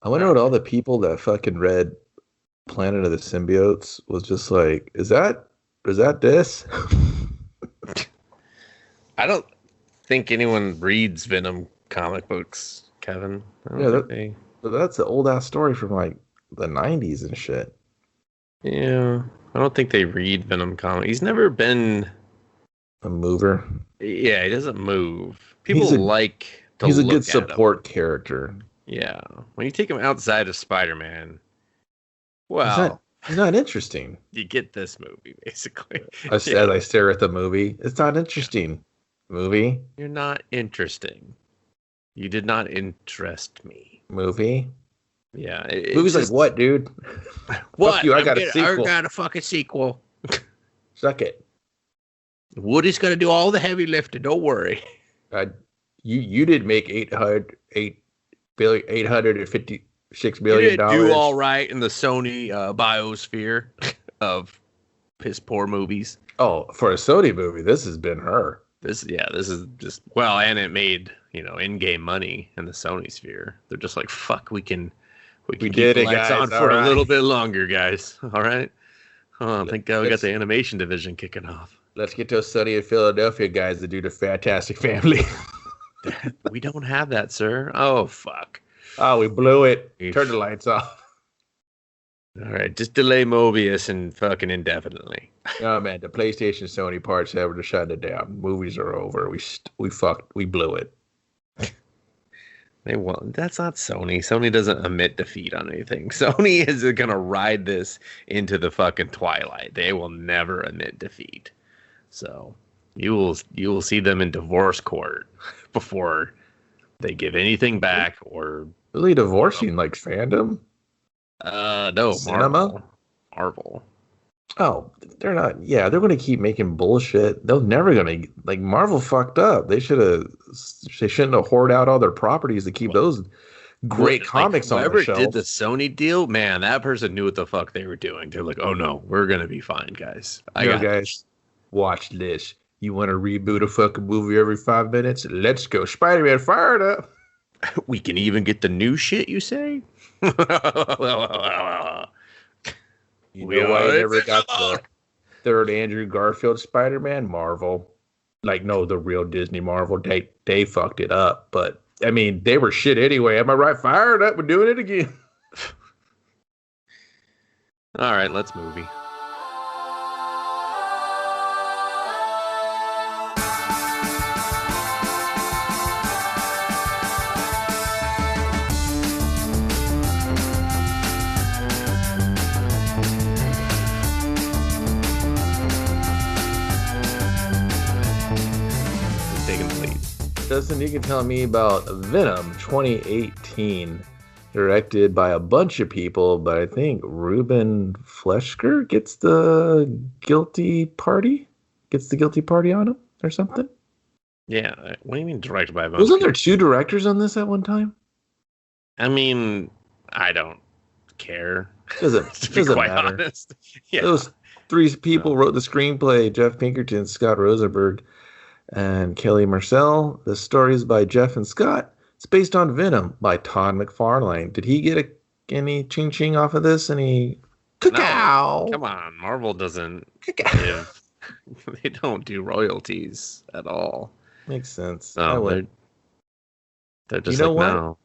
I wonder what all the people that fucking read Planet of the Symbiotes was just like, is that this? I don't think anyone reads Venom comic books, Kevin. I don't Yeah, think they. but that's an old ass story from like the 90s and shit. Yeah, I don't think they read Venom comic. He's never been. A mover. Yeah, he doesn't move. He's People a like to he's a good look at him. support character. Yeah, when you take him outside of Spider-Man, He's well, not interesting. you get this movie basically. As I stare at the movie, it's not interesting. Movie. You're not interesting. You did not interest me. Movie. Yeah, Movie's just, like what, dude? What? Fuck you! I got a sequel. I got a fucking sequel. Suck it. Woody's gonna do all the heavy lifting. Don't worry. You did make $856 billion. You did do all right in the Sony biosphere of piss poor movies. Oh, for a Sony movie, this has been her. This is just and it made in-game money in the Sony sphere. They're just like, fuck, we can keep the lights on for a little bit longer, guys. All right. Oh, thank God we got the animation division kicking off. Let's get those Sunny in Philadelphia guys to do the Fantastic Family. We don't have that, sir. Oh, fuck. Oh, we blew it. Turn the lights off. All right, just delay Mobius and fucking indefinitely. Oh, man, the PlayStation Sony parts have to shut it down. Movies are over. We blew it. They won't. That's not Sony. Sony doesn't admit defeat on anything. Sony is gonna ride this into the fucking twilight. They will never admit defeat. So you will see them in divorce court before they give anything back or really divorcing like fandom. No, Cinema? Marvel. Oh, they're not. Yeah, they're going to keep making bullshit. They're never going to Marvel fucked up. They shouldn't have hoarded out all their properties to keep those great comics on the shelf. Whoever did the Sony deal, man, that person knew what the fuck they were doing. They're like, oh no, we're going to be fine, guys. Guys, watch this. You want to reboot a fucking movie every 5 minutes? Let's go. Spider-Man, fire it up. We can even get the new shit, you say? You know why I never got the third Andrew Garfield Spider-Man? Marvel. Like, no, the real Disney Marvel. They fucked it up. But, I mean, they were shit anyway. Am I right? Fire it up. We're doing it again. All right, let's movie. Dustin, you can tell me about Venom 2018, directed by a bunch of people, but I think Ruben Fleischer gets the guilty party on him or something. Yeah, what do you mean directed by a bunch? Wasn't there two directors on this at one time? I mean, I don't care. Doesn't quite matter. Honest. Yeah. Those three people wrote the screenplay: Jeff Pinkerton, Scott Rosenberg, and Kelly Marcel. The story is by Jeff and Scott. It's based on Venom by Todd McFarlane. Did he get any ching-ching off of this? Any cacao? No, come on. Marvel doesn't give... They don't do royalties at all. Makes sense. No, they're just like, no.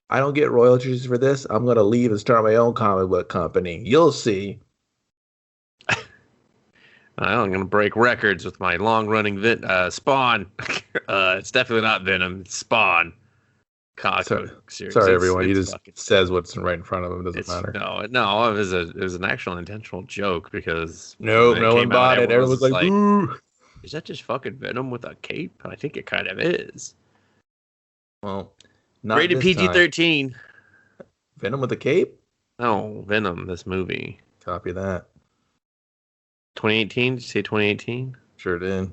I don't get royalties for this. I'm going to leave and start my own comic book company. You'll see. I'm going to break records with my long-running Spawn. It's definitely not Venom. It's Spawn. Sorry, everyone. He just says what's right in front of him. It doesn't matter. No. It was an actual intentional joke because no one bought it. Everyone was like, "Ooh, is that just fucking Venom with a cape?" I think it kind of is. Well, not rated PG-13. Venom with a cape? No, Venom. This movie. Copy that. 2018? Did you say 2018? Sure did.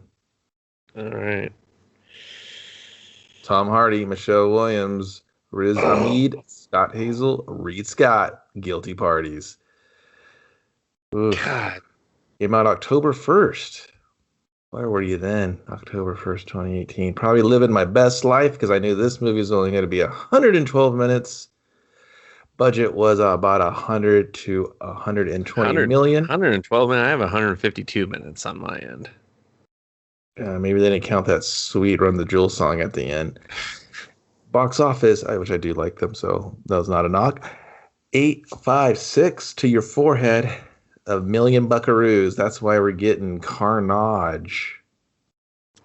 All right. Tom Hardy, Michelle Williams, Riz Ahmed, Scott Hazel, Reed Scott, guilty parties. Oof. God. Came out October 1st. Where were you then? October 1st, 2018. Probably living my best life because I knew this movie was only going to be 112 minutes. Budget was about 100 to 120 million. 112 minutes. I have 152 minutes on my end. Maybe they didn't count that sweet Run the Jewels song at the end. Box office, which I do like them, so that was not a knock. 856 to your forehead, a million buckaroos. That's why we're getting Carnage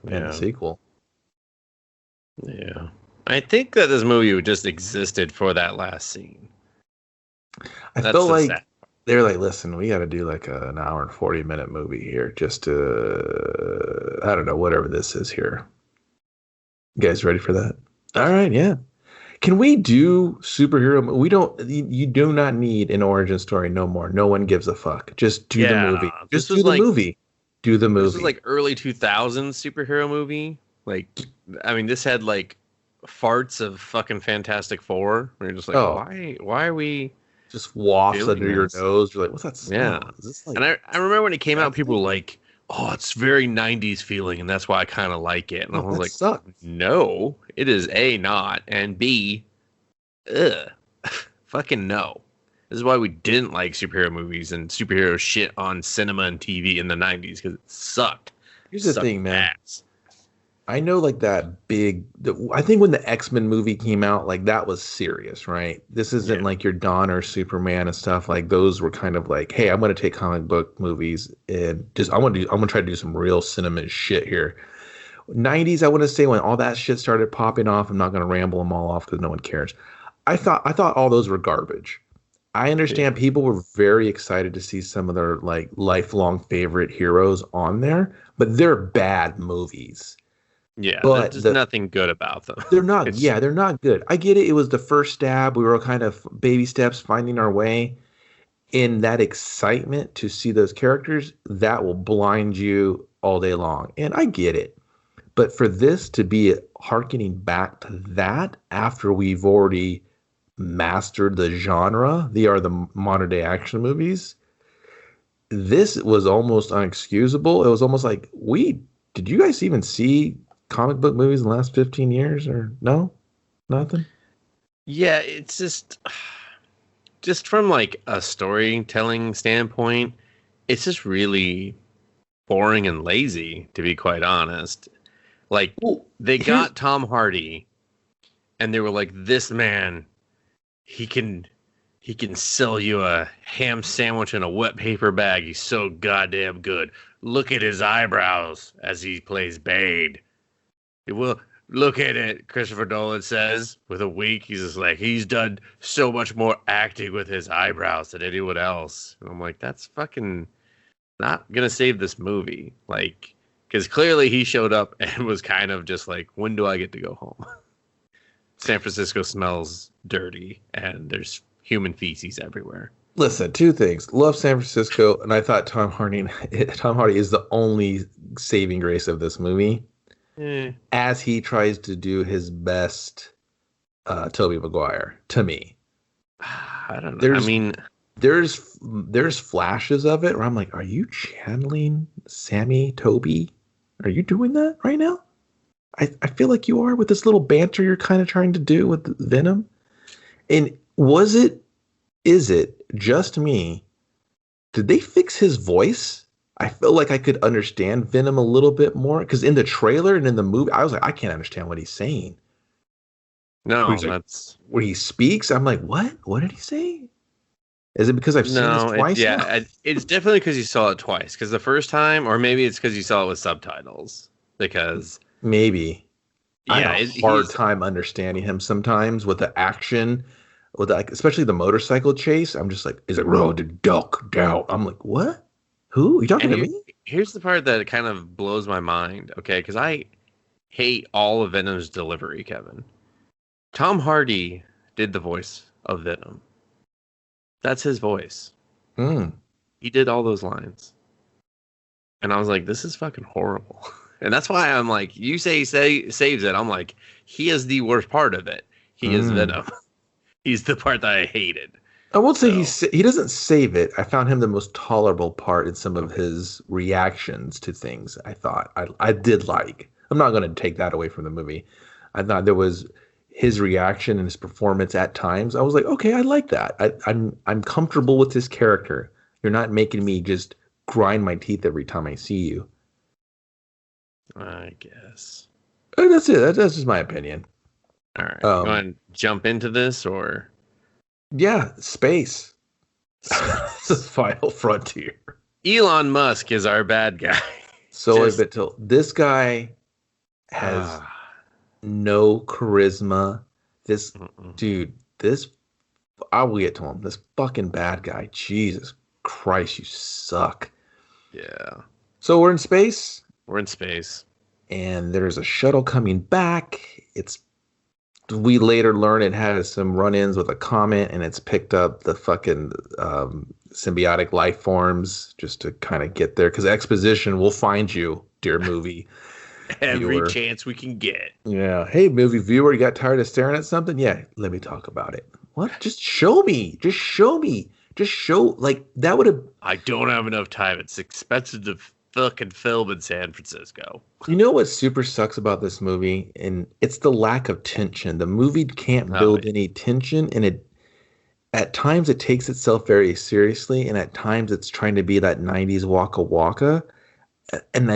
in the sequel. Yeah. I think that this movie just existed for that last scene. I feel like they're like, listen, we got to do like an hour and 40-minute movie here just to, I don't know, whatever this is here. You guys ready for that? All right, yeah. Can we do superhero? We don't. You do not need an origin story no more. No one gives a fuck. Just do the movie. Just do the movie. Do the movie. This was like early 2000s superhero movie. Like, I mean, this had like farts of fucking Fantastic Four. We're just like, why are we just wafts under your nose? You're like, what's that smell? Yeah. Is this like, and I remember when it came out, people were like, oh, it's very 90s feeling, and that's why I kind of like it. And I was like, sucks. No, it is A, not, and B, fucking no. This is why we didn't like superhero movies and superhero shit on cinema and TV in the 90s, because it sucked. Here's the thing, man. I know, like, I think when the X-Men movie came out, like, that was serious, right? This isn't like your Donner Superman and stuff. Like, those were kind of like, hey, I'm going to take comic book movies and I'm going to try to do some real cinema shit here. 90s, I want to say, when all that shit started popping off, I'm not going to ramble them all off because no one cares. I thought all those were garbage. I understand people were very excited to see some of their, like, lifelong favorite heroes on there, but they're bad movies. Yeah, but there's nothing good about them. They're not. They're not good. I get it. It was the first stab. We were kind of baby steps finding our way. In that excitement to see those characters, that will blind you all day long. And I get it. But for this to be hearkening back to that after we've already mastered the genre, they are the modern day action movies. This was almost unexcusable. It was almost like, did you guys even see comic book movies in the last 15 years or no? Nothing? Yeah, it's just from like a storytelling standpoint, it's just really boring and lazy, to be quite honest. Like, they got Tom Hardy and they were like, this man, he can sell you a ham sandwich in a wet paper bag. He's so goddamn good. Look at his eyebrows as he plays Bane. Well, look at it, Christopher Nolan says, with a wink. He's just like, he's done so much more acting with his eyebrows than anyone else. And I'm like, that's fucking not going to save this movie. Like, because clearly he showed up and was kind of just like, when do I get to go home? San Francisco smells dirty and there's human feces everywhere. Listen, two things. Love San Francisco, and I thought Tom Hardy is the only saving grace of this movie. As he tries to do his best Tobey Maguire, to me. I don't know. There's flashes of it where I'm like, are you channeling Sammy Tobey? Are you doing that right now? I feel like you are with this little banter you're kind of trying to do with Venom. And is it just me? Did they fix his voice? I feel like I could understand Venom a little bit more because in the trailer and in the movie, I was like, I can't understand what he's saying. No, that's where he speaks. I'm like, what? What did he say? Is it because I've seen this twice? It's definitely because you saw it twice. Because the first time, or maybe it's because you saw it with subtitles. Because maybe I have a hard time understanding him sometimes with the action, with especially the motorcycle chase. I'm just like, is it road to duck down? I'm like, what? Who? Are you talking to me? Here's the part that kind of blows my mind, okay? Because I hate all of Venom's delivery, Kevin. Tom Hardy did the voice of Venom. That's his voice. He did all those lines. And I was like, this is fucking horrible. And that's why I'm like, you say saves it. I'm like, he is the worst part of it. He is Venom. He's the part that I hated. I won't say he doesn't save it. I found him the most tolerable part in some of his reactions to things. I thought I did like. I'm not going to take that away from the movie. I thought there was his reaction and his performance at times, I was like, okay, I like that. I'm comfortable with this character. You're not making me just grind my teeth every time I see you. I guess. And that's it. That's just my opinion. All right. You want to jump into this or? Yeah, space. The final frontier. Elon Musk is our bad guy. So I've been told this guy has no charisma. This dude, I will get to him. This fucking bad guy. Jesus Christ, you suck. Yeah. So we're in space. We're in space. And there's a shuttle coming back. We later learn it has some run-ins with a comet, and it's picked up the fucking symbiotic life forms just to kind of get there. Because exposition will find you, dear movie Every viewer. Chance we can get. Yeah. Hey, movie viewer, you got tired of staring at something? Yeah, let me talk about it. What? Just show me. Just show me. Just show, like, that would have... I don't have enough time. It's expensive to fucking film in San Francisco. You know what super sucks about this movie? And it's the lack of tension. The movie can't build any tension, and at times it takes itself very seriously, and at times it's trying to be that 90s Waka Waka, and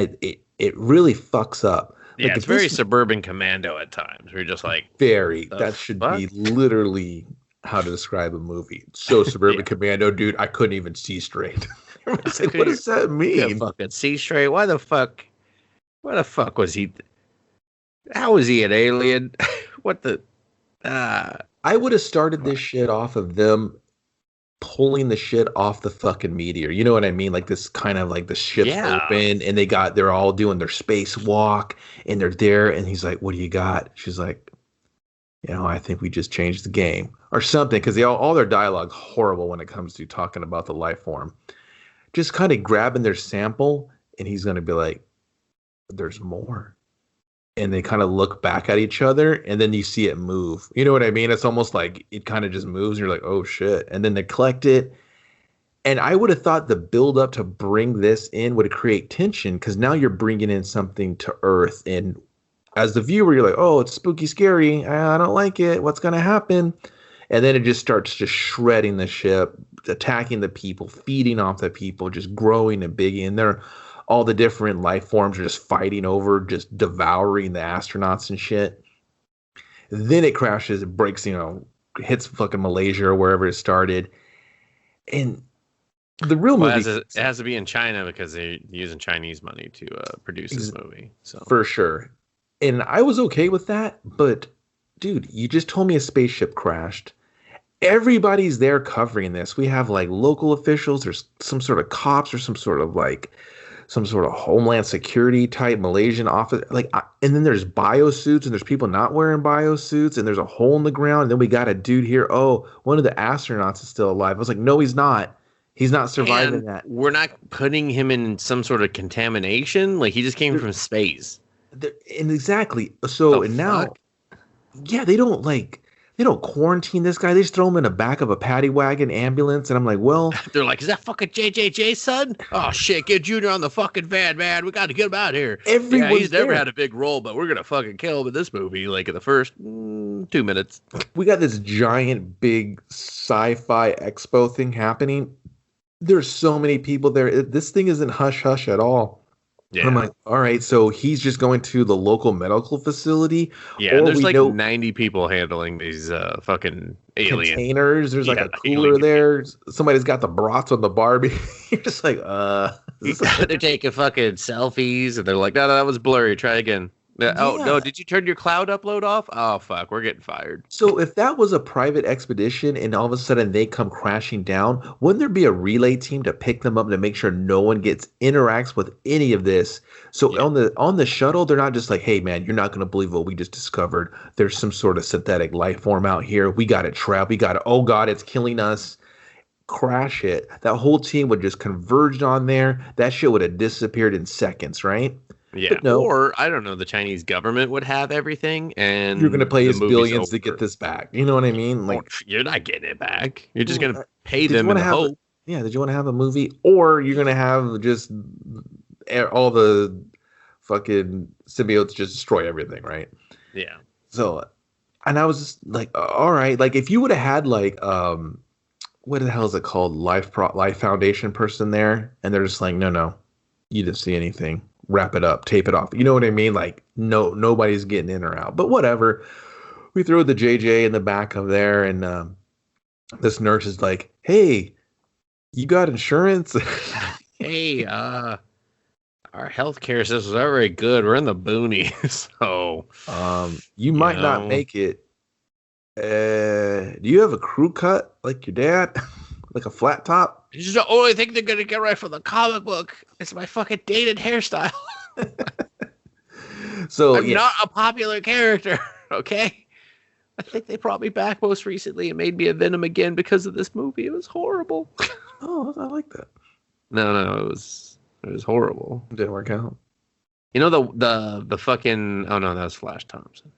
it really fucks up. Yeah, like, it's very Suburban Commando at times. We're just like... That should be literally how to describe a movie. So Suburban Commando, dude, I couldn't even see straight. Like, what does that mean? Fucking see straight. Why the fuck was he? How was he an alien? What the? I would have started this shit off of them pulling the shit off the fucking meteor. You know what I mean? Like this kind of like the ship's open and they're all doing their spacewalk and they're there and he's like, "What do you got?" She's like, I think we just changed the game or something, because all their dialogue's horrible when it comes to talking about the life form. Just kind of grabbing their sample, and he's going to be like, there's more. And they kind of look back at each other, and then you see it move. You know what I mean? It's almost like it kind of just moves, and you're like, oh, shit. And then they collect it. And I would have thought the build-up to bring this in would create tension, because now you're bringing in something to Earth. And as the viewer, you're like, oh, it's spooky, scary. I don't like it. What's going to happen? And then it just starts just shredding the ship, attacking the people, feeding off the people, just growing and big. And all the different life forms are just fighting over, just devouring the astronauts and shit. Then it crashes, it breaks, hits fucking Malaysia or wherever it started. And the real movie... It has to be in China because they're using Chinese money to produce this movie. So for sure. And I was okay with that, but dude, you just told me a spaceship crashed. Everybody's there covering this. We have like local officials. There's some sort of cops or some sort of Homeland Security type Malaysian office. And then there's biosuits and there's people not wearing biosuits and there's a hole in the ground. And then we got a dude here. Oh, one of the astronauts is still alive. I was like, no, he's not. He's not surviving that. We're not putting him in some sort of contamination. Like he just came from space. And exactly. So and now, yeah, they don't quarantine this guy. They just throw him in the back of a paddy wagon ambulance. And I'm like, well, they're like, is that fucking JJJ son? Oh shit, get Junior on the fucking van, man. We got to get him out here. He's never had a big role, but we're going to fucking kill him in this movie. Like in the first 2 minutes. We got this giant, big sci-fi expo thing happening. There's so many people there. This thing isn't hush hush at all. Yeah. And I'm like, all right, so he's just going to the local medical facility. Yeah, and there's like 90 people handling these fucking alien containers. There's like a cooler there. Somebody's got the brats on the Barbie. You're just like, they're taking fucking selfies, and they're like, no, that was blurry. Try again. Oh, no, did you turn your cloud upload off? Oh, fuck, we're getting fired. So if that was a private expedition and all of a sudden they come crashing down, wouldn't there be a relay team to pick them up to make sure no one interacts with any of this? So on the shuttle, they're not just like, hey, man, you're not going to believe what we just discovered. There's some sort of synthetic life form out here. We got it trapped. Oh, God, it's killing us. Crash it. That whole team would just converge on there. That shit would have disappeared in seconds, right? Yeah, no. Or I don't know, the Chinese government would have everything, and you're going to pay us billions to get this back. You know what I mean? Like, you're not getting it back. You're just going to pay them in hope. Did you want to have a movie, or you're going to have just all the fucking symbiotes just destroy everything, right? Yeah. So And I was just like, all right, like if you would have had like what the hell is it called, Life Foundation person there, and they're just like, no, you didn't see anything, wrap it up, tape it off. You know what I mean? Like, no, nobody's getting in or out. But whatever. We throw the JJ in the back of there, and this nurse is like, hey, you got insurance? Hey, our healthcare system's not very good. We're in the boonies, so you might not make it. Do you have a crew cut like your dad? Like a flat top? This is the only thing they're gonna get right from the comic book. It's my fucking dated hairstyle. So I'm not a popular character, okay? I think they brought me back most recently and made me a Venom again because of this movie. It was horrible. Oh, I like that. No, it was horrible. It didn't work out. You know the fucking, oh no, that was Flash Thompson.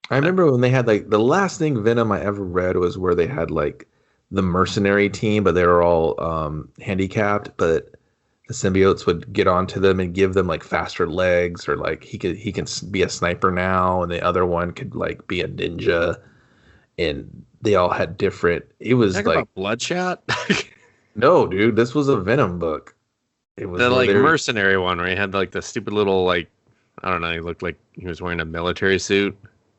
I remember when they had like the last thing Venom I ever read was where they had like the mercenary team, but they were all handicapped, but the symbiotes would get onto them and give them like faster legs, or like he can be a sniper now, and the other one could like be a ninja, and they all had different. It was like about Bloodshot. No, dude, this was a Venom book. It was the like mercenary one where he had like the stupid little like, I don't know, he looked like he was wearing a military suit.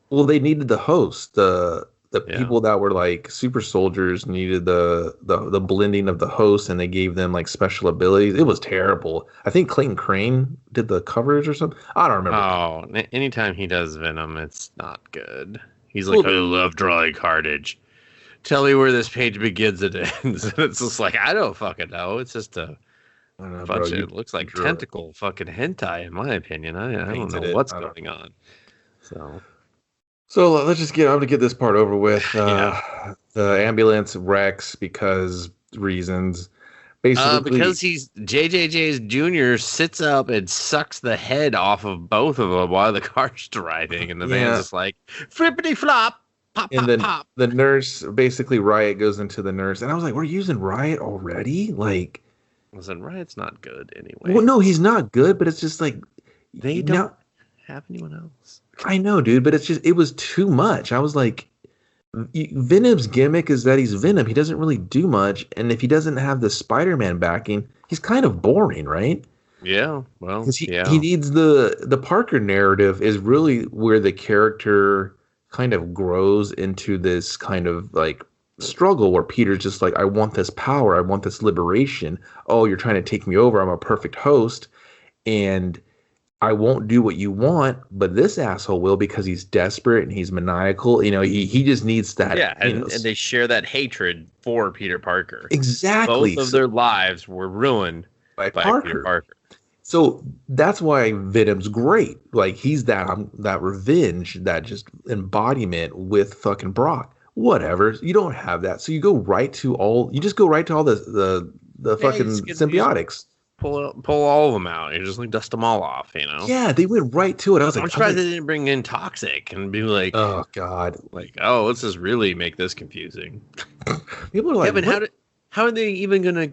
Well, they needed the host. The people that were like super soldiers needed the blending of the host, and they gave them like special abilities. It was terrible. I think Clayton Crane did the covers or something. I don't remember. Oh, anytime he does Venom, it's not good. He's like, I love drawing carnage. Tell me where this page begins and ends. And it's just like, I don't fucking know. It's just a bunch of, it looks like tentacle fucking hentai, in my opinion. I don't know what's going on. So let's just I'm gonna get this part over with. The ambulance wrecks because reasons. Basically, because he's JJJ's Jr. sits up and sucks the head off of both of them while the car's driving, and the van's just like flippity flop. Pop, and pop, then pop. The nurse, basically Riot goes into the nurse, and I was like, we're using Riot already? Like, listen, Riot's not good anyway. Well, no, he's not good, but it's just like they don't have anyone else. I know, dude, but it was too much. I was like, Venom's gimmick is that he's Venom. He doesn't really do much, and if he doesn't have the Spider-Man backing, he's kind of boring, right? Yeah, well, he needs the Parker narrative is really where the character kind of grows into this kind of like struggle where Peter's just like, I want this power, I want this liberation. Oh, you're trying to take me over. I'm a perfect host, and I won't do what you want, but this asshole will because he's desperate and he's maniacal. You know, he just needs that. Yeah, and they share that hatred for Peter Parker. Exactly. Both of their lives were ruined by Peter Parker. So that's why Venom's great. Like, he's that revenge, that just embodiment with fucking Brock. Whatever. You don't have that. So you just go right to all the fucking symbiotics. Pull all of them out. You just like dust them all off, you know? Yeah, they went right to it. I was like, I'm surprised they didn't bring in Toxic and be like, oh God. Like, oh, let's just really make this confusing. People are like, yeah, but how are they even gonna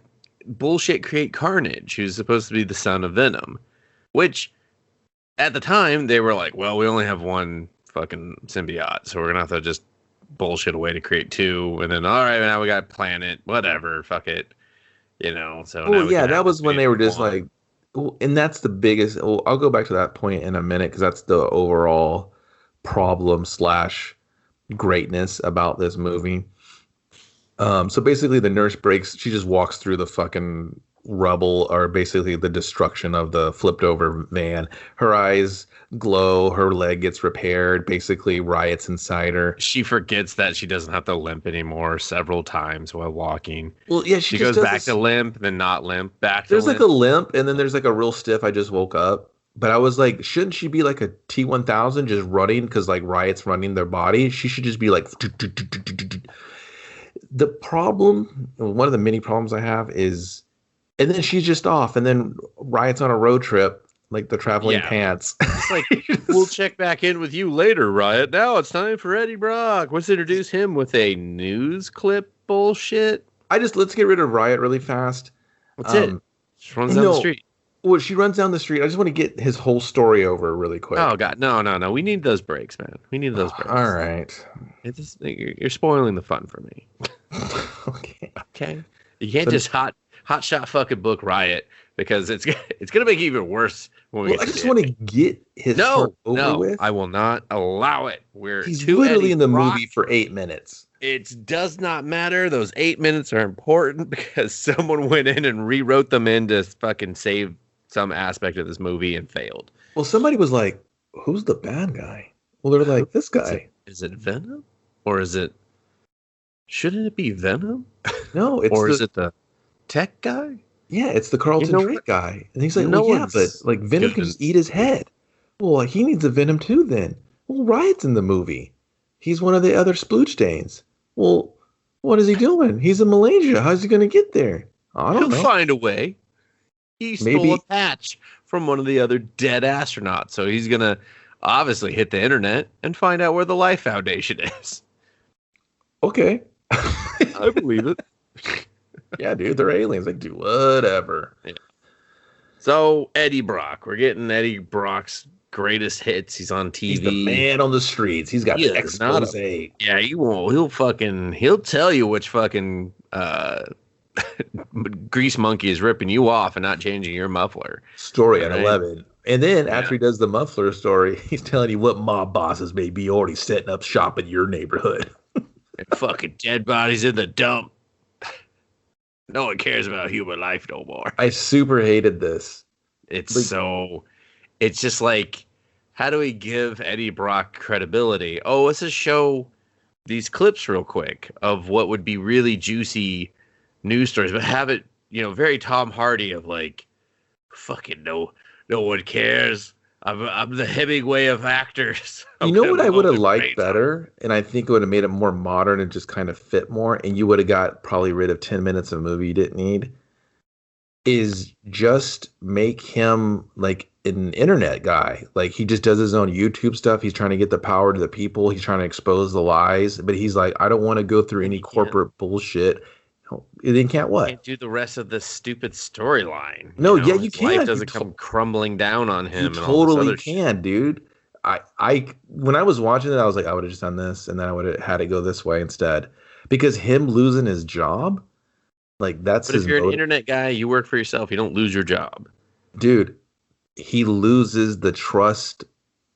bullshit create Carnage, who's supposed to be the son of Venom? Which at the time they were like, well, we only have one fucking symbiote, so we're gonna have to just bullshit a way to create two, and then all right, now we got Planet, whatever, fuck it, you know. So that was when they were just like, and that's the biggest. I'll go back to that point in a minute because that's the overall problem / greatness about this movie. So basically the nurse she just walks through the fucking rubble, or basically the destruction of the flipped over van. Her eyes glow, her leg gets repaired, basically Riot's inside her. She forgets that she doesn't have to limp anymore several times while walking. Well, yeah, she goes back to limp, then not limp, back to limp. There's like a limp, and then there's like a real stiff, I just woke up. But I was like, shouldn't she be like a T-1000 just running? Because like Riot's running their body. She should just be like... The problem, one of the many problems I have is, and then she's just off, and then Riot's on a road trip, like the traveling pants. It's like, we'll check back in with you later, Riot. Now it's time for Eddie Brock. Let's introduce him with a news clip bullshit. Let's get rid of Riot really fast. That's it. Just runs down the street. Well, she runs down the street. I just want to get his whole story over really quick. Oh God, no. We need those breaks, man. We need those breaks. All right. You're spoiling the fun for me. Okay. Okay. You can't just hot shot fucking book Riot because it's gonna make it even worse when we. Well, I just want to get his part over with. I will not allow it. He's literally in the movie for 8 minutes. It does not matter. Those 8 minutes are important because someone went in and rewrote them in to fucking save some aspect of this movie and failed. Well, somebody was like, "Who's the bad guy?" Well, they're like, "This guy." Is it Venom, or is it? Shouldn't it be Venom? No, is it the tech guy? Yeah, it's the Carlton Drake guy, and he's like, "Well, yeah, but like Venom can just eat his head." Well, he needs a Venom too, then. Well, Riot's in the movie. He's one of the other splooge stains. Well, what is he doing? He's in Malaysia. How's he going to get there? I don't know. He'll find a way. He stole a patch from one of the other dead astronauts, so he's going to obviously hit the internet and find out where the Life Foundation is. Okay. I believe it. Yeah, dude, they're aliens. They do whatever. Yeah. So, Eddie Brock. We're getting Eddie Brock's greatest hits. He's on TV. He's the man on the streets. He's got the expose. Yeah, he won't. He'll tell you which fucking grease monkey is ripping you off and not changing your muffler. Story at 11. And then after he does the muffler story, he's telling you what mob bosses may be already setting up shop in your neighborhood. And fucking dead bodies in the dump. No one cares about human life no more. I super hated this. It's just like, how do we give Eddie Brock credibility? Oh, let's just show these clips real quick of what would be really juicy news stories, but have it, very Tom Hardy of like, fucking no one cares. I'm the Hemingway of actors. You know what I would have liked better, and I think it would have made it more modern and just kind of fit more, and you would have got probably rid of 10 minutes of a movie you didn't need, is just make him like an internet guy. Like he just does his own YouTube stuff. He's trying to get the power to the people. He's trying to expose the lies, but he's like, I don't want to go through any corporate bullshit. Then can't do the rest of the stupid storyline. No, yeah, you can. Life doesn't come crumbling down on him. You totally can, dude. I when I was watching it, I was like, I would have just done this, and then I would have had it go this way instead. Because him losing his job, like that's But if you're an internet guy, you work for yourself, you don't lose your job. Dude, he loses the trust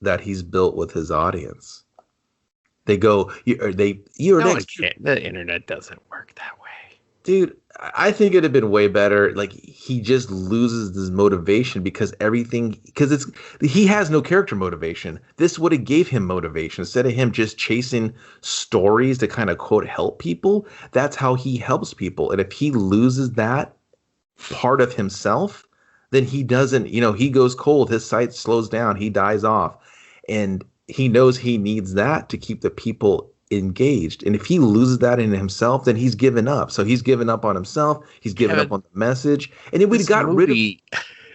that he's built with his audience. They go, the internet doesn't work that way. Dude, I think it'd have been way better. Like he just loses his motivation because he has no character motivation. This would have gave him motivation instead of him just chasing stories to kind of quote help people. That's how he helps people. And if he loses that part of himself, then he doesn't, he goes cold. His sight slows down. He dies off. And he knows he needs that to keep the people engaged. And if he loses that in himself, then he's given up. So he's given up on himself. He's given up on the message. And then we got rid of.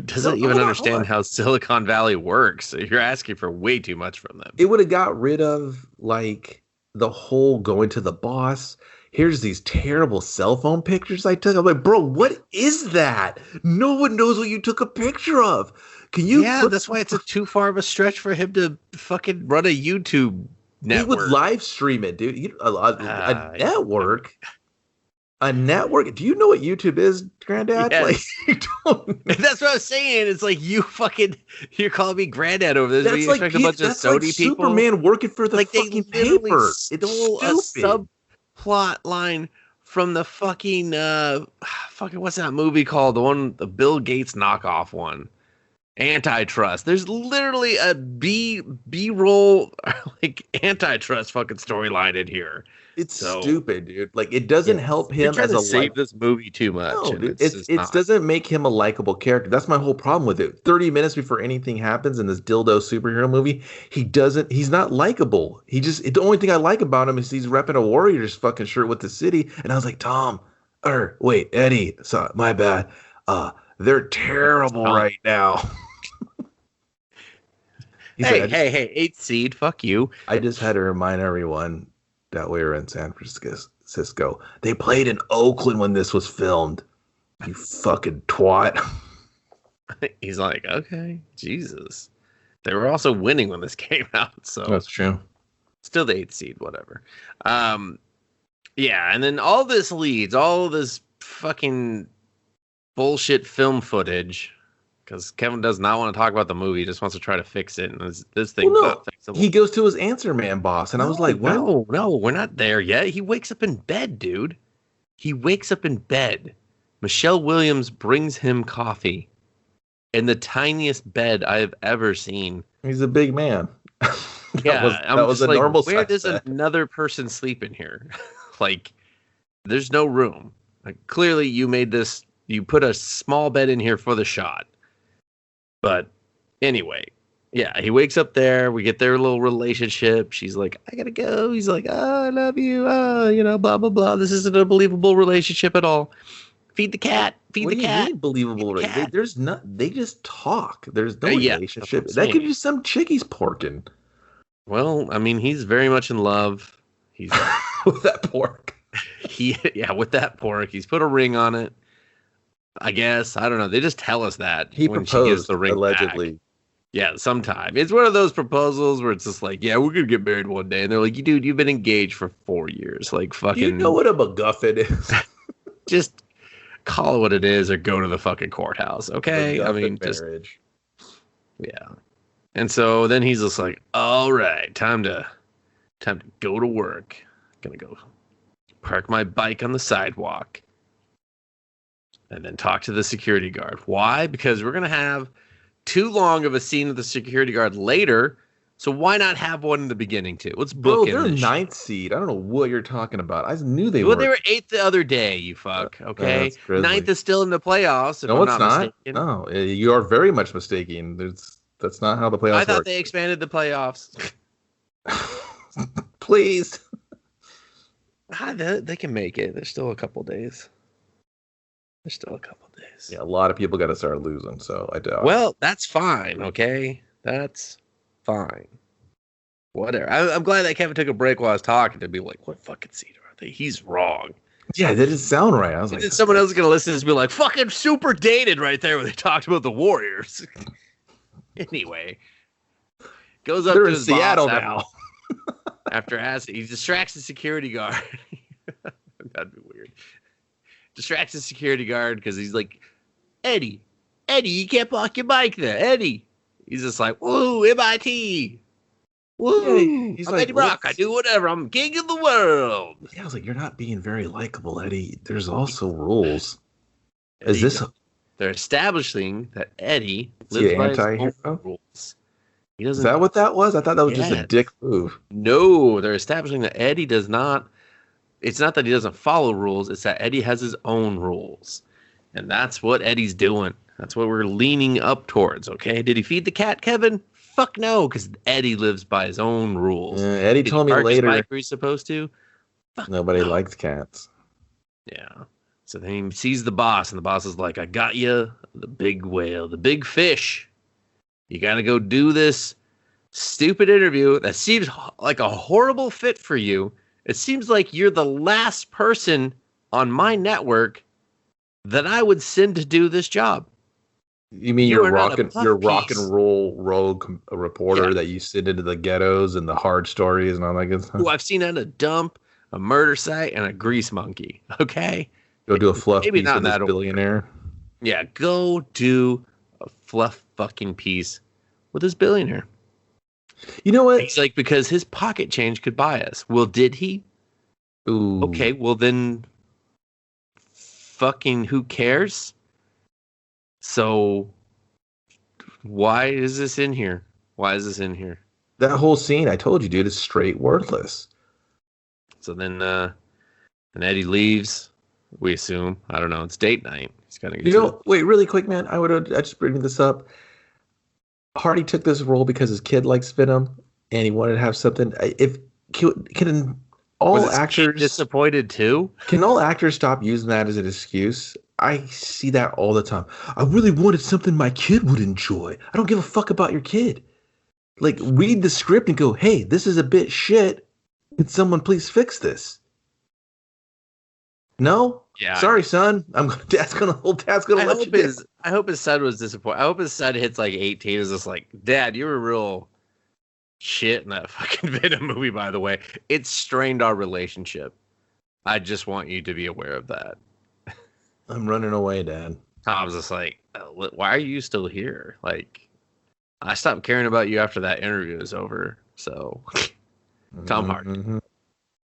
Doesn't even understand how Silicon Valley works. So you're asking for way too much from them. It would have got rid of like the whole going to the boss. Here's these terrible cell phone pictures I took. I'm like, bro, what is that? No one knows what you took a picture of. Can you? Yeah, that's why it's too far of a stretch for him to fucking run a YouTube network. He would live stream it, dude. A network. A network. Do you know what YouTube is, Granddad? Yes. Like, you don't. That's what I was saying. It's like you're calling me Granddad over this. That's like a bunch of Sony people. Superman working for the fucking paper. It's stole a subplot line from the fucking what's that movie called? The Bill Gates knockoff one. Antitrust. There's literally a B-roll like antitrust fucking storyline in here. It's stupid, dude. Like it doesn't help him as a save this movie too much. No, it doesn't make him a likable character. That's my whole problem with it. 30 minutes before anything happens in this dildo superhero movie, he's not likable. The only thing I like about him is he's repping a Warriors fucking shirt with the city. And I was like, Eddie, sorry, my bad. They're terrible right now. Hey, 8th seed, fuck you. I just had to remind everyone that we were in San Francisco. They played in Oakland when this was filmed. You fucking twat. He's like, okay, Jesus. They were also winning when this came out, so that's true. Still the 8th seed, whatever. Yeah, and then all this leads, all this fucking bullshit film footage, because Kevin does not want to talk about the movie, he just wants to try to fix it, and this thing's not fixable. He goes to his Answer Man boss, and I was like, what? No, we're not there yet. He wakes up in bed, dude. He wakes up in bed. Michelle Williams brings him coffee in the tiniest bed I have ever seen. He's a big man. That was a like, normal size. Where does another person sleep in here? Like, there's no room. Like, clearly, you put a small bed in here for the shot. But anyway, yeah, he wakes up there. We get their little relationship. She's like, I gotta go. He's like, oh, I love you. Oh, blah, blah, blah. This isn't a believable relationship at all. Feed the cat. Feed the cat. Mean believable? There's not. They just talk. There's no relationship. That could be some chick he's porking. Well, I mean, he's very much in love. He's with that pork. With that pork. He's put a ring on it. I guess. I don't know. They just tell us that he when proposed, she gives the ring allegedly. Back. Yeah, sometime. It's one of those proposals where it's just like, yeah, we're gonna get married one day, and they're like, dude, you've been engaged for 4 years. Like, fucking. You know what a MacGuffin is? Just call it what it is, or go to the fucking courthouse. Okay, MacGuffin I mean, marriage. Yeah. And so then he's just like, all right, time to go to work. Gonna go park my bike on the sidewalk and then talk to the security guard. Why? Because we're gonna have too long of a scene with the security guard later. So why not have one in the beginning too? Let's book it. They're 9th seed. I don't know what you're talking about. I knew they were. Well, they were 8th the other day, you fuck. Okay. 9th is still in the playoffs. No, it's not. No, you are very much mistaken. That's not how the playoffs work. I thought they expanded the playoffs. Please. They can make it. There's still a couple days. Yeah, a lot of people got to start losing, so I doubt. Well, that's fine, okay? That's fine. Whatever. I'm glad that Kevin took a break while I was talking to be like, what fucking seed are they? He's wrong. Yeah, that didn't sound right. I was like, someone else is going to listen to this and be like, fucking super dated right there when they talked about the Warriors. Anyway, goes up to his Seattle boss now. After asking, he distracts the security guard. That'd be weird. Distracts the security guard because he's like, Eddie, you can't park your bike there, Eddie. He's just like, woo, MIT. Woo, yeah, I'm like, Eddie Brock. I do whatever. I'm king of the world. Yeah, I was like, you're not being very likable, Eddie. There's also rules. They're establishing that Eddie lives by his own rules. Is that what that was? I thought that was just a dick move. No, they're establishing that Eddie does not. It's not that he doesn't follow rules. It's that Eddie has his own rules. And that's what Eddie's doing. That's what we're leaning up towards, okay? Did he feed the cat, Kevin? Fuck no, because Eddie lives by his own rules. Eddie told me later. His bike where he's supposed to? Fuck Nobody likes cats. Yeah. So then he sees the boss, and the boss is like, I got you, the big whale, the big fish. You got to go do this stupid interview that seems like a horrible fit for you. It seems like you're the last person on my network that I would send to do this job. You mean you're rock and roll rogue reporter that you send into the ghettos and the hard stories and all that good stuff? Who I've seen at a dump, a murder site, and a grease monkey. Okay? Go do a fluff piece with this billionaire. Yeah, go do a fluff fucking piece with this billionaire. You know what? He's like, because his pocket change could buy us. Well, did he? Ooh. Okay, well then fucking who cares? So why is this in here? That whole scene, I told you, dude, is straight worthless. So then Eddie leaves, we assume. I don't know, it's date night. He's gotta wait, really quick, man. I just bring this up. Hardy took this role because his kid likes Venom, and he wanted to have something. Can all actors disappointed too? Can all actors stop using that as an excuse? I see that all the time. I really wanted something my kid would enjoy. I don't give a fuck about your kid. Like, read the script and go, hey, this is a bit shit. Can someone please fix this? No. Yeah. Sorry, son. Dad's gonna let you. I hope his son was disappointed. I hope his son hits like 18. Is just like, Dad, you were real shit in that fucking Venom movie. By the way, it strained our relationship. I just want you to be aware of that. I'm running away, Dad. Tom's just like, why are you still here? Like, I stopped caring about you after that interview was over. So, Tom Hardy. Mm-hmm.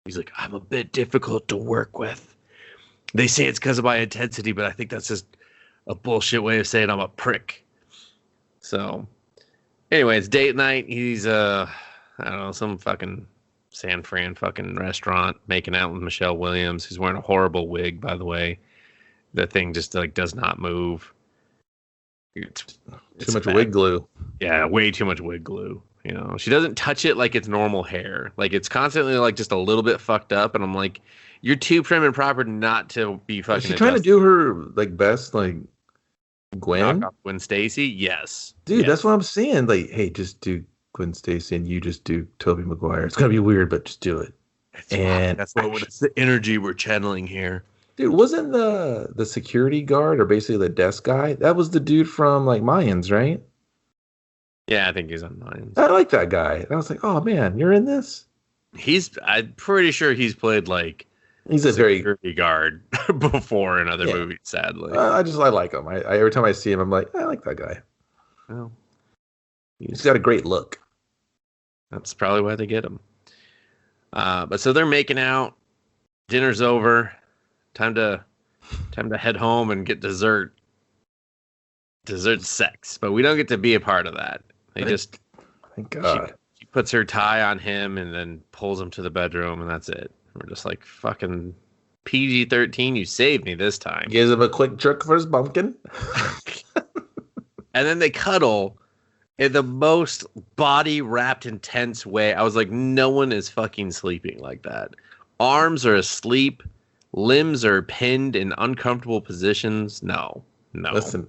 He's like, I'm a bit difficult to work with. They say it's because of my intensity, but I think that's just a bullshit way of saying I'm a prick. So, anyway, it's date night. He's, I don't know, some fucking San Fran fucking restaurant making out with Michelle Williams, who's wearing a horrible wig, by the way. The thing just, like, does not move. It's too much wig glue. Yeah, way too much wig glue. You know, she doesn't touch it like it's normal hair. Like, it's constantly, like, just a little bit fucked up, and I'm like, you're too prim and proper not to be fucking. Is she trying to do her like best, like Gwen? Knock off Gwen Stacy? Yes, dude, yes. That's what I'm saying. Like, hey, just do Gwen Stacy, and you just do Tobey Maguire. It's gonna be weird, but just do it. That's the energy we're channeling here. Dude, wasn't the security guard or basically the desk guy? That was the dude from like Mayans, right? Yeah, I think he's on Mayans. I like that guy. And I was like, oh man, you're in this. I'm pretty sure he's played like. He's a security guard before in other movies, sadly. I like him. I every time I see him, I'm like, I like that guy. Well, he's got a great look. That's probably why they get him. But so they're making out. Dinner's over. Time to head home and get dessert. Dessert sex, but we don't get to be a part of that. Thank God. She puts her tie on him and then pulls him to the bedroom, and that's it. We're just like, fucking PG-13, you saved me this time. Gives him a quick jerk for his bumpkin. And then they cuddle in the most body-wrapped, intense way. I was like, no one is fucking sleeping like that. Arms are asleep. Limbs are pinned in uncomfortable positions. No. Listen.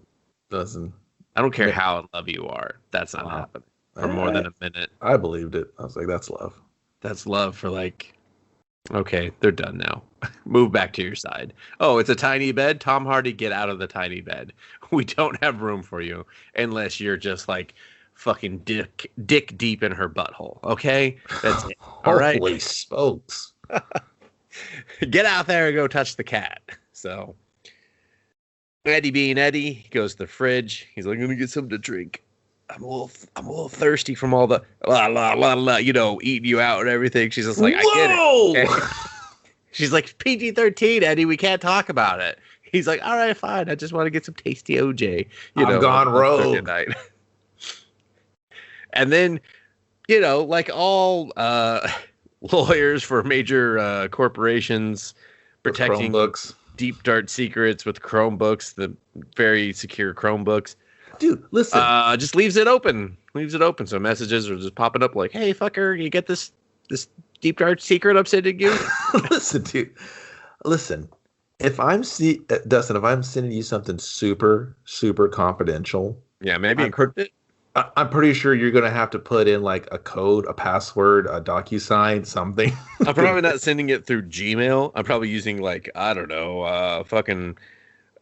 I don't care how in love you are. That's not happening for more than a minute. I believed it. I was like, that's love. That's love for like... Okay, they're done now. Move back to your side. Oh, it's a tiny bed? Tom Hardy, get out of the tiny bed. We don't have room for you unless you're just like fucking dick deep in her butthole. Okay? That's it. All right? Holy smokes. Get out there and go touch the cat. So, Eddie being Eddie, he goes to the fridge. He's like, I'm going to get something to drink. I'm a little thirsty from all the eating you out and everything. She's just like, I get it. Okay? She's like, PG-13, Eddie, we can't talk about it. He's like, all right, fine. I just want to get some tasty OJ. I'm gone rogue. And then, like all lawyers for major corporations protecting deep, dark secrets with Chromebooks, the very secure Chromebooks. Dude, listen. Just leaves it open. So messages are just popping up like, hey, fucker, you get this deep dark secret I'm sending you? Listen, dude. Listen. If I'm Dustin, if I'm sending you something super, super confidential. Yeah, maybe encrypt it. I'm pretty sure you're going to have to put in like a code, a password, a DocuSign, something. I'm probably not sending it through Gmail. I'm probably using like, I don't know, fucking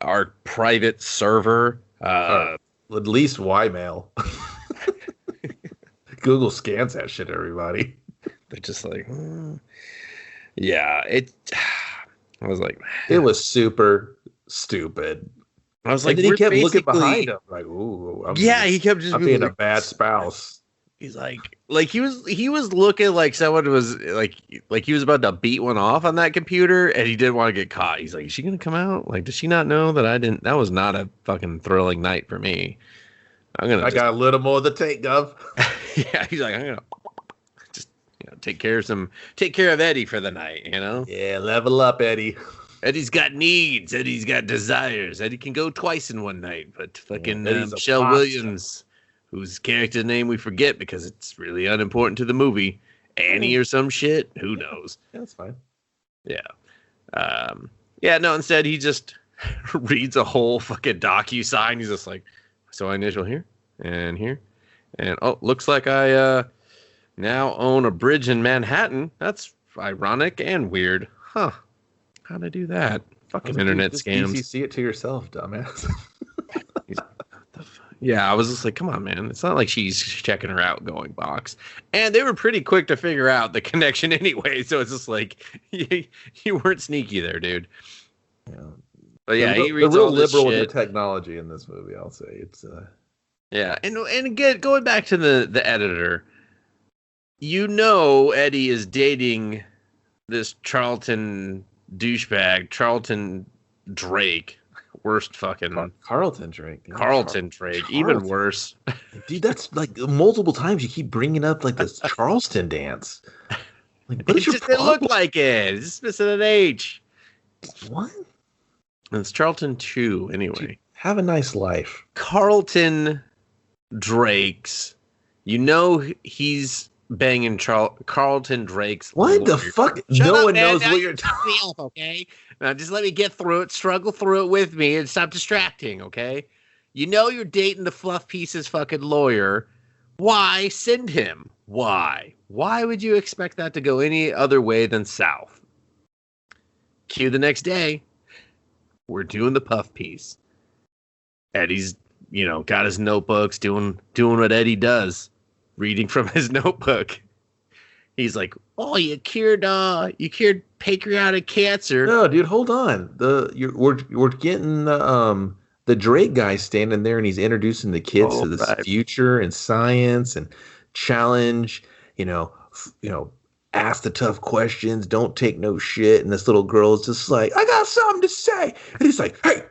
our private server. At least Ymail. Google scans that shit, everybody. They're just like, yeah, I was like, it was super stupid. I was like, and then he kept looking behind him, like, ooh, he kept just being like, a bad spouse. He's like he was looking like someone was like he was about to beat one off on that computer, and he didn't want to get caught. He's like, is she gonna come out? Like, does she not know that I didn't? That was not a fucking thrilling night for me. I got a little more to take, Gov. Yeah, he's like, I'm gonna just take care of Eddie for the night, Yeah, level up, Eddie. Eddie's got needs. Eddie's got desires. Eddie can go twice in one night, but fucking Michelle Williams, whose character name we forget because it's really unimportant to the movie, Annie or some shit. Who knows? Yeah, that's fine. Yeah. No, instead he just reads a whole fucking DocuSign. He's just like, so I initial here and here. And looks like I now own a bridge in Manhattan. That's ironic and weird. Huh. how to do that. Fucking internet scams. DCC it to yourself, dumbass. Yeah, I was just like, come on, man. It's not like she's checking her outgoing box. And they were pretty quick to figure out the connection anyway. So it's just like, you weren't sneaky there, dude. Yeah. But yeah, he reads all liberal with the technology in this movie, I'll say. It's Yeah, and again, going back to the editor, Eddie is dating this Charlton douchebag, Charlton Drake. Worst fucking Carlton Drake. Yeah, Carlton Drake. Even worse. Dude, that's like multiple times you keep bringing up like this Charleston dance. Like, what is your problem? It looked like it. It's just missing an H. What? It's Charlton 2, anyway. Dude, have a nice life. Carlton Drake's. He's banging Carlton Drake's. What the fuck? No one knows what you're talking about. Okay, now just let me get through it. Struggle through it with me, and stop distracting. Okay, you're dating the fluff piece's fucking lawyer. Why send him? Why? Why would you expect that to go any other way than south? Cue the next day. We're doing the puff piece. Eddie's, got his notebooks, doing what Eddie does. Reading from his notebook. He's like, "Oh, you cured pancreatic cancer." No, dude, hold on. We're getting the Drake guy standing there, and he's introducing the kids to this future and science and challenge. Ask the tough questions. Don't take no shit. And this little girl is just like, "I got something to say," and he's like, "Hey,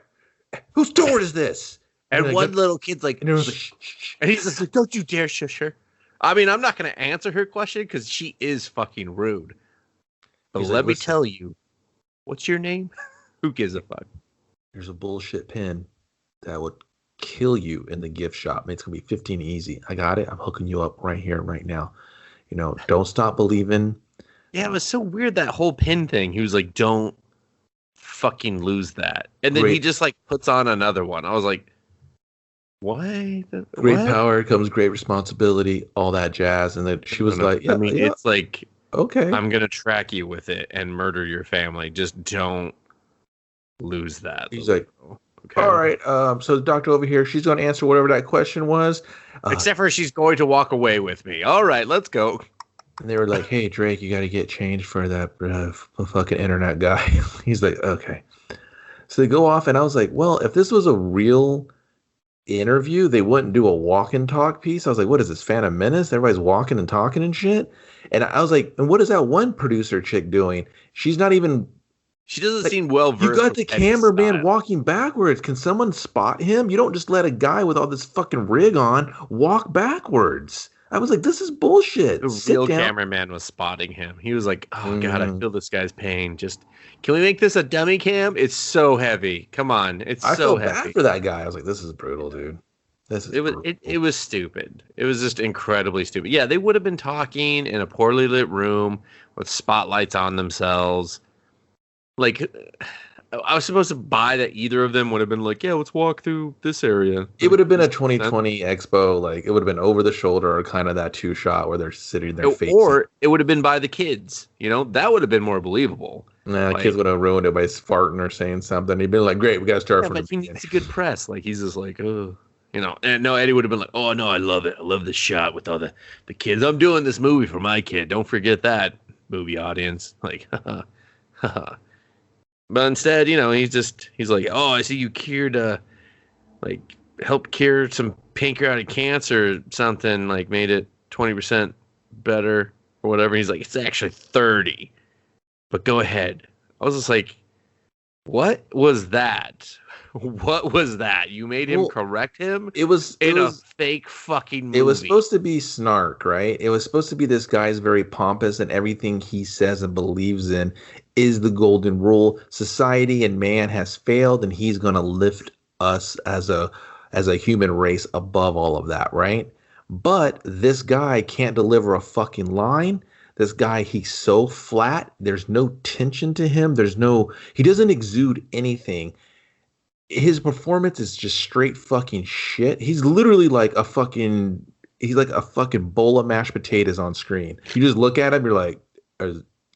whose door is this?" And one little kid's like, and he's just like, "Don't you dare shush her." I mean, I'm not going to answer her question because she is fucking rude. But let me tell you, what's your name? Who gives a fuck? There's a bullshit pin that would kill you in the gift shop. It's going to be 15 easy. I got it. I'm hooking you up right here, right now. Don't stop believing. Yeah, it was so weird, that whole pin thing. He was like, don't fucking lose that. And then he just like puts on another one. I was like, why? Great power comes great responsibility, all that jazz. And then she was like, yeah, it's like, okay, I'm going to track you with it and murder your family. Just don't lose that. He's like, okay. All right. So the doctor over here, she's going to answer whatever that question was. Except for she's going to walk away with me. All right, let's go. And they were like, "Hey, Drake, you got to get changed for that fucking internet guy." He's like, "Okay." So they go off, and I was like, "Well, if this was a real interview, they wouldn't do a walk and talk piece." I was like, "What is this, Phantom Menace? Everybody's walking and talking and shit." And I was like, "And what is that one producer chick doing? She's not even." She doesn't seem well versed. You got the cameraman walking backwards. Can someone spot him? You don't just let a guy with all this fucking rig on walk backwards. I was like, this is bullshit. The real cameraman was spotting him. He was like, "Oh God, I feel this guy's pain. Just can we make this a dummy cam? It's so heavy. Come on, it's so heavy." I felt bad for that guy. I was like, this is brutal, dude. It was stupid. It was just incredibly stupid. Yeah, they would have been talking in a poorly lit room with spotlights on themselves. Like, I was supposed to buy that either of them would have been like, "Yeah, let's walk through this area." It would have been a 2020 expo. Like, it would have been over the shoulder or kind of that two shot where they're sitting there facing. Or it would have been by the kids. That would have been more believable. Nah, kids would have ruined it by farting or saying something. He'd been like, "Great, we got to start from the beginning." It's a good press. Like, he's just like, "Oh." And no, Eddie would have been like, "Oh, no, I love it. I love the shot with all the kids. I'm doing this movie for my kid. Don't forget that, movie audience." Like, haha. But instead, he's like, "Oh, I see you cured, helped cure some pancreatic cancer or something, like made it 20% better or whatever." He's like, "It's actually 30, but go ahead." I was just like, what was that? What was that? You made him correct him? It was a fake fucking movie. It was supposed to be snark, right? It was supposed to be this guy's very pompous and everything he says and believes in is the golden rule. Society and man has failed, and he's going to lift us as a human race above all of that, right? But this guy can't deliver a fucking line. This guy, he's so flat. There's no tension to him. He doesn't exude anything. His performance is just straight fucking shit. He's literally like a fucking bowl of mashed potatoes on screen. You just look at him, you're like,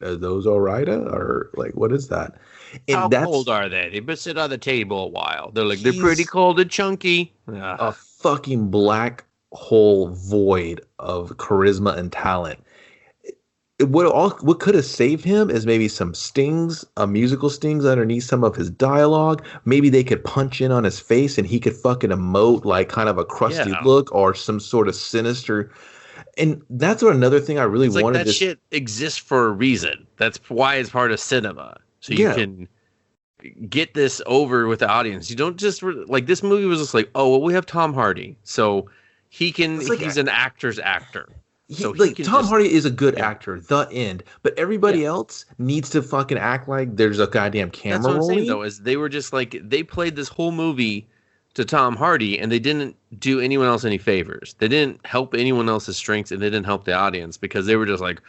Are those Orida or like what is that? How And cold that's are they? They've been sitting on the table a while. They're like, they're pretty he's cold and chunky. Ugh. a fucking black hole void of charisma and talent. What could have saved him is maybe some stings, musical stings underneath some of his dialogue. Maybe they could punch in on his face and he could fucking emote like kind of a crusty Yeah. look or some sort of sinister. And that's what another thing I really It's like wanted that this. shit exists for a reason. That's why it's part of cinema. So you Yeah, can get this over with the audience. You don't just like this movie was just like, oh, well, we have Tom Hardy. So it's like he's an actor's actor. So he like can Tom just, Hardy is a good yeah. actor, the end. But Yeah. everybody else needs to fucking act like there's a goddamn That's camera what I'm saying rolling. though, is they were just like they played this whole movie to Tom Hardy and they didn't do anyone else any favors. They didn't help anyone else's strengths and they didn't help the audience because they were just like,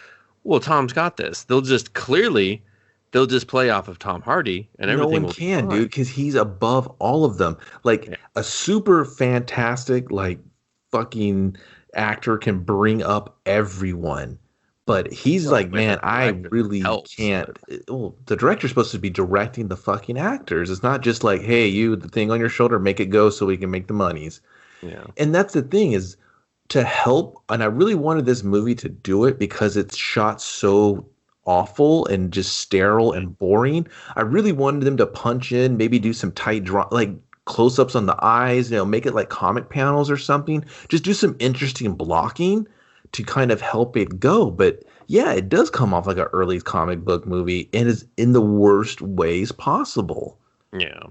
well, Tom's got this. They'll just play off of Tom Hardy and No everything one will be can, dude, fine. because he's above all of them. Like Yeah. a super fantastic, like fucking actor can bring up everyone. But he's Well, like, with a man, I director that really helps, can't. but Well, the director's supposed to be directing the fucking actors. It's not just like, hey, you, the thing on your shoulder, make it go so we can make the monies. yeah. And that's the thing is to help. And I really wanted this movie to do it because it's shot so awful and just sterile and boring. I really wanted them to punch in, maybe do some tight draw, like close-ups on the eyes, make it like comic panels or something. Just do some interesting blocking to kind of help it go. But yeah, it does come off like an early comic book movie and is in the worst ways possible. Yeah.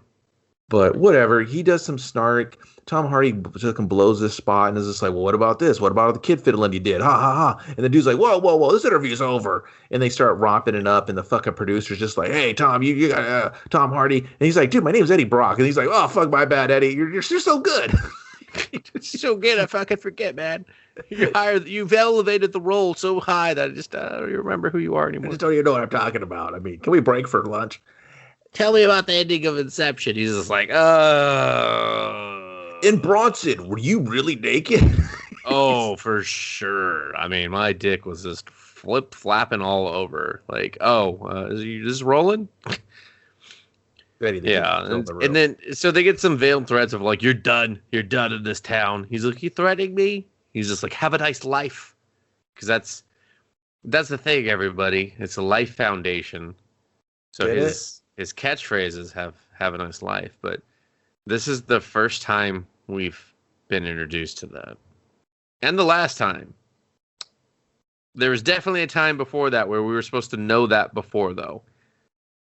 But whatever, he does some snark. Tom Hardy just blows this spot and is just like, well, what about this? What about the kid fiddling you did? Ha ha ha. And the dude's like, whoa, whoa, whoa, this interview's over. And they start romping it up, and the fucking producer's just like, hey, Tom, you got Tom Hardy. And he's like, dude, my name's Eddie Brock. And he's like, oh, fuck, my bad, Eddie. You're so good. So good, I fucking forget, man. You've elevated the role so high that I just don't remember who you are I anymore. just don't even know what I'm talking about. I mean, can we break for lunch? Tell me about the ending of Inception. He's just like, In Bronson, were you really naked? oh, for sure. I mean, my dick was just flapping all over. Like, oh, is you just rolling? Yeah, and then so they get some veiled threats of like, you're done in this town. He's like, you threatening me? He's just like, have a nice life, because that's the thing, everybody. It's a life foundation. So his catchphrases have a nice life, but this is the first time we've been introduced to that, and the last time. There was definitely a time before that where we were supposed to know that before, though.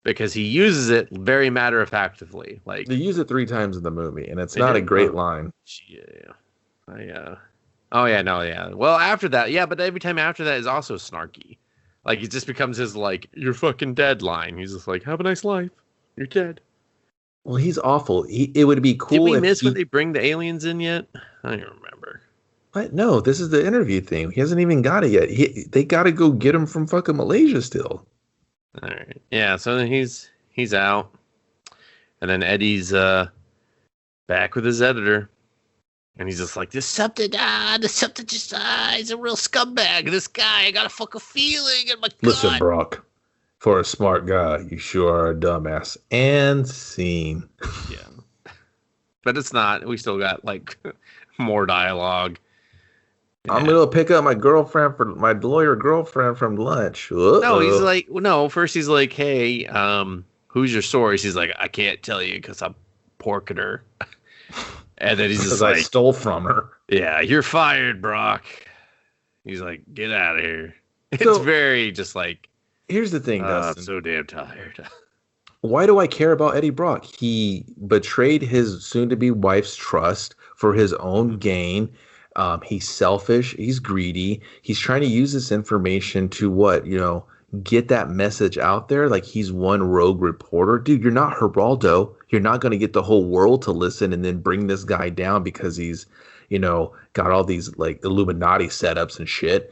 Because he uses it very matter-of-factly. Like they use it 3 times in the movie, and it's not a great line. Yeah. Oh, yeah, no, yeah. Well, after that, yeah, but every time after that is also snarky. Like, it just becomes his, like, you're fucking dead line. He's just like, have a nice life. You're dead. Well, he's awful. It would be cool. Did we miss when they bring the aliens in yet? I don't remember. What? No, this is the interview thing. He hasn't even got it yet. They got to go get him from fucking Malaysia still. All right. Yeah, so then he's out. And then Eddie's back with his editor. And he's just like, there's something just, he's a real scumbag. This guy, I got a fucking feeling in my gut. Listen, Brock, for a smart guy, you sure are a dumbass. And scene. Yeah. But it's not. We still got, like, more dialogue. Yeah. I'm going to pick up my lawyer girlfriend from lunch. Uh-oh. No, he's like, no, first he's like, hey, who's your source? He's like, I can't tell you because I'm porking her. And then he's just like, I stole from her. Yeah, you're fired, Brock. He's like, get out of here. It's very just like, here's the thing, Dustin. I'm so damn tired. Why do I care about Eddie Brock? He betrayed his soon-to-be wife's trust for his own gain. He's selfish. He's greedy. He's trying to use this information to get that message out there. Like he's one rogue reporter. Dude, you're not Geraldo. You're not going to get the whole world to listen and then bring this guy down because he's, got all these like Illuminati setups and shit.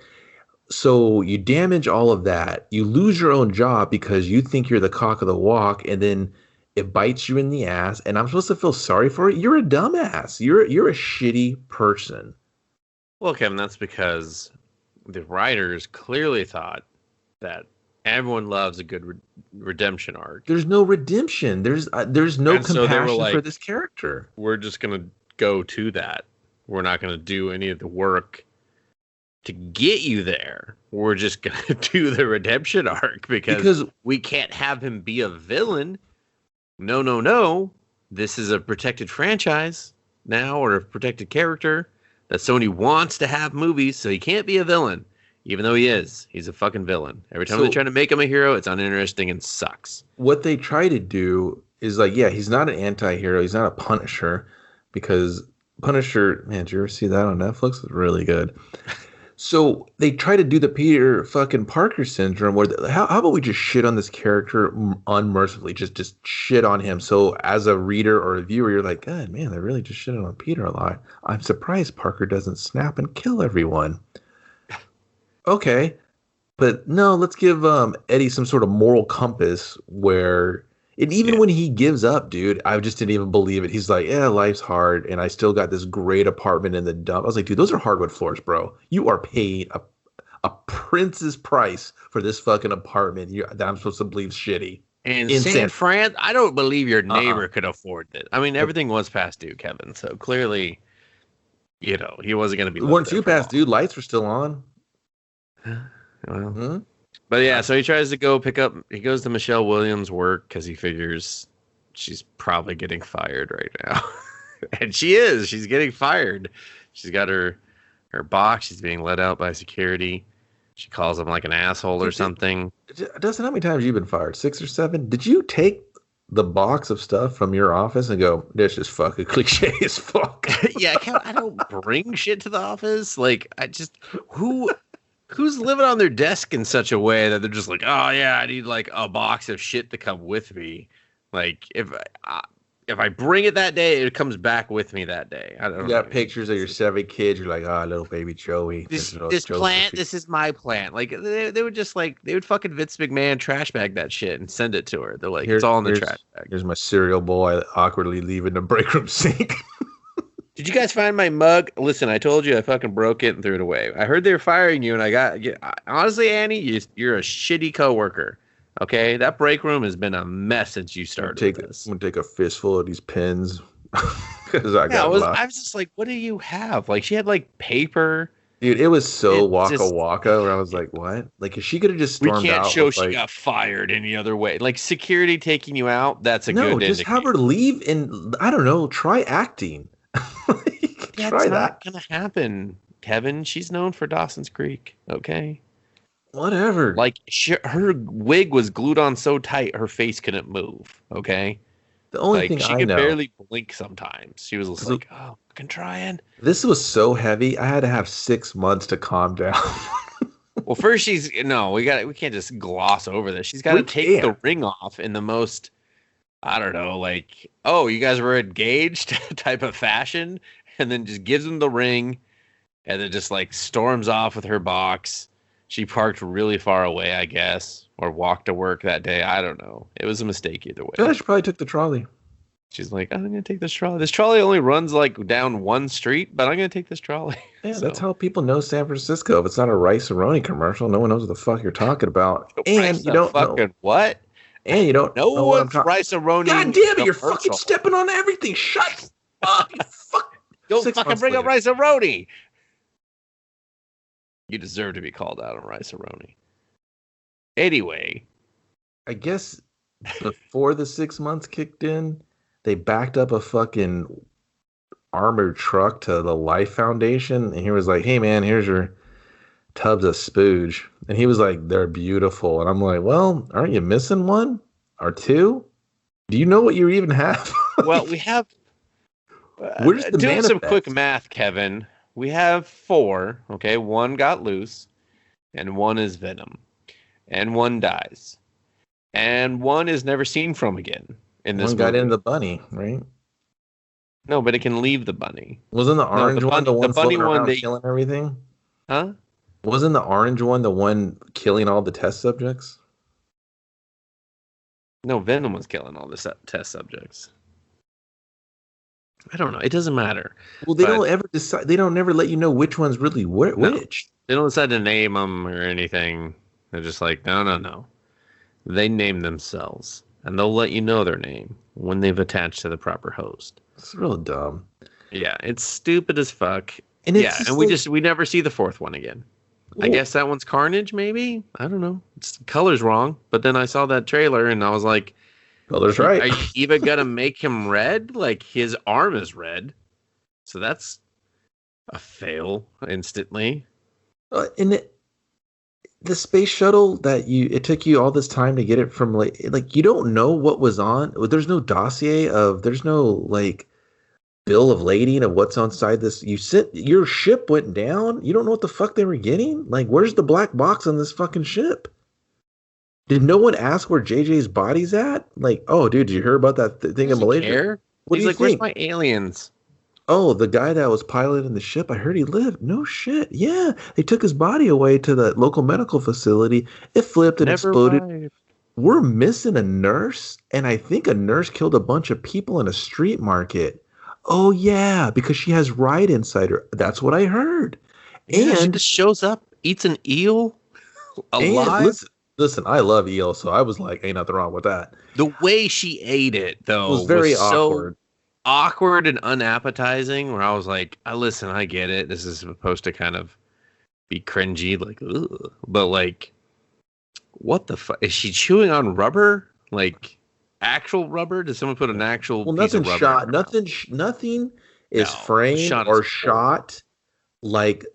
So you damage all of that. You lose your own job because you think you're the cock of the walk, and then it bites you in the ass. And I'm supposed to feel sorry for it. You're a dumbass. You're a shitty person. Well, Kevin, that's because the writers clearly thought that Everyone loves a good redemption arc. There's no redemption. There's no compassion for this character. We're just gonna go to that. We're not gonna do any of the work to get you there. We're just gonna do the redemption arc because we can't have him be a villain. No. This is a protected franchise now, or a protected character that Sony wants to have movies, so he can't be a villain. Even though he is. He's a fucking villain. Every time they try to make him a hero, it's uninteresting and sucks. What they try to do is like, yeah, he's not an anti-hero. He's not a Punisher. Because Punisher, man, did you ever see that on Netflix? It's really good. So they try to do the Peter fucking Parker syndrome where how about we just shit on this character unmercifully? Just shit on him. So as a reader or a viewer, you're like, God, man, they're really just shitting on Peter a lot. I'm surprised Parker doesn't snap and kill everyone. Okay, but no, let's give Eddie some sort of moral compass where, and even when he gives up, dude, I just didn't even believe it. He's like, yeah, life's hard, and I still got this great apartment in the dump. I was like, dude, those are hardwood floors, bro. You are paying a prince's price for this fucking apartment that I'm supposed to believe shitty. In San Fran, I don't believe your neighbor could afford it. I mean, everything was past due, Kevin, so clearly, he wasn't going to be. Weren't too past due. Lights were still on. Well, but yeah, so he tries to go he goes to Michelle Williams' work because he figures she's probably getting fired right now. And she's getting fired. She's got her box. She's being let out by security. She calls him like an asshole or something. Dustin, how many times have you been fired? 6 or 7? Did you take the box of stuff from your office and go, this is fucking cliche as fuck? Yeah, I don't bring shit to the office. Like, who's living on their desk in such a way that they're just like, oh yeah, I need like a box of shit to come with me. Like if I bring it that day, it comes back with me that day. I don't know. You got pictures of your 7 kids. You're like, little baby Joey. This plant, this is my plant. Like they would just they would fucking Vince McMahon trash bag that shit and send it to her. They're like, it's all in the trash bag. Here's my cereal bowl I awkwardly leave in the break room sink. Did you guys find my mug? Listen, I told you I fucking broke it and threw it away. I heard they were firing you, and honestly, Annie, you're a shitty coworker. Okay, that break room has been a mess since you started this. I'm gonna take a fistful of these pens because I was just like, what do you have? Like, she had like paper. Dude, it was so waka where I was like, what? Like, if she could have just stormed out. We can't show she got fired any other way. Like, security taking you out, that's a good indicator. No, just have her leave and, I don't know, try acting. That's not gonna happen, Kevin. She's known for Dawson's Creek. Okay, whatever. Like her wig was glued on so tight her face couldn't move. Okay, the only thing she could barely blink sometimes. She was just like, "Oh, fucking trying." This was so heavy. I had to have 6 months to calm down. Well, first we can't just gloss over this. She's got to take the ring off in the most, I don't know, like, oh, you guys were engaged type of fashion. And then just gives him the ring, and then just like storms off with her box. She parked really far away, I guess, or walked to work that day. I don't know. It was a mistake either way. Yeah, she probably took the trolley. She's like, I'm gonna take this trolley. This trolley only runs like down one street, but I'm gonna take this trolley. Yeah, that's how people know San Francisco. If it's not a Rice-A-Roni commercial, no one knows what the fuck you're talking about. And you don't know what? And you don't know what I'm talking. Rice-A-Roni. God damn it! You're fucking stepping on everything. Shut up! You fuck. Don't fucking bring up Rice-A-Roni. You deserve to be called out on Rice-A-Roni. Anyway. I guess before the 6 months kicked in, they backed up a fucking armored truck to the Life Foundation. And he was like, hey, man, here's your tubs of spooge. And he was like, they're beautiful. And I'm like, well, aren't you missing one or two? Do you know what you even have? Well, we have... Where's the doing manifest? Some quick math, Kevin. We have 4. Okay, 1 got loose, and 1 is Venom, and 1 dies, and 1 is never seen from again. In this, 1 got in the bunny, right? No, but it can leave the bunny. Wasn't the orange one the one floating around killing everything? Huh? Wasn't the orange one the one killing all the test subjects? No, Venom was killing all the test subjects. I don't know. It doesn't matter. Well, they don't ever decide. They don't never let you know which one's really which. They don't decide to name them or anything. They're just like, no. They name themselves, and they'll let you know their name when they've attached to the proper host. It's real dumb. Yeah, it's stupid as fuck. And it's and we never see the fourth one again. Ooh. I guess that one's Carnage, maybe? I don't know. Color's wrong, but then I saw that trailer and I was like, color's right. Are you even gonna make him red? Like, his arm is red. So that's a fail instantly. And the space shuttle it took you all this time to get it from like you don't know what was on. There's no dossier there's no like bill of lading of what's inside this. Your ship went down. You don't know what the fuck they were getting. Like, where's the black box on this fucking ship? Did no one ask where JJ's body's at? Like, oh, dude, did you hear about that thing in Malaysia? Care? What do you think? Where's my aliens? Oh, the guy that was piloting the ship, I heard he lived. No shit. Yeah. They took his body away to the local medical facility. It flipped and exploded. Mind. We're missing a nurse, and I think a nurse killed a bunch of people in a street market. Oh, yeah, because she has Riot inside her. That's what I heard. Yeah, and she just shows up, eats an eel alive. Listen, I love eel, so I was like, ain't nothing wrong with that. The way she ate it, though, was very awkward. Awkward and unappetizing, where I was like, listen, I get it. This is supposed to kind of be cringy, like, ugh. But like, what the fuck? Is she chewing on rubber? Like, actual rubber? Did someone put an actual piece of rubber? Nothing is framed or shot like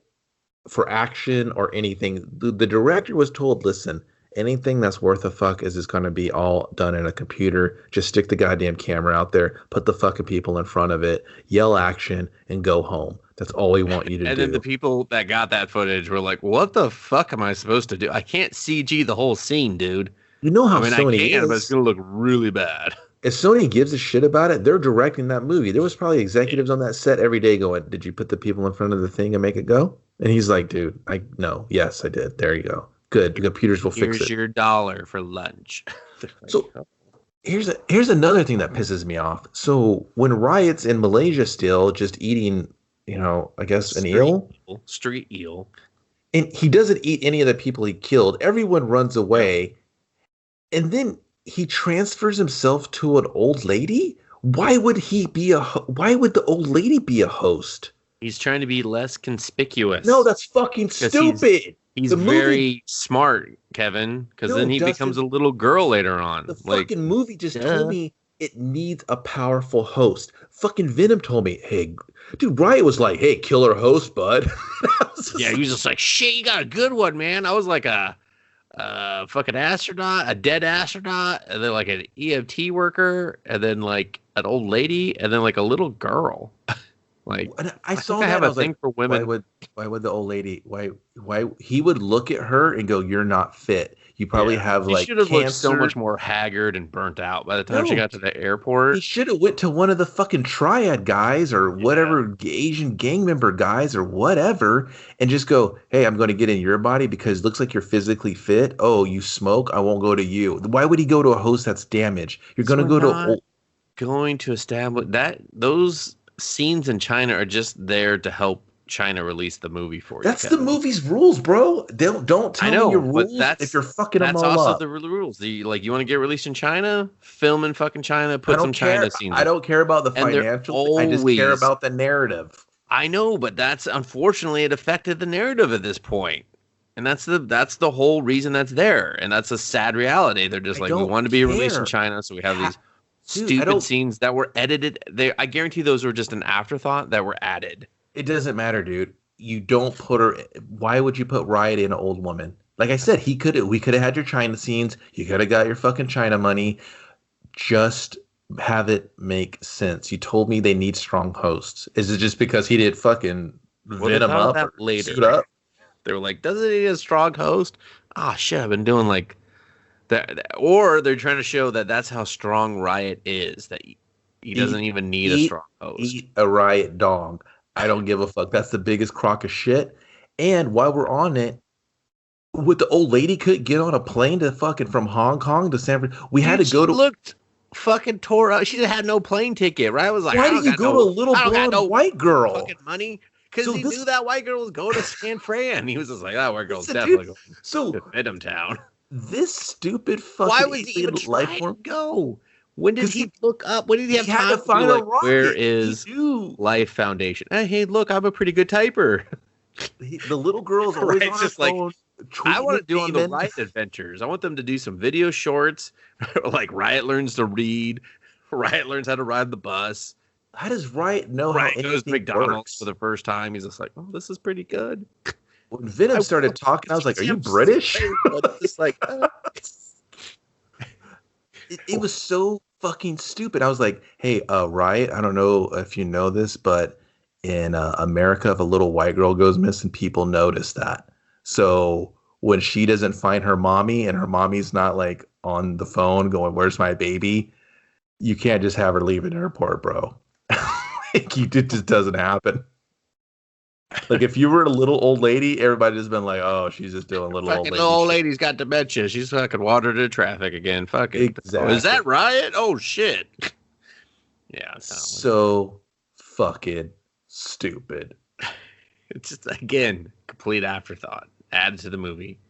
for action or anything. The director was told, listen, anything that's worth a fuck is going to be all done in a computer. Just stick the goddamn camera out there, put the fucking people in front of it, yell action, and go home. That's all we want you to do. And then the people that got that footage were like, what the fuck am I supposed to do? I can't CG the whole scene, dude. You know how Sony is. But it's going to look really bad. If Sony gives a shit about it, they're directing that movie. There was probably executives on that set every day going, did you put the people in front of the thing and make it go? And he's like, dude, yes, I did. There you go. Good. The computers will fix it. Here's your $1 for lunch. So here's another thing that pisses me off. So when Riot's in Malaysia still just eating, I guess an eel? Street eel. And he doesn't eat any of the people he killed. Everyone runs away. And then he transfers himself to an old lady? Why would the old lady be a host? He's trying to be less conspicuous. No, that's fucking stupid. He's very smart, Kevin, because then he becomes a little girl later on. The fucking movie just told me it needs a powerful host. Fucking Venom told me, hey, dude, Riot was like, hey, killer host, bud. He was just like, shit, you got a good one, man. I was like a fucking astronaut, a dead astronaut, and then like an EMT worker, and then like an old lady, and then like a little girl. Like, I have a thing for women. Why would the old lady? Why he would look at her and go, "You're not fit. You probably have like cancer." She should have looked so much more haggard and burnt out by the time she got to the airport. He should have went to one of the fucking triad guys or whatever Asian gang member guys or whatever, and just go, "Hey, I'm going to get in your body because it looks like you're physically fit. Oh, you smoke? I won't go to you." Why would he go to a host that's damaged? You're going to go to going to establish that those scenes in China are just there to help China release the movie for you. That's the movie's rules, bro. Don't tell me your rules if you're fucking them all up. That's also the rules. You want to get released in China? Film in fucking China. Put some China scenes. I don't care about the financial. I just care about the narrative. I know, but that's unfortunately it affected the narrative at this point. And that's the whole reason that's there. And that's a sad reality. They're just we want to be released in China, so we have these stupid scenes that were edited. I guarantee those were just an afterthought that were added. It doesn't matter, dude. You don't put her. Why would you put Riot in an old woman? Like I said, we could have had your China scenes. You could have got your fucking China money. Just have it make sense. You told me they need strong hosts. Is it just because he did fucking Venom up or later? Suit up? They were like, doesn't he need a strong host? Ah, shit, I've been doing like that. Or they're trying to show that that's how strong Riot is, that he doesn't even need a strong host. Eat a Riot dog. I don't give a fuck. That's the biggest crock of shit. And while we're on it, with the old lady couldn't get on a plane to fucking from Hong Kong to San Francisco. We had to go to. Looked fucking tore up. She had no plane ticket, right? I was like, why did you go to a little blonde white girl? Fucking money. Because he knew that white girl was going to San Fran. He was just like, that white girl's definitely going to Venom Town. this stupid fucking why was he even life trying form to go? When did he look up? When did he have time to find a rocket? Where is Life Foundation? Hey, look, I'm a pretty good typer. The little girl's always on her phone. I want to do on the Riot adventures. I want them to do some video shorts. Like Riot learns to read. Riot learns how to ride the bus. How does Riot know how anything goes to McDonald's works? for the first time? He's just like, oh, this is pretty good. When Venom started talking, I was like, are you British? Just like, it was so fucking stupid. I was like, hey, Riot, I don't know if you know this, but in America, if a little white girl goes missing, people notice that. So when she doesn't find her mommy and her mommy's not like on the phone going, where's my baby? You can't just have her leave an airport, bro. It just doesn't happen. Like if you were a little old lady, everybody just been like, "Oh, she's just doing little old lady." Old lady's got dementia. She's fucking wandered into traffic again. Fucking. Exactly. Oh, is that Riot? Oh shit. Yeah. So fucking stupid. It's just again complete afterthought added to the movie.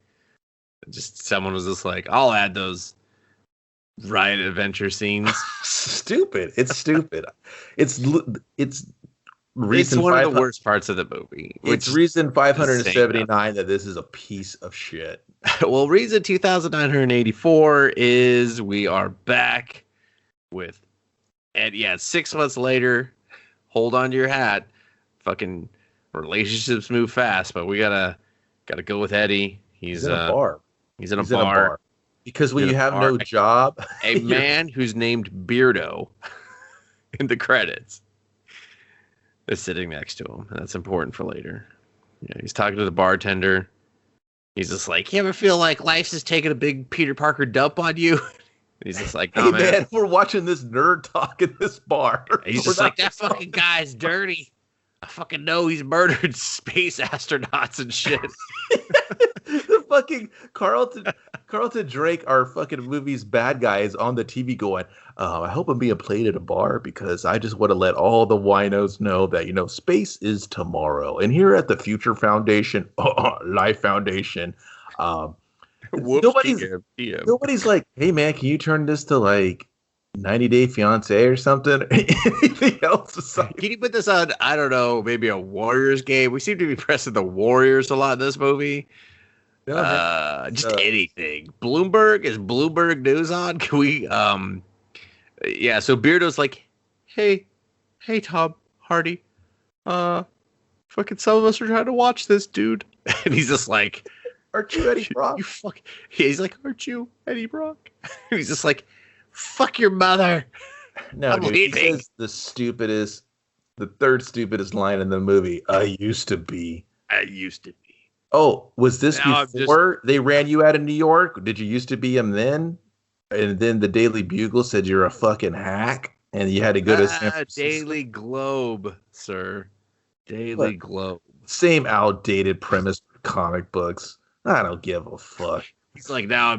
Just someone was just like, "I'll add those Riot adventure scenes." Stupid. It's stupid. It's reason one of the worst parts of the movie. It's reason 579 that this is a piece of shit. Well, reason 2984 is we are back with, and 6 months later, hold on to your hat. Fucking relationships move fast, but we gotta go with Eddie. He's in a bar. He's in a bar. Because when you have no job, a man who's named Beardo in the credits is sitting next to him, and that's important for later. Yeah, he's talking to the bartender. He's just like, "You ever feel like life's just taking a big Peter Parker dump on you?" And he's just like, "No, man, we're watching this nerd talk in this bar." And he's just like, "That fucking guy's dirty. I fucking know he's murdered space astronauts and shit." The fucking Carlton Drake, our fucking movie's bad guy, is on the TV going, I hope I'm being played at a bar because I just want to let all the winos know that, space is tomorrow. And here at the Future Foundation, Life Foundation, nobody's like, hey, man, can you turn this to like 90 Day Fiance or something? Anything else aside? Can you put this on, I don't know, maybe a Warriors game? We seem to be pressing the Warriors a lot in this movie. Just anything. Bloomberg, is Bloomberg News on? Can we so Beardo's like, hey Tom Hardy, fucking some of us are trying to watch this, dude. And he's just like, aren't you Eddie Brock? He's like, aren't you Eddie Brock? And he's just like, fuck your mother. No, dude, he says the third stupidest line in the movie. I used to be. Oh, was this before they ran you out of New York? Did you used to be him then? And then the Daily Bugle said you're a fucking hack and you had to go to San Francisco. Daily Globe, sir. Daily Globe. Same outdated premise for comic books. I don't give a fuck. He's like, now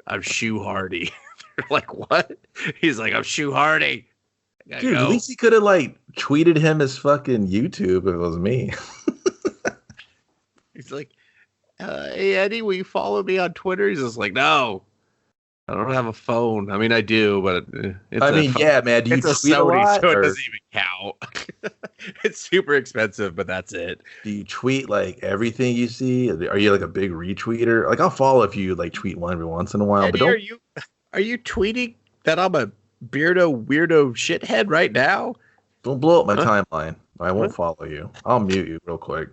I'm Shoe Hardy. They're like, what? He's like, I'm Shoe Hardy. Dude, at least he could have tweeted him his fucking YouTube if it was me. He's like, hey, Eddie, will you follow me on Twitter? He's just like, no, I don't have a phone. I mean, I do, but yeah, man. Do you tweet a lot? So it doesn't even count. It's super expensive, but that's it. Do you tweet everything you see? Are you a big retweeter? I'll follow if you tweet one every once in a while. Eddie, but are you tweeting that I'm a weirdo shithead right now? Don't blow up my timeline. I won't follow you. I'll mute you real quick.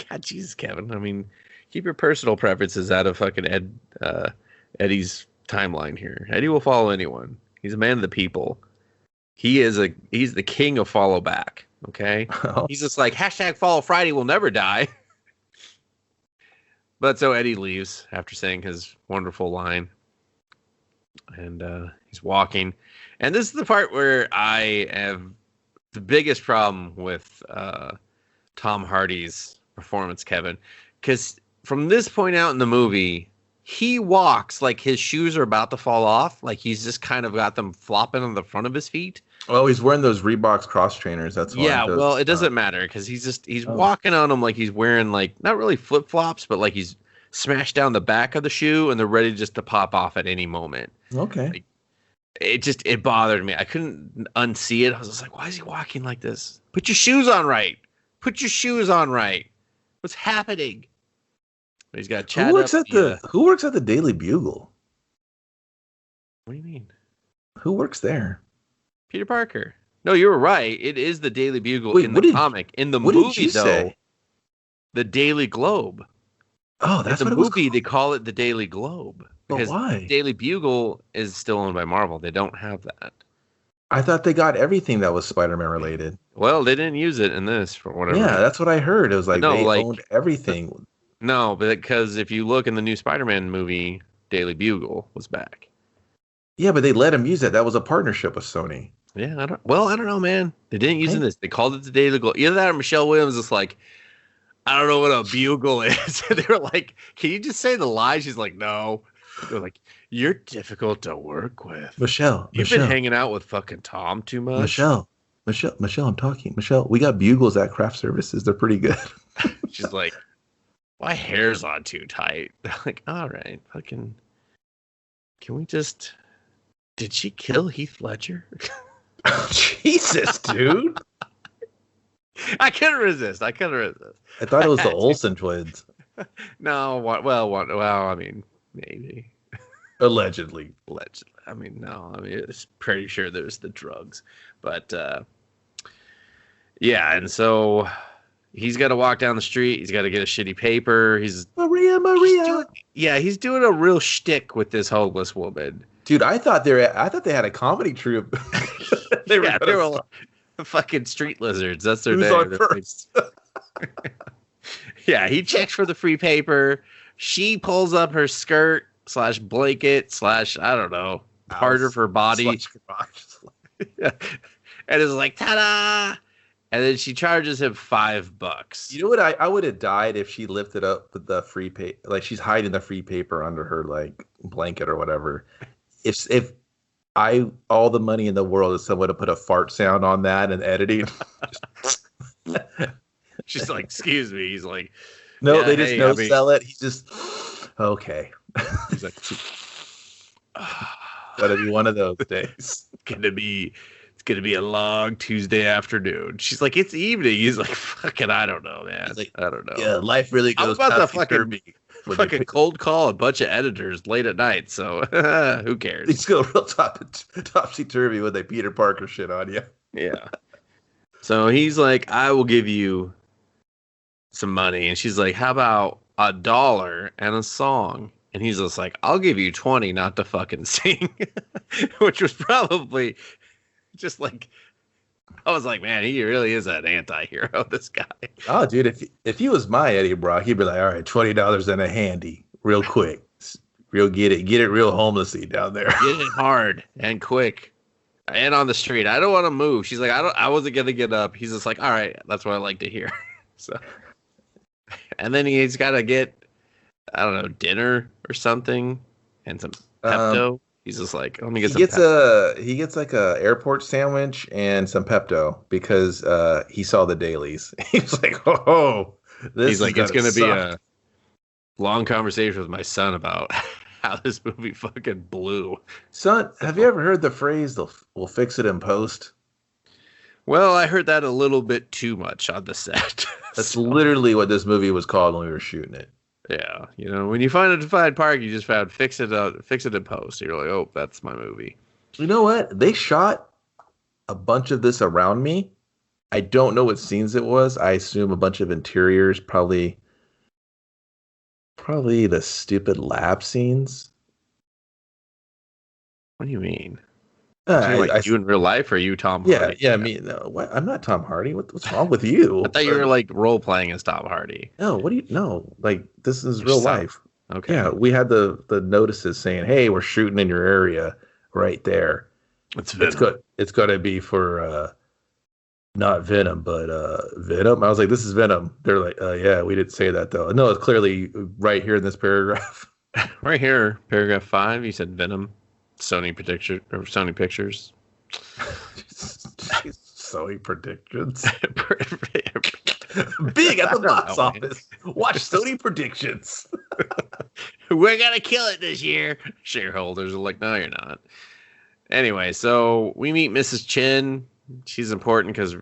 God, Jesus, Kevin. I mean, keep your personal preferences out of fucking Eddie's timeline here. Eddie will follow anyone. He's a man of the people. He's the king of follow back. Okay, he's just like #follow Friday will never die. But so Eddie leaves after saying his wonderful line, and he's walking. And this is the part where I have the biggest problem with Tom Hardy's performance, Kevin, because from this point out in the movie, he walks like his shoes are about to fall off, like he's just kind of got them flopping on the front of his feet. Well, he's wearing those Reeboks cross trainers. That's why. Yeah, well, it doesn't matter because he's walking on them like he's wearing not really flip flops, but like he's smash down the back of the shoe, and they're ready just to pop off at any moment. Okay. Like, it bothered me. I couldn't unsee it. I was just like, why is he walking like this? Put your shoes on right. Put your shoes on right. What's happening? But he's got Chad. Who works at the Daily Bugle? What do you mean? Who works there? Peter Parker. No, you were right. It is the Daily Bugle in the comic. In the movie, though, the Daily Globe. Oh, that's in what the it movie. Was they call it the Daily Globe because why? Daily Bugle is still owned by Marvel. They don't have that. I thought they got everything that was Spider-Man related. Well, they didn't use it in this for whatever. Yeah, that's what I heard. It was like they owned everything. No, because if you look in the new Spider-Man movie, Daily Bugle was back. Yeah, but they let him use it. That was a partnership with Sony. Yeah, I don't know, man. They didn't use it in this. They called it the Daily Globe. Either that or Michelle Williams is like, I don't know what a bugle is. They were like, can you just say the lie? She's like, no. They're like, you're difficult to work with. Michelle, You've been hanging out with fucking Tom too much. Michelle, I'm talking. Michelle, we got bugles at craft services. They're pretty good. She's like, my hair's on too tight. They're like, all right, fucking, can we just, did she kill Heath Ledger? Jesus, dude. I couldn't resist. I thought it was the Olsen twins. No, well, I mean, maybe. Allegedly. I mean, no. I mean, it's pretty sure there's the drugs. But, yeah, and so he's got to walk down the street. He's got to get a shitty paper. Maria. He's doing a real shtick with this homeless woman. Dude, I thought they had a comedy troupe. they were fucking street lizards. That's their name. On first? Yeah, he checks for the free paper. She pulls up her skirt / blanket / I don't know, part of her body. Yeah. And is like, ta-da! And then she charges him $5. You know what? I would have died if she lifted up the free paper. Like, she's hiding the free paper under her, like, blanket or whatever. If all the money in the world is someone to put a fart sound on that and editing. She's like, excuse me. He's like, no, yeah, they just sell it. He's just, okay. He's like, gotta be one of those days. It's gonna be a long Tuesday afternoon. She's like, it's evening. He's like, fucking, I don't know, man. Like, I don't know. Yeah, life really goes. I'm about to fucking cold call a bunch of editors late at night. So who cares? These go real topsy turvy when they Peter Parker shit on you. Yeah. So he's like, I will give you some money, and she's like, how about $1 and a song? And he's just like, I'll give you 20 not to fucking sing. Which was probably just like, I was like, man, he really is an anti-hero, this guy. Oh, dude, if he was my Eddie Brock, he'd be like, all right, $20 and a handy, real quick. Get it real homelessy down there. Get it hard and quick. And on the street. I don't want to move. She's like, I wasn't gonna get up. He's just like, all right, that's what I like to hear. So, and then he's got to get, I don't know, dinner or something and some Pepto. He's just like, let me get some Pepto. He gets like a airport sandwich and some Pepto because he saw the dailies. He's like, he's like, it's gonna be a long conversation with my son about how this movie fucking blew. Son, have you ever heard the phrase, we'll fix it in post? Well, I heard that a little bit too much on the set. That's literally what this movie was called when we were shooting it. Yeah, you know, when you find a defined park, you just found fix it in post. You're like, oh, that's my movie. You know what? They shot a bunch of this around me. I don't know what scenes it was. I assume a bunch of interiors, probably the stupid lab scenes. What do you mean? You in real life, or are you Tom Hardy? Yeah. I mean, I'm not Tom Hardy. What's wrong with you? I thought you were like role playing as Tom Hardy. No, like this is real life. Okay. Yeah, we had the notices saying, "Hey, we're shooting in your area right there." It's Venom. It's got to be for not Venom, but Venom. I was like, "This is Venom." They're like, "Yeah, we didn't say that though." No, it's clearly right here in this paragraph. Right here, paragraph 5. You said Venom. Sony Pictures. Sony predictions. Big at the box office. Watch Sony predictions. We're going to kill it this year. Shareholders are like, no, you're not. Anyway, so we meet Mrs. Chin. She's important because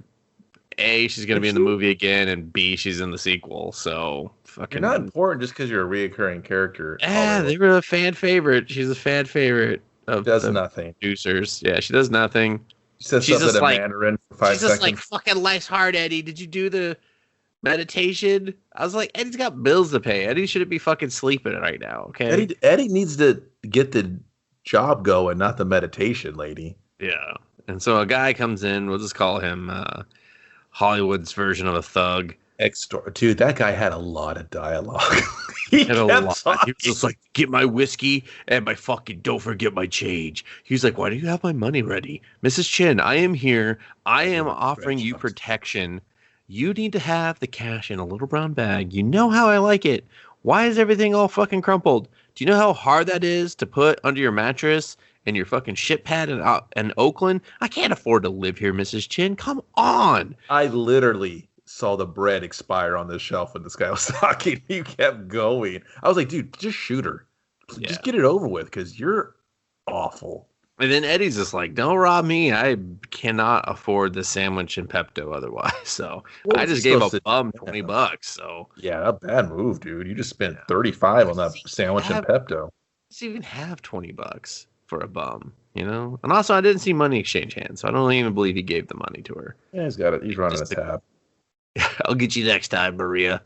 A, she's going to be in the movie again, and B, she's in the sequel. So fucking. You're not important just because you're a reoccurring character. Yeah, they were a fan favorite. She's a fan favorite of does nothing. Producers. Yeah, she does nothing. She says something in Mandarin for 5 seconds. She's just like, fucking life's hard, Eddie. Did you do the meditation? I was like, Eddie's got bills to pay. Eddie shouldn't be fucking sleeping right now. Okay. Eddie needs to get the job going, not the meditation, lady. Yeah. And so a guy comes in. We'll just call him Hollywood's version of a thug. Dude, that guy had a lot of dialogue. He had a lot. He was just like, get my whiskey and my fucking, don't forget my change. He's like, why do you have my money ready? Mrs. Chin, I am here. I am offering you protection. You need to have the cash in a little brown bag. You know how I like it. Why is everything all fucking crumpled? Do you know how hard that is to put under your mattress and your fucking shit pad in Oakland? I can't afford to live here, Mrs. Chin. Come on. I literally saw the bread expire on the shelf when this guy was talking. He kept going. I was like, dude, just shoot her. Just get it over with because you're awful. And then Eddie's just like, don't rob me. I cannot afford the sandwich and Pepto otherwise. So I just gave a bum $20. So yeah, a bad move, dude. You just spent $35 on that sandwich and Pepto. Does even have $20 for a bum, you know? And also, I didn't see money exchange hands, so I don't even believe he gave the money to her. Yeah, he's got it. He's running a tab. I'll get you next time, Maria.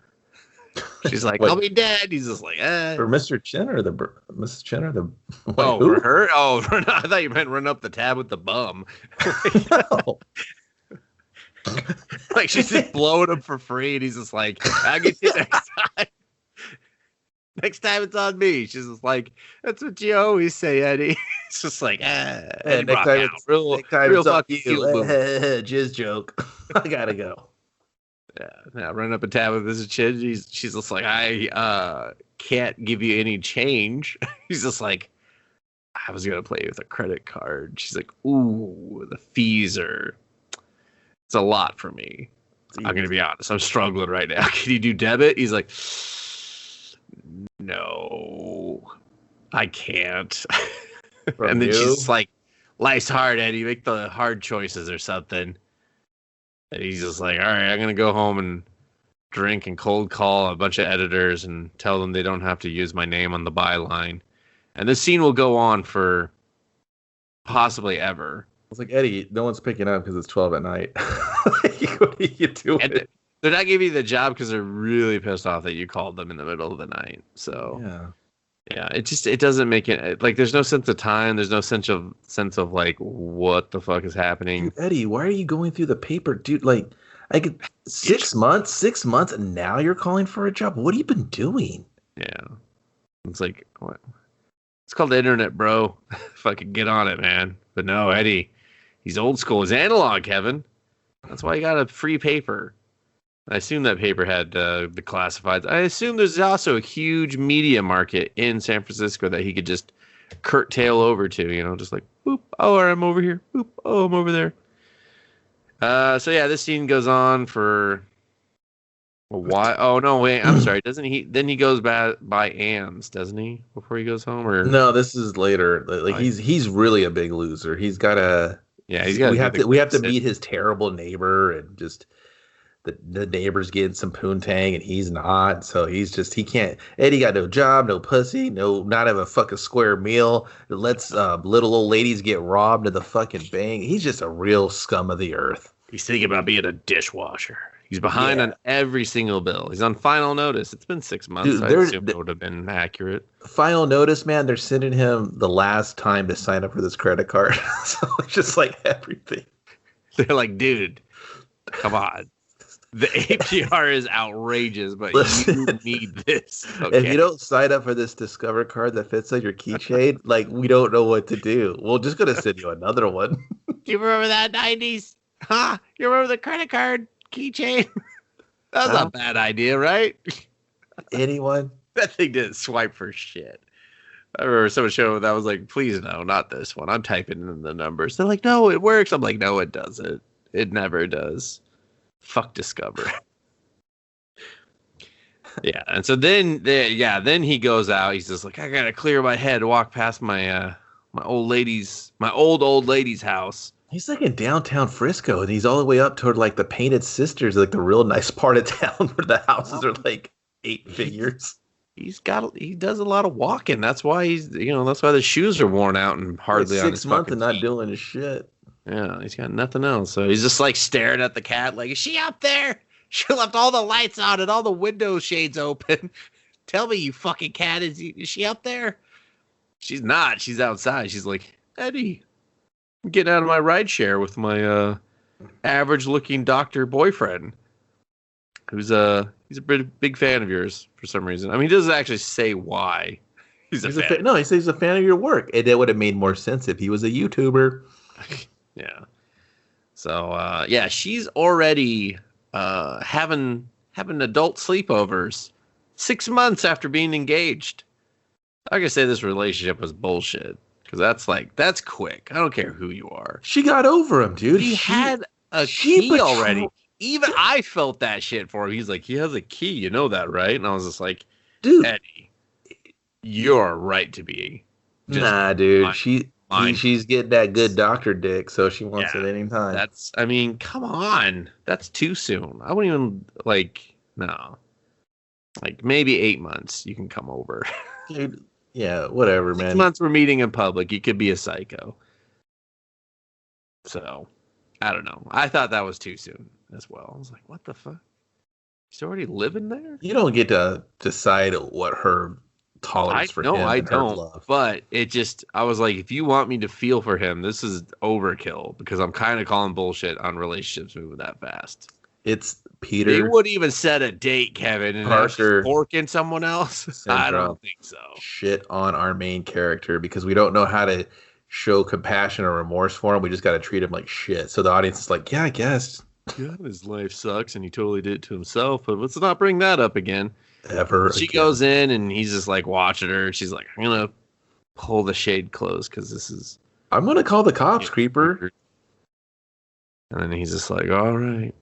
She's like, I'll be dead. He's just like, For Mr. Chin or the Mrs. Chin or the for her? Oh, I thought you meant run up the tab with the bum. No. Like she's just blowing him for free, and he's just like, I'll get you next time. Next time it's on me. She's just like, that's what you always say, Eddie. It's just like, next time it's real fucking jizz joke. I gotta go. Yeah, running up a tab with Mrs. Chin. She's just like, I can't give you any change. He's just like, I was gonna play with a credit card. She's like, ooh, the fees it's a lot for me. I'm gonna be honest. I'm struggling right now. Can you do debit? He's like, no, I can't. And then she's like, life's hard, Eddie. Make the hard choices or something. And he's just like, all right, I'm going to go home and drink and cold call a bunch of editors and tell them they don't have to use my name on the byline. And this scene will go on for possibly ever. It's like, Eddie, no one's picking up because it's 12 at night. What are you doing? And they're not giving you the job because they're really pissed off that you called them in the middle of the night. So yeah, it doesn't make it like there's no sense of time. There's no sense of like what the fuck is happening. Dude, Eddie, why are you going through the paper, dude? Like, I could 6 months, and now you're calling for a job. What have you been doing? Yeah, it's like what? It's called the internet, bro. Fucking get on it, man. But no, Eddie, he's old school. He's analog, Kevin. That's why he got a free paper. I assume that paper had the classifieds. I assume there's also a huge media market in San Francisco that he could just curtail over to, you know, just like, boop, oh, I'm over here. Boop, oh, I'm over there. So yeah, this scene goes on for a while. Oh, no, wait, I'm sorry. Doesn't he? Then he goes by Ann's, doesn't he, before he goes home? Or no, this is later. Like he's really a big loser. He's got to. Yeah, he's got. We have to meet his terrible neighbor and just. The neighbor's getting some poontang and he's not, so he can't. Eddie got no job, no pussy, not have a fucking square meal. Lets little old ladies get robbed of the fucking bank. He's just a real scum of the earth. He's thinking about being a dishwasher. He's behind on every single bill. He's on final notice. It's been 6 months. Dude, I assume it would have been accurate. Final notice, man. They're sending him the last time to sign up for this credit card. So it's just like everything. They're like, dude, come on. The APR is outrageous, but you need this. Okay? If you don't sign up for this Discover card that fits on your keychain, like, we don't know what to do. We're just going to send you another one. You remember that 90s? Huh? You remember the credit card keychain? That was a bad idea, right? Anyone? That thing didn't swipe for shit. I remember someone showed that. I was like, please no, not this one. I'm typing in the numbers. They're like, no, it works. I'm like, no, it doesn't. It never does. Fuck Discover. Yeah, and so then he goes out. He's just like, I gotta clear my head, walk past my old old lady's house. He's like in downtown Frisco, and he's all the way up toward like the Painted Sisters, like the real nice part of town where the houses are like 8 figures. He does a lot of walking. That's why that's why the shoes are worn out and hardly on his 6 months and not feet. doing his shit. Yeah, he's got nothing else. So he's just like staring at the cat, like, is she up there? She left all the lights on and all the window shades open. Tell me, you fucking cat, is she up there? She's not. She's outside. She's like, Eddie, I'm getting out of my rideshare with my average-looking doctor boyfriend, who's he's a big fan of yours for some reason. I mean, he doesn't actually say why. He's a fan. No, he says he's a fan of your work. And that would have made more sense if he was a YouTuber. Yeah. So she's already having adult sleepovers 6 months after being engaged. I can say this relationship was bullshit because that's quick. I don't care who you are. She got over him, dude. He had a key already. Even I felt that shit for him. He's like, he has a key, you know that, right? And I was just like, dude, Eddie, you're right to be. Nah, dude. She's getting that good doctor dick, so she wants it anytime. Come on. That's too soon. I wouldn't even, no. Like, maybe 8 months, you can come over. Dude, yeah, whatever, man. 6 months we're meeting in public, you could be a psycho. So, I don't know. I thought that was too soon as well. I was like, what the fuck? She's already living there? You don't get to decide what her tolerance for him. No, I don't. Love. But I was like, if you want me to feel for him, this is overkill because I'm kind of calling bullshit on relationships moving that fast. It's Peter. They wouldn't even set a date, Kevin, and Parker porking someone else. I don't think so. Shit on our main character because we don't know how to show compassion or remorse for him. We just got to treat him like shit. So the audience is like, yeah, I guess. Yeah, his life sucks and he totally did it to himself. But let's not bring that up again. She goes in and he's just like watching her. She's like, I'm gonna pull the shade closed because I'm gonna call the cops, creeper. And then he's just like, all right.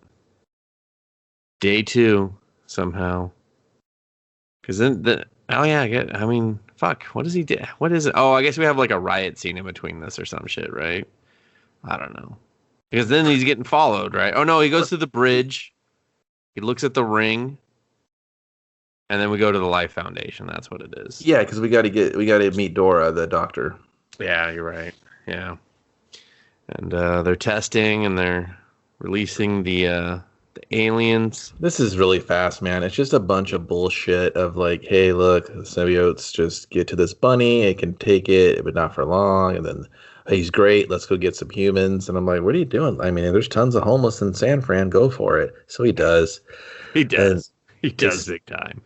Day 2 somehow. Because fuck. What does he do? What is it? Oh, I guess we have like a riot scene in between this or some shit, right? I don't know. Because then he's getting followed, right? Oh no, he goes to the bridge. He looks at the ring. And then we go to the Life Foundation. That's what it is. Yeah, because we got to meet Dora, the doctor. Yeah, you're right. Yeah, and they're testing and they're releasing the aliens. This is really fast, man. It's just a bunch of bullshit of like, hey, look, the symbiotes just get to this bunny. It can take it, but not for long. And then he's great. Let's go get some humans. And I'm like, what are you doing? I mean, there's tons of homeless in San Fran. Go for it. So he does. He does. He does big time.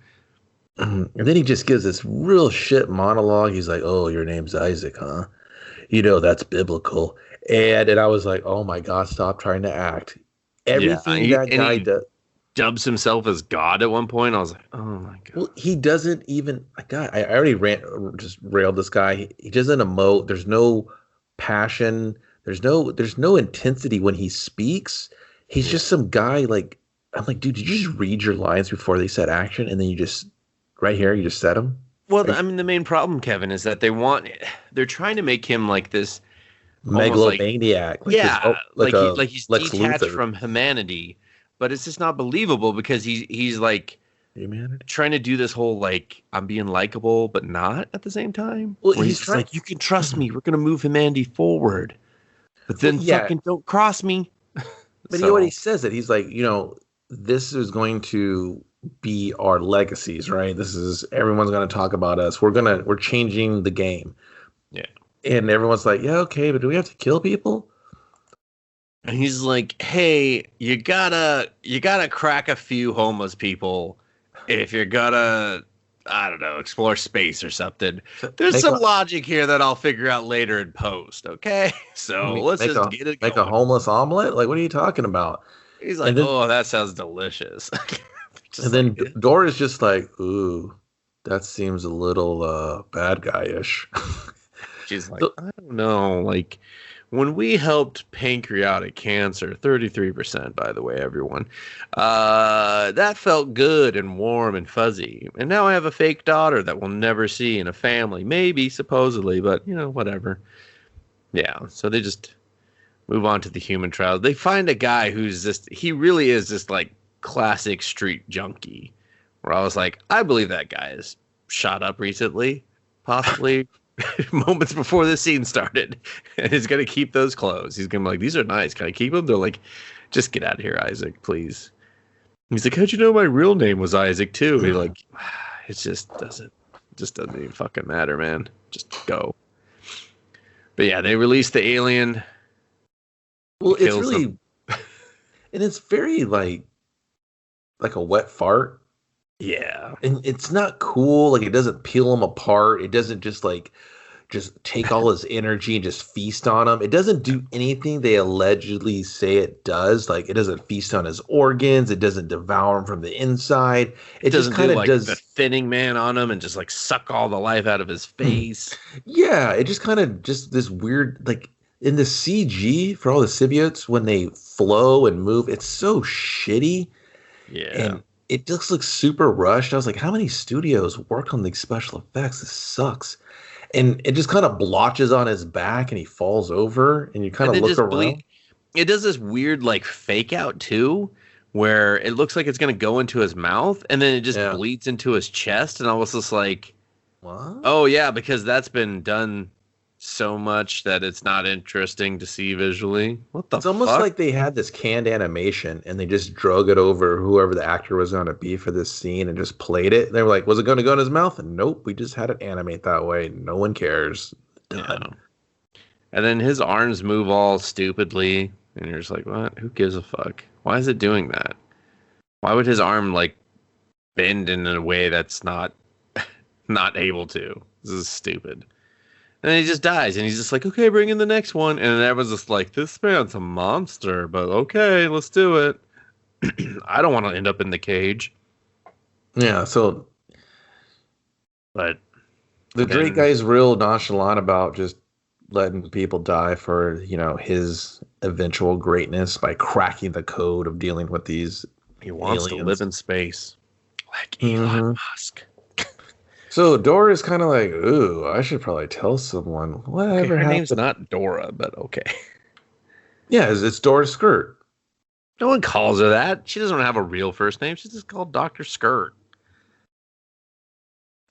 And then he just gives this real shit monologue. He's like, oh, your name's Isaac, huh? You know, that's biblical. And I was like, oh my God, stop trying to act. Everything that guy does. Dubs himself as God at one point. I was like, oh my God. Well, he doesn't even, God, I already just railed this guy. He doesn't emote. There's no passion. There's no intensity when he speaks. He's just some guy like, I'm like, dude, did you just read your lines before they said action? And then you just, right here, you just said them? Well, I mean, the main problem, Kevin, is that they're trying to make him like this megalomaniac. He's detached from humanity, but it's just not believable because he's like trying to do this whole like I'm being likable but not at the same time. Well, he's like, you can trust me, we're gonna move humanity forward, but then fucking don't cross me. But you know what he says that he's like, this is going to be our legacies, right? This is everyone's gonna talk about us. We're changing the game. Yeah. And everyone's like, yeah, okay, but do we have to kill people? And he's like, hey, you gotta crack a few homeless people if you're gonna, I don't know, explore space or something. There's some logic here that I'll figure out later in post, okay? So let's just get it going. Like a homeless omelet? Like, what are you talking about? He's like, oh, that sounds delicious. And then Dora's just like, ooh, that seems a little bad guy-ish. She's like, I don't know, like when we helped pancreatic cancer, 33%, by the way, everyone, that felt good and warm and fuzzy. And now I have a fake daughter that we'll never see in a family. Maybe, supposedly, but, whatever. Yeah, so they just move on to the human trials. They find a guy he really is just like classic street junkie. Where I was like, I believe that guy is shot up recently, possibly moments before the scene started, and he's gonna keep those clothes. He's gonna be like, these are nice. Can I keep them? They're like, just get out of here, Isaac, please. He's like, how'd you know my real name was Isaac too? And he's like, it just doesn't even fucking matter, man. Just go. But yeah, they release the alien. Well, it's really, and it's very like a wet fart. Yeah. And it's not cool. Like, it doesn't peel him apart. It doesn't just take all his energy and just feast on him. It doesn't do anything they allegedly say it does. Like, it doesn't feast on his organs. It doesn't devour him from the inside. It just kind of does the thinning man on him and just like suck all the life out of his face. Yeah. It just kind of just this weird, like, in the CG for all the symbiotes, when they flow and move, it's so shitty. Yeah. And it just looks super rushed. I was like, how many studios work on these special effects? This sucks. And it just kind of blotches on his back and he falls over and you kind of look around. It does this weird like fake out too, where it looks like it's going to go into his mouth and then it just bleeds into his chest. And I was just like, what? Oh yeah, because that's been done so much that it's not interesting to see visually. What the fuck? It's almost like they had this canned animation and they just drug it over whoever the actor was going to be for this scene and just played it. They were like, was it going to go in his mouth? And nope, we just had it animate that way. No one cares. Done. Yeah. And then his arms move all stupidly and you're just like, what? Who gives a fuck? Why is it doing that? Why would his arm like bend in a way that's not able to? This is stupid. And then he just dies, and he's just like, okay, bring in the next one. And everyone's just like, this man's a monster, but okay, let's do it. I don't want to end up in the cage. Yeah, so... But... The Drake guy's real nonchalant about just letting people die for, his eventual greatness by cracking the code of dealing with these He wants aliens. To live in space. Like Elon Musk. So Dora is kind of like, ooh, I should probably tell someone. Whatever her name's not Dora, but okay. Yeah, it's Dora Skirt. No one calls her that. She doesn't have a real first name. She's just called Dr. Skirt.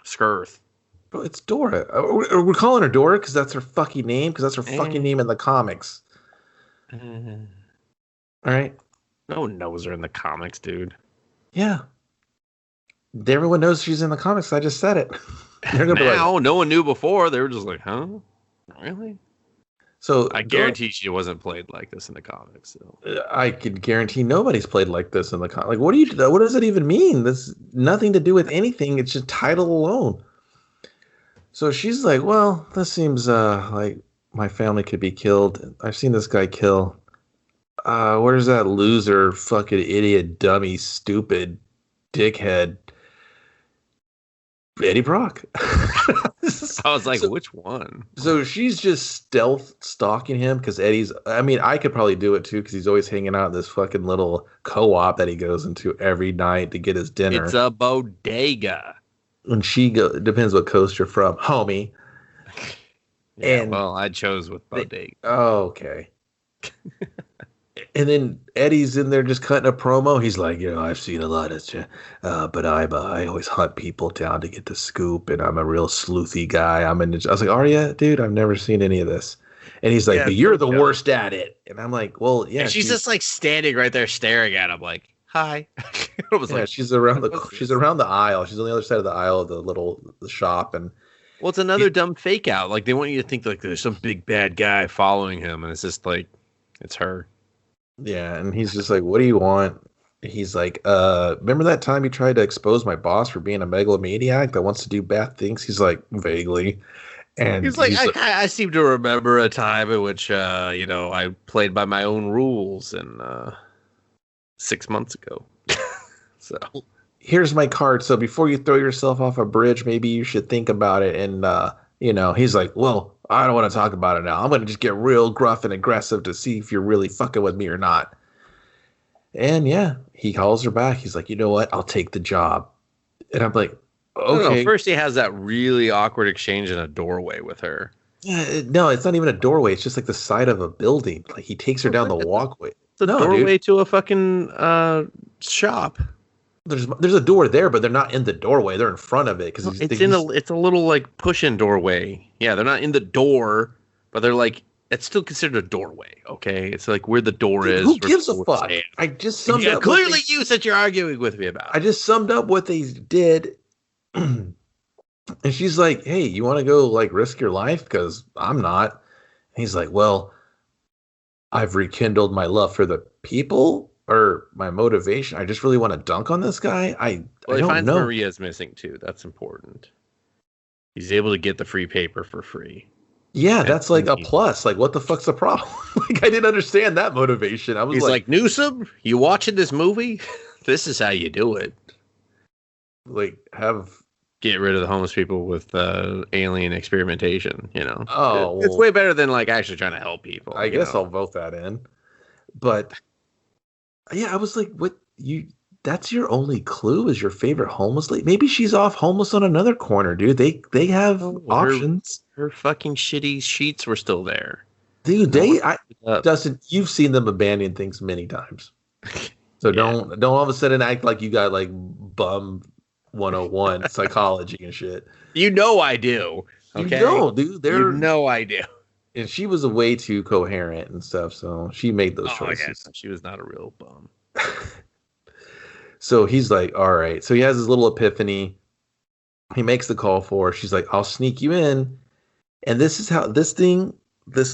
Skirth. Bro, it's Dora. We're calling her Dora because that's her fucking name, because that's her fucking name in the comics. All right? No one knows her in the comics, dude. Yeah. Everyone knows she's in the comics. I just said it. Now, no one knew before. They were just like, huh? Really? So I guarantee she wasn't played like this in the comics. So. I can guarantee nobody's played like this in the comics. Like, what does it even mean? This nothing to do with anything. It's just title alone. So she's like, well, this seems like my family could be killed. I've seen this guy kill. Where's that loser, fucking idiot, dummy, stupid, dickhead? Eddie Brock. I was like, which one? So she's just stealth stalking him because I could probably do it too because he's always hanging out in this fucking little co-op that he goes into every night to get his dinner. It's a bodega. And depends what coast you're from, homie. Yeah, well, I chose with bodega. Okay. And then Eddie's in there just cutting a promo. He's like, I've seen a lot of but I always hunt people down to get the scoop, and I'm a real sleuthy guy. I was like, are you, dude? I've never seen any of this. And he's like, but you're the worst at it. And I'm like, well, yeah. And she's just like standing right there staring at him like, hi. She's around the aisle. She's on the other side of the aisle of the shop. And well, it's another dumb fake out. Like, they want you to think like there's some big bad guy following him, and it's just like, it's her. Yeah, and he's just like, what do you want? He's like, remember that time you tried to expose my boss for being a megalomaniac that wants to do bad things? He's like, vaguely. And he's like, I seem to remember a time in which, I played by my own rules and 6 months ago. So here's my card. So before you throw yourself off a bridge, maybe you should think about it. And, he's like, well, I don't want to talk about it now. I'm going to just get real gruff and aggressive to see if you're really fucking with me or not. And yeah, he calls her back. He's like, you know what? I'll take the job. And I'm like, No. okay. First, he has that really awkward exchange in a doorway with her. No, it's not even a doorway. It's just like the side of a building. Like he takes her down the walkway. It's a doorway to a fucking shop. There's a door there, but they're not in the doorway. They're in front of it because it's a little like push-in doorway. Yeah, they're not in the door, but they're like it's still considered a doorway. Okay, it's like where the door is. Who gives a fuck? I just summed up. Clearly, you that you're arguing with me about. I just summed up what they did, and she's like, "Hey, you want to go like risk your life? Because I'm not." And he's like, "Well, I've rekindled my love for the people." Or my motivation. I just really want to dunk on this guy. I don't know. Maria's missing too. That's important. He's able to get the free paper for free. Yeah, that's like a plus. Like, what the fuck's the problem? Like, I didn't understand that motivation. He's like Newsom, you watching this movie? This is how you do it. Like, get rid of the homeless people with alien experimentation. You know, it's way better than like actually trying to help people. I guess I'll vote that in, but. Yeah, I was like, what that's your only clue is your favorite homeless lady? Maybe she's off homeless on another corner, dude. They have options. Her fucking shitty sheets were still there. Dude, Dustin, you've seen them abandon things many times. So don't all of a sudden act like you got like bum 101 psychology and shit. You know I do. Okay. You know, dude. You know I do. And she was way too coherent and stuff, so she made those choices. Yeah. She was not a real bum. So he's like, all right. So he has his little epiphany. He makes the call for her. She's like, I'll sneak you in. And this is how this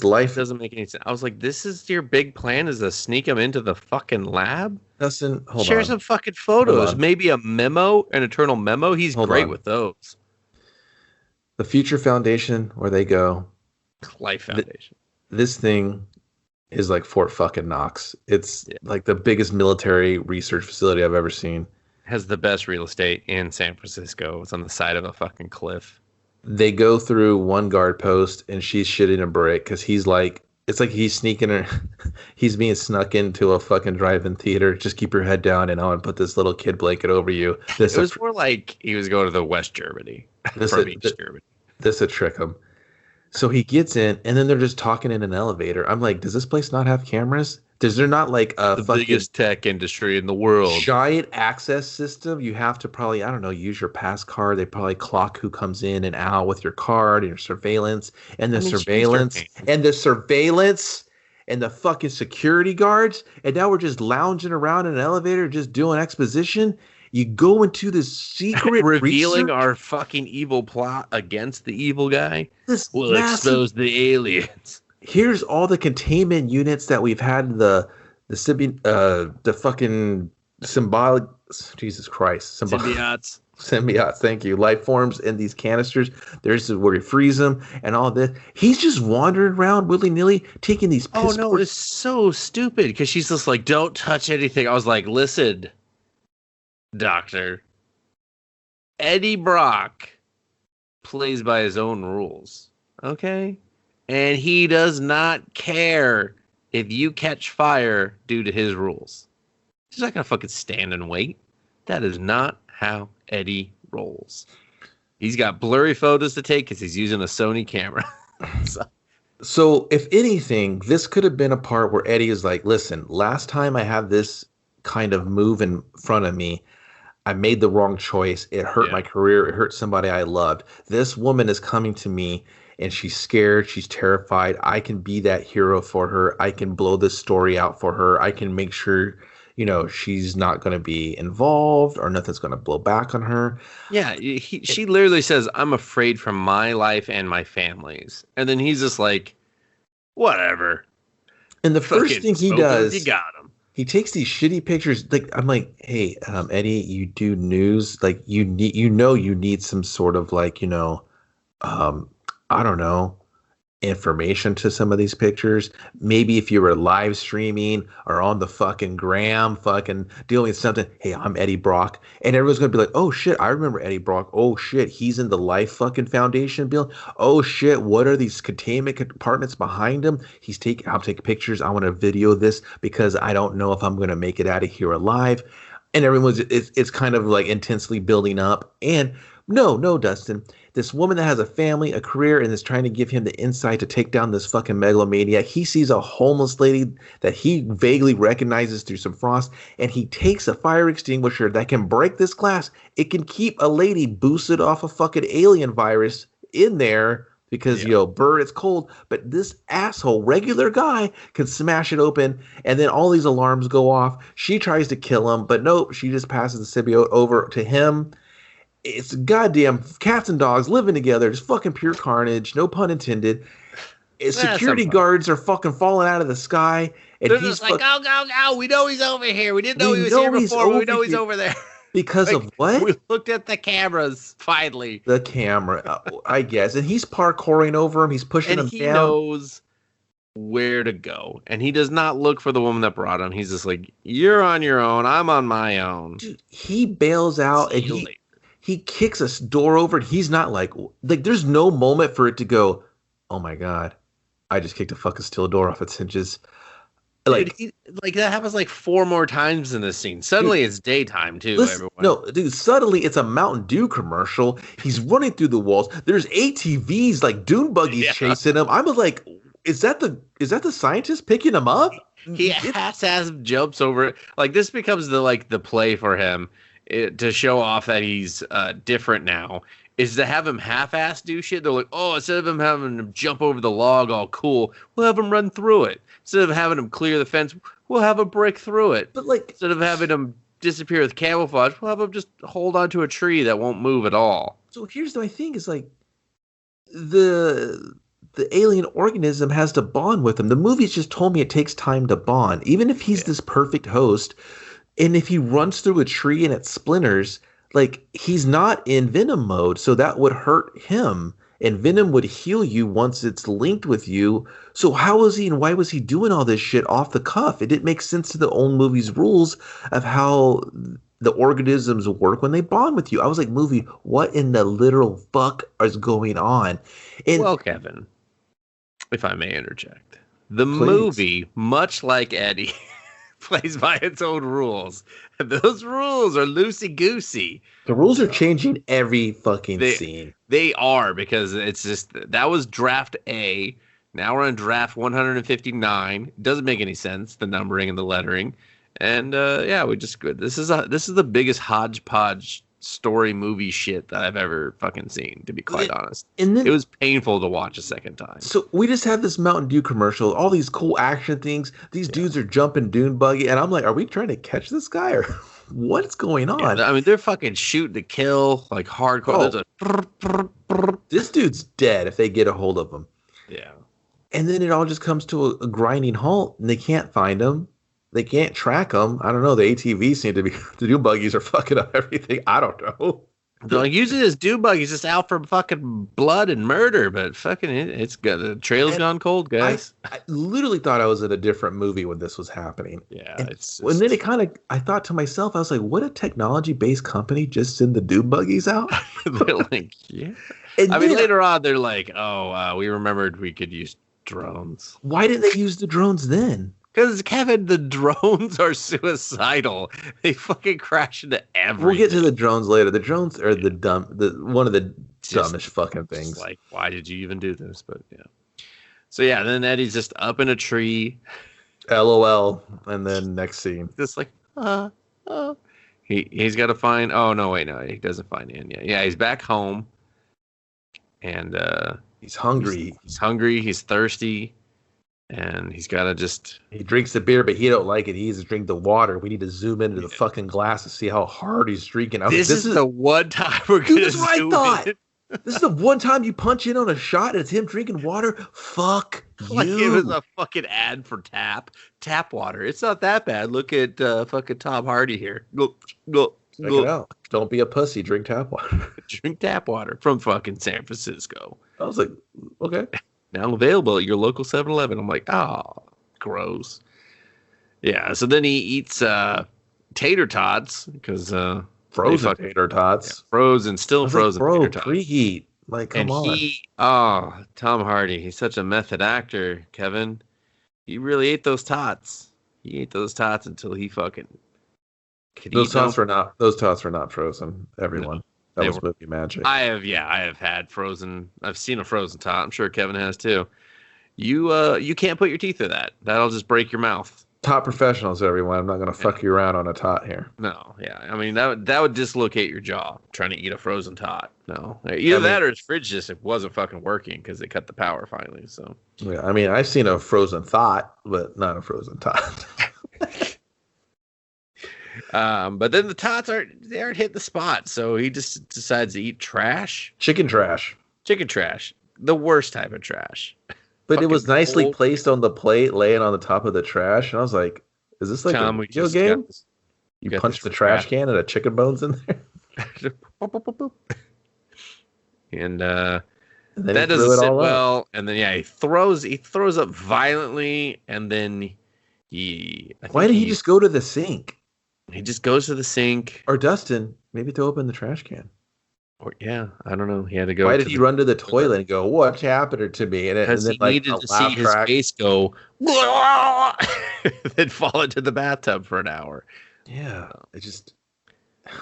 life doesn't make any sense. I was like, this is your big plan is to sneak him into the fucking lab? Dustin, hold on. Share some fucking photos. Maybe a memo, an eternal memo. He's great with those. The Future Foundation, where they go. Life Foundation. This thing is like Fort fucking Knox. It's like the biggest military research facility I've ever seen. Has the best real estate in San Francisco. It's on the side of a fucking cliff. They go through one guard post and she's shitting a brick because he's like, it's like he's sneaking her. He's being snuck into a fucking drive-in theater. Just keep your head down and I'll put this little kid blanket over you. It was more like he was going to the West Germany. Germany. This would trick him. So he gets in, and then they're just talking in an elevator. I'm like, does this place not have cameras? Does there not like the biggest tech industry in the world? Giant access system. You have to probably, I don't know, use your pass card. They probably clock who comes in and out with your card and your surveillance and the surveillance and the fucking security guards. And now we're just lounging around in an elevator, just doing exposition. You go into this secret revealing our fucking evil plot against the evil guy. We'll expose the aliens. Here's all the containment units that we've had. The fucking symbolic. Jesus Christ, symbiotes. Thank you. Life forms in these canisters. There's where you freeze them and all this. He's just wandering around willy nilly, taking these. Oh no, it's so stupid because she's just like, don't touch anything. I was like, listen. Doctor Eddie Brock plays by his own rules, okay? And he does not care if you catch fire due to his rules. He's not gonna fucking stand and wait. That is not how Eddie rolls. He's got blurry photos to take because he's using a Sony camera. So if anything, this could have been a part where Eddie is like, listen, last time I had this kind of move in front of me, I made the wrong choice. It hurt my career. It hurt somebody I loved. This woman is coming to me and she's scared. She's terrified. I can be that hero for her. I can blow this story out for her. I can make sure, she's not going to be involved or nothing's going to blow back on her. Yeah. She literally says, I'm afraid for my life and my family's. And then he's just like, whatever. And the first thing he does, you got him. He takes these shitty pictures. Like I'm like, hey, Eddie, you do news. Like you need some sort of like, I don't know, information to some of these pictures. Maybe if you were live streaming or on the fucking gram, fucking dealing with something, hey, I'm Eddie Brock. And everyone's going to be like, oh shit, I remember Eddie Brock. Oh shit, he's in the Life fucking Foundation bill. Oh shit, what are these containment compartments behind him? I'll take pictures. I want to video this because I don't know if I'm going to make it out of here alive. And it's kind of like intensely building up. And no, Dustin. This woman that has a family, a career, and is trying to give him the insight to take down this fucking megalomaniac. He sees a homeless lady that he vaguely recognizes through some frost, and he takes a fire extinguisher that can break this glass. It can keep a lady boosted off a fucking alien virus in there because, it's cold. But this asshole, regular guy, can smash it open, and then all these alarms go off. She tries to kill him, but nope, she just passes the symbiote over to him. It's goddamn cats and dogs living together. Just fucking pure carnage. No pun intended. Security guards are fucking falling out of the sky. And they're just like, go. We know he's over here. We didn't know he was here before, but we know he's over there. Because of what? We looked at the cameras, finally. The camera, I guess. And he's parkouring over him. He's pushing him down. And he knows where to go. And he does not look for the woman that brought him. He's just like, you're on your own. I'm on my own. Dude, he bails out and he kicks a door over, and he's not like there's no moment for it to go, oh my God, I just kicked a fucking steel door off its hinges. Like that happens like 4 more times in this scene. Suddenly it's daytime too, everyone. No, dude, suddenly it's a Mountain Dew commercial. He's running through the walls. There's ATVs, like dune buggies chasing him. I'm like, is that the scientist picking him up? He has jumps over it. Like this becomes the play for him. To show off that he's different now is to have him half-ass do shit. They're like, oh, instead of him having him jump over the log all cool, we'll have him run through it. Instead of having him clear the fence, we'll have him break through it. But instead of having him disappear with camouflage, we'll have him just hold onto a tree that won't move at all. So here's my thing: is like the alien organism has to bond with him. The movie's just told me it takes time to bond, even if he's this perfect host. And if he runs through a tree and it splinters, like he's not in Venom mode, so that would hurt him. And Venom would heal you once it's linked with you. So how was he and why was he doing all this shit off the cuff? It didn't make sense to the old movie's rules of how the organisms work when they bond with you. I was like, movie, what in the literal fuck is going on? And well, Kevin, if I may interject, the movie, much like Eddie, plays by its own rules. And those rules are loosey-goosey. The rules are changing every fucking scene. They are, because it's just, that was draft A. Now we're on draft 159. It doesn't make any sense, the numbering and the lettering. And this is the biggest hodgepodge story movie shit that I've ever fucking seen, to be quite honest. And then, it was painful to watch a second time. So we just had this Mountain Dew commercial, all these cool action things. These dudes are jumping dune buggy, and I'm like, are we trying to catch this guy or what's going on? Yeah, I mean, they're fucking shoot to kill, like hardcore. This dude's dead if they get a hold of him. Yeah. And then it all just comes to a grinding halt, and they can't find him. They can't track them. I don't know. The ATVs seem to be, the dune buggies are fucking up everything. I don't know. They're like, usually this dune buggy's just out for fucking blood and murder, but fucking it's good. The trail's gone cold, guys. I literally thought I was in a different movie when this was happening. Yeah. And then I thought to myself, I was like, what a technology-based company just send the dune buggies out? They're like, yeah. And later on, they're like, we remembered we could use drones. Why didn't they use the drones then? Because, Kevin, the drones are suicidal. They fucking crash into everything. We'll get to the drones later. The drones are one of the dumbest fucking things. Like, why did you even do this? But, yeah. So, yeah, then Eddie's just up in a tree. LOL. And then next scene. Just like, He's got to find... Oh, no, wait, no. He doesn't find Anya. Yeah, he's back home. And... he's hungry. He's hungry. He's thirsty. And he's got to just... He drinks the beer, but he don't like it. He needs to drink the water. We need to zoom into the fucking glass to see how hard he's drinking. This is the one time we're going to zoom in. This is the one time you punch in on a shot and it's him drinking water? Fuck you. Like it was a fucking ad for tap water. It's not that bad. Look at fucking Tom Hardy here. Go. Check it out. Don't be a pussy. Drink tap water. Drink tap water from fucking San Francisco. I was like, okay. Now available at your local 7-Eleven. I'm like, oh, gross. Yeah, so then he eats tater tots because frozen tater tots. Frozen, still frozen like, bro, tater tots. Preheat. Like, come on. Tom Hardy, he's such a method actor, Kevin. He really ate those tots. He ate those tots until he fucking those tots were not frozen, everyone. No, that was movie magic. I have had frozen. I've seen a frozen tot. I'm sure Kevin has too. You can't put your teeth through that. That'll just break your mouth. Top professionals, everyone. I'm not going to fuck you around on a tot here. No, yeah. I mean, that would dislocate your jaw trying to eat a frozen tot. No. Either that or his fridge just wasn't fucking working because they cut the power finally. So. Yeah, I mean, I've seen a frozen thought, but not a frozen tot. But then the tots aren't hitting the spot, so he just decides to eat trash. Chicken trash. The worst type of trash. But it was nicely placed on the plate, laying on the top of the trash. And I was like, is this like a video game? You punch the trash can and a chicken bone's in there? And that doesn't sit well. And then, he throws up violently. And then why did he just go to the sink? He just goes to the sink. Or Dustin, maybe throw open the trash can. Or I don't know. He had to go. Why did he run to the toilet and go, "What's happened to me?" Because he needed to see his face go, then fall into the bathtub for an hour. Yeah, it just.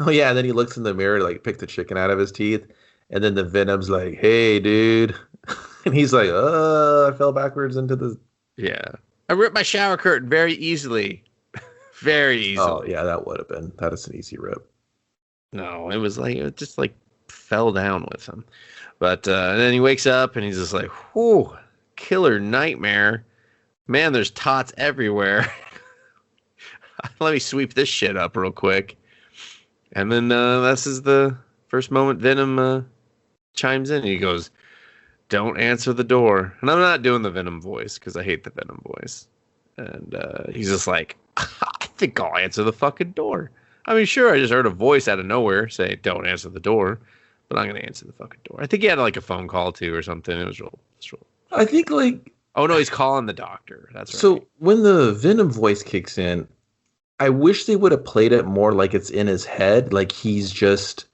Oh yeah, and then he looks in the mirror to like pick the chicken out of his teeth, and then the Venom's like, "Hey, dude," and he's like, I fell backwards into the. Yeah, I ripped my shower curtain very easily, very easily. Oh yeah, that is an easy rip. No, it just like. Fell down with him, but and then he wakes up and he's just like, "Whoo, killer nightmare, man! There's tots everywhere. Let me sweep this shit up real quick." And then this is the first moment Venom chimes in. He goes, "Don't answer the door." And I'm not doing the Venom voice because I hate the Venom voice. And he's just like, "I think I'll answer the fucking door." I mean, sure, I just heard a voice out of nowhere say, "Don't answer the door." But I'm going to answer the fucking door. I think he had like a phone call too or something. It was real. I think like. Oh no, he's calling the doctor. That's right. So when the Venom voice kicks in, I wish they would have played it more like it's in his head, like he's just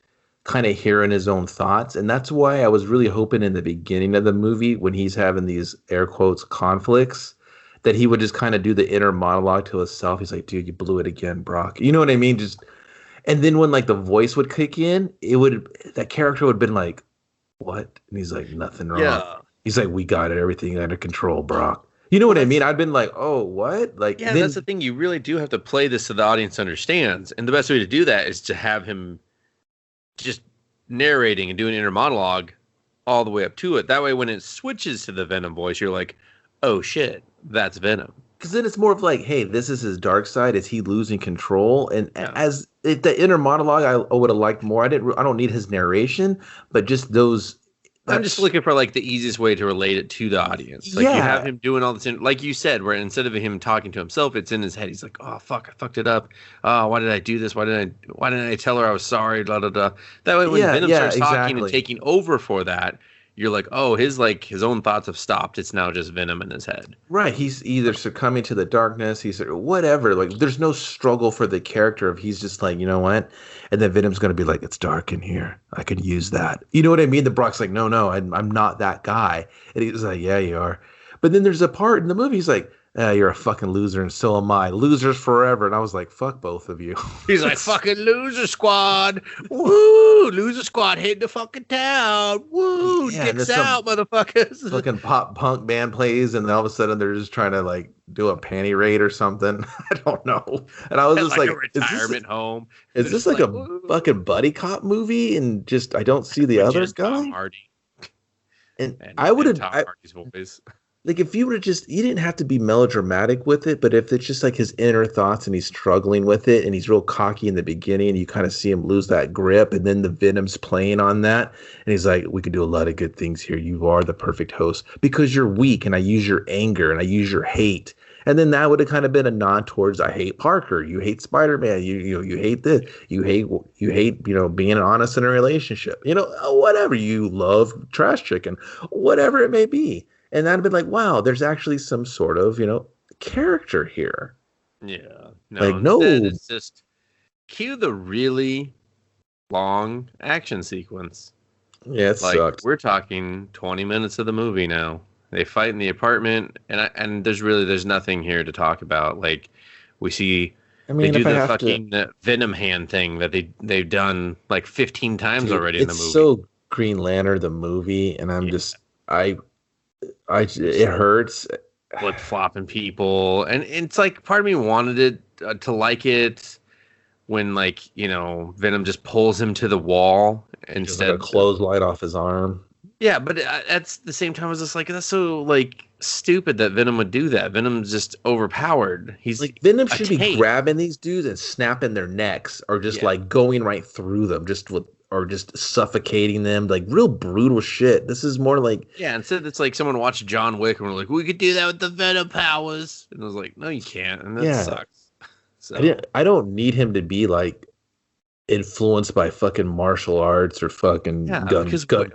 kind of hearing his own thoughts. And that's why I was really hoping in the beginning of the movie when he's having these air quotes conflicts that he would just kind of do the inner monologue to himself. He's like, "Dude, you blew it again, Brock." You know what I mean? And then when like the voice would kick in, that character would have been like, "What?" And he's like, "Nothing wrong." Yeah. He's like, "We got it, everything under control, Brock." You know what I mean? I'd been like, "Oh, what?" Like, yeah, that's the thing. You really do have to play this so the audience understands, and the best way to do that is to have him just narrating and doing inner monologue all the way up to it. That way, when it switches to the Venom voice, you're like, "Oh shit, that's Venom." Because then it's more of like, hey, this is his dark side. Is he losing control? And as the inner monologue, I would have liked more. I don't need his narration, but just those. I'm just looking for like the easiest way to relate it to the audience. Like you have him doing all this, like you said, where instead of him talking to himself, it's in his head. He's like, "Oh fuck, I fucked it up. Oh, why did I do this? Why didn't I tell her I was sorry?" Blah blah blah. That way, when Venom starts talking and taking over for that. You're like, oh, his own thoughts have stopped. It's now just Venom in his head. Right. He's either succumbing to the darkness, he's whatever. Like, there's no struggle for the character if he's just like, you know what? And then Venom's going to be like, "It's dark in here. I could use that." You know what I mean? The Brock's like, no, I'm not that guy. And he's like, "Yeah, you are." But then there's a part in the movie, he's like, "You're a fucking loser, and so am I. Losers forever." And I was like, "Fuck both of you." He's like, "Fucking loser squad. Woo! Loser squad hitting the fucking town. Woo! Yeah, dicks out, motherfuckers." Fucking pop punk band plays, and all of a sudden they're just trying to like do a panty raid or something. I don't know. And I was just like, a retirement home. Is this like a fucking buddy cop movie? And just I don't see the other guy. Tom Hardy. And I would have. Tom Hardy's voice. Like, if you would have you didn't have to be melodramatic with it, but if it's just like his inner thoughts and he's struggling with it and he's real cocky in the beginning and you kind of see him lose that grip and then the Venom's playing on that and he's like, "We could do a lot of good things here. You are the perfect host because you're weak and I use your anger and I use your hate." And then that would have kind of been a nod towards, "I hate Parker. You hate Spider-Man. You hate this. You hate, being honest in a relationship. Whatever. You love trash chicken, whatever it may be." And that'd have been like, wow, there's actually some sort of, character here. Yeah. No, like, instead no. it's just cue the really long action sequence. Yeah, it sucked. We're talking 20 minutes of the movie now. They fight in the apartment, and there's nothing here to talk about. Like, we see they do the fucking Venom hand thing that they've done like 15 times already in the movie. It's so Green Lantern the movie, and I'm just it hurts. Flip flopping people, and it's like part of me wanted it to like it when Venom just pulls him to the wall instead of a clothesline off his arm. Yeah, but at the same time, I was just like, that's so stupid that Venom would do that. Venom's just overpowered. He's like Venom should be grabbing these dudes and snapping their necks, or just going right through them, or just suffocating them, like real brutal shit. This is more like instead it's like someone watched John Wick and we're like, we could do that with the Venom powers, and I was like, no, you can't, and that sucks. So I don't need him to be like influenced by fucking martial arts or fucking gun kata.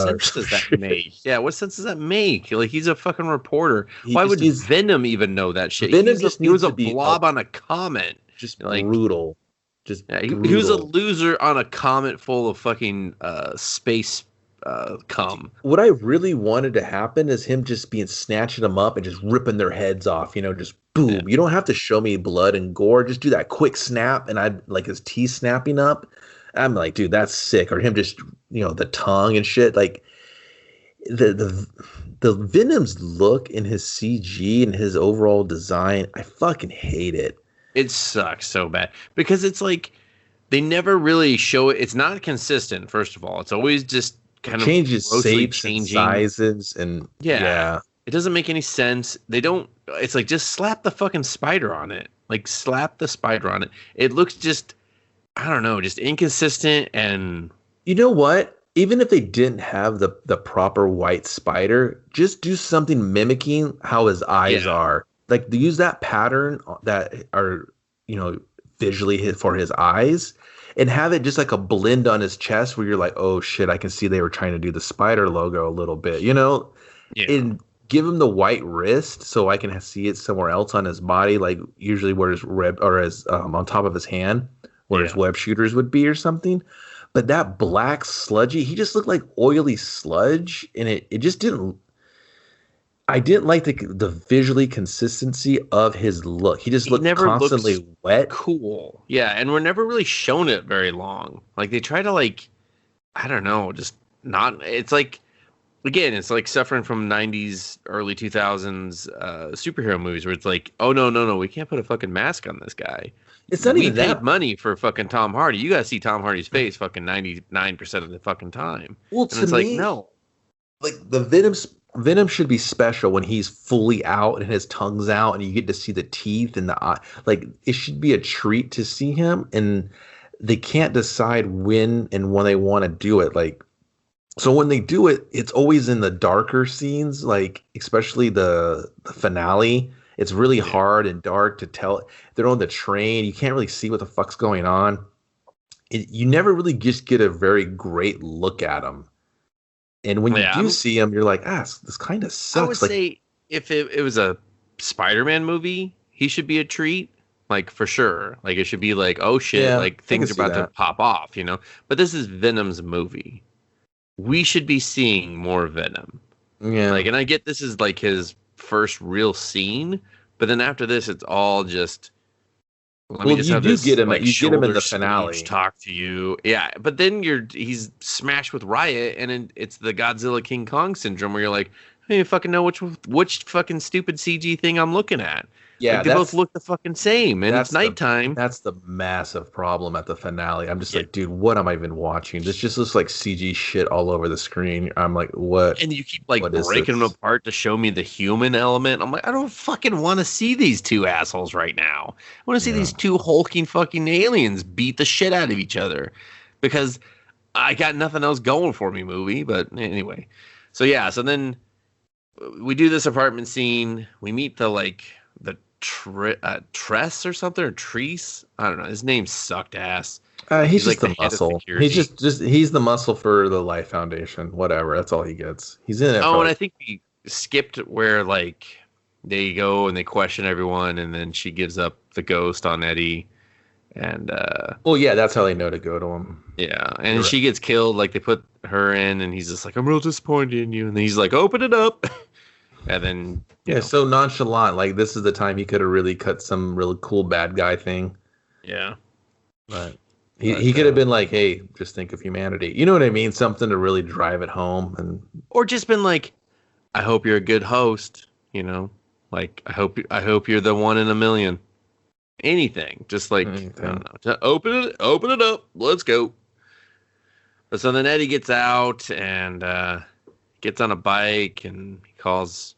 What sense does that make? Yeah, what sense does that make? Like, he's a fucking reporter. Why would Venom even know that shit? Venom he was a blob on a comet. Just brutal. Just brutal. He was a loser on a comet full of fucking space cum. What I really wanted to happen is him just snatching them up and just ripping their heads off, just boom. Yeah. You don't have to show me blood and gore. Just do that quick snap, and I'd like his teeth snapping up. I'm like, dude, that's sick. Or him just, the tongue and shit. Like the Venom's look in his CG and his overall design, I fucking hate it. It sucks so bad because it's like they never really show it. It's not consistent. First of all, it's always just kind of changes shapes and sizes, and it doesn't make any sense. They don't. It's like, just slap the fucking spider on it. Like, slap the spider on it. It looks just, I don't know, just inconsistent. And you know what? Even if they didn't have the proper white spider, just do something mimicking how his eyes are. Like, use that pattern that are, visually for his eyes, and have it just like a blend on his chest where you're like, oh shit, I can see they were trying to do the spider logo a little bit, and give him the white wrist so I can see it somewhere else on his body, like usually where his on top of his hand, where his web shooters would be or something. But that black sludgy, he just looked like oily sludge, and it just didn't. I didn't like the visually consistency of his look. He just looked constantly wet. Cool. Yeah, and we're never really shown it very long. Like, they try to, I don't know, just not. It's like, again, it's like suffering from 90s, early 2000s superhero movies where it's like, oh, no, we can't put a fucking mask on this guy. It's not even that. We paid money for fucking Tom Hardy. You gotta see Tom Hardy's face fucking 99% of the fucking time. Well, and it's like, no. Like, the Venom should be special when he's fully out and his tongue's out and you get to see the teeth and the eye. Like, it should be a treat to see him, and they can't decide when and when they want to do it. Like, so when they do it, it's always in the darker scenes, like especially the finale. It's really hard and dark to tell. They're on the train. You can't really see what the fuck's going on. You never really just get a very great look at them. And when you do see him, you're like, this kind of sucks. I would say if it was a Spider-Man movie, he should be a treat, like, for sure. Like, it should be like, oh shit, like things are about to pop off, But this is Venom's movie. We should be seeing more Venom. Yeah. Like, and I get this is like his first real scene, but then after this, it's all just. You get him in the finale. Talk to you, yeah. But then he's smashed with Riot, and it's the Godzilla King Kong syndrome where you're like, I don't even fucking know which fucking stupid CG thing I'm looking at. Yeah, like, they both look the fucking same, and it's nighttime. That's the massive problem at the finale. I'm just like, dude, what am I even watching? This just looks like CG shit all over the screen. I'm like, what? And you keep breaking them apart to show me the human element. I'm like, I don't fucking want to see these two assholes right now. I want to see these two hulking fucking aliens beat the shit out of each other, because I got nothing else going for me, movie. But anyway, so then we do this apartment scene. We meet the Tress or something, or Treese. I don't know. His name sucked ass. He's just the muscle. He's the muscle for the Life Foundation. Whatever. That's all he gets. He's in it. Oh, and I think skipped where like they go and they question everyone, and then she gives up the ghost on Eddie, and well, yeah, that's how they know to go to him. Yeah, and she gets killed. Like they put her in, and he's just like, "I'm real disappointed in you," and then he's like, "Open it up," and then so nonchalant. Like this is the time he could have really cut some really cool bad guy thing. Yeah, but he could have been like, "Hey, just think of humanity." You know what I mean? Something to really drive it home, or just been like, "I hope you're a good host." You know, like I hope you're the one in a million. Anything, just like anything. I don't know. Just open it up. Let's go. But so then Eddie gets out and gets on a bike, and he calls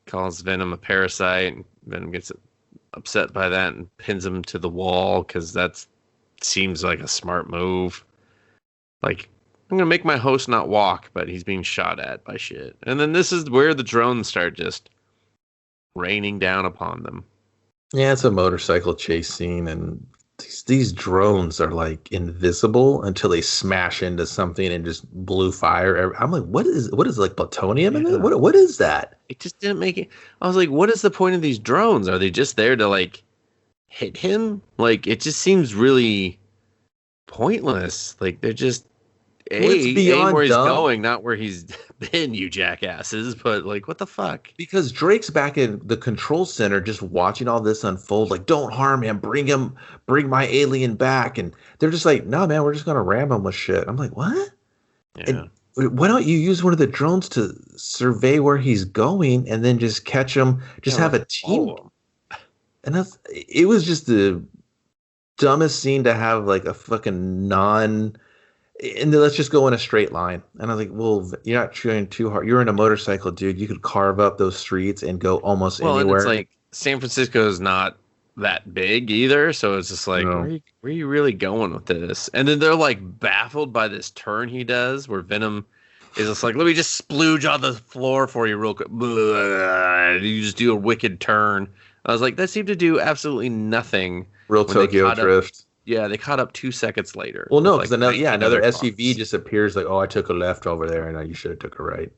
Venom a parasite, and Venom gets upset by that and pins him to the wall because that seems like a smart move. Like, I'm gonna make my host not walk, but he's being shot at by shit. And then this is where the drones start just raining down upon them. Yeah, it's a motorcycle chase scene, and these drones are like invisible until they smash into something and just blue fire. I'm like, what is like plutonium in it? What is that? It just didn't make it. I was like, what is the point of these drones? Are they just there to like hit him? Like, it just seems really pointless. Like they're just aim where he's going, not where he's been, you jackasses. But like, what the fuck? Because Drake's back in the control center just watching all this unfold. Like, don't harm him. Bring my alien back. And they're just like, no, man, we're just going to ram him with shit. I'm like, what? Yeah. And why don't you use one of the drones to survey where he's going and then just catch him? Just have a team. And it was just the dumbest scene to have like a fucking and then let's just go in a straight line. And I was like, well, you're not trying too hard. You're in a motorcycle, dude. You could carve up those streets and go almost anywhere. And it's like San Francisco is not that big either. So it's just like, where are you really going with this? And then they're like baffled by this turn he does where Venom is just like, let me just splooge on the floor for you real quick. You just do a wicked turn. I was like, that seemed to do absolutely nothing. Real Tokyo Drift. Yeah, they caught up 2 seconds later. Well, no, because another SUV just appears like, oh, I took a left over there, and you should have took a right.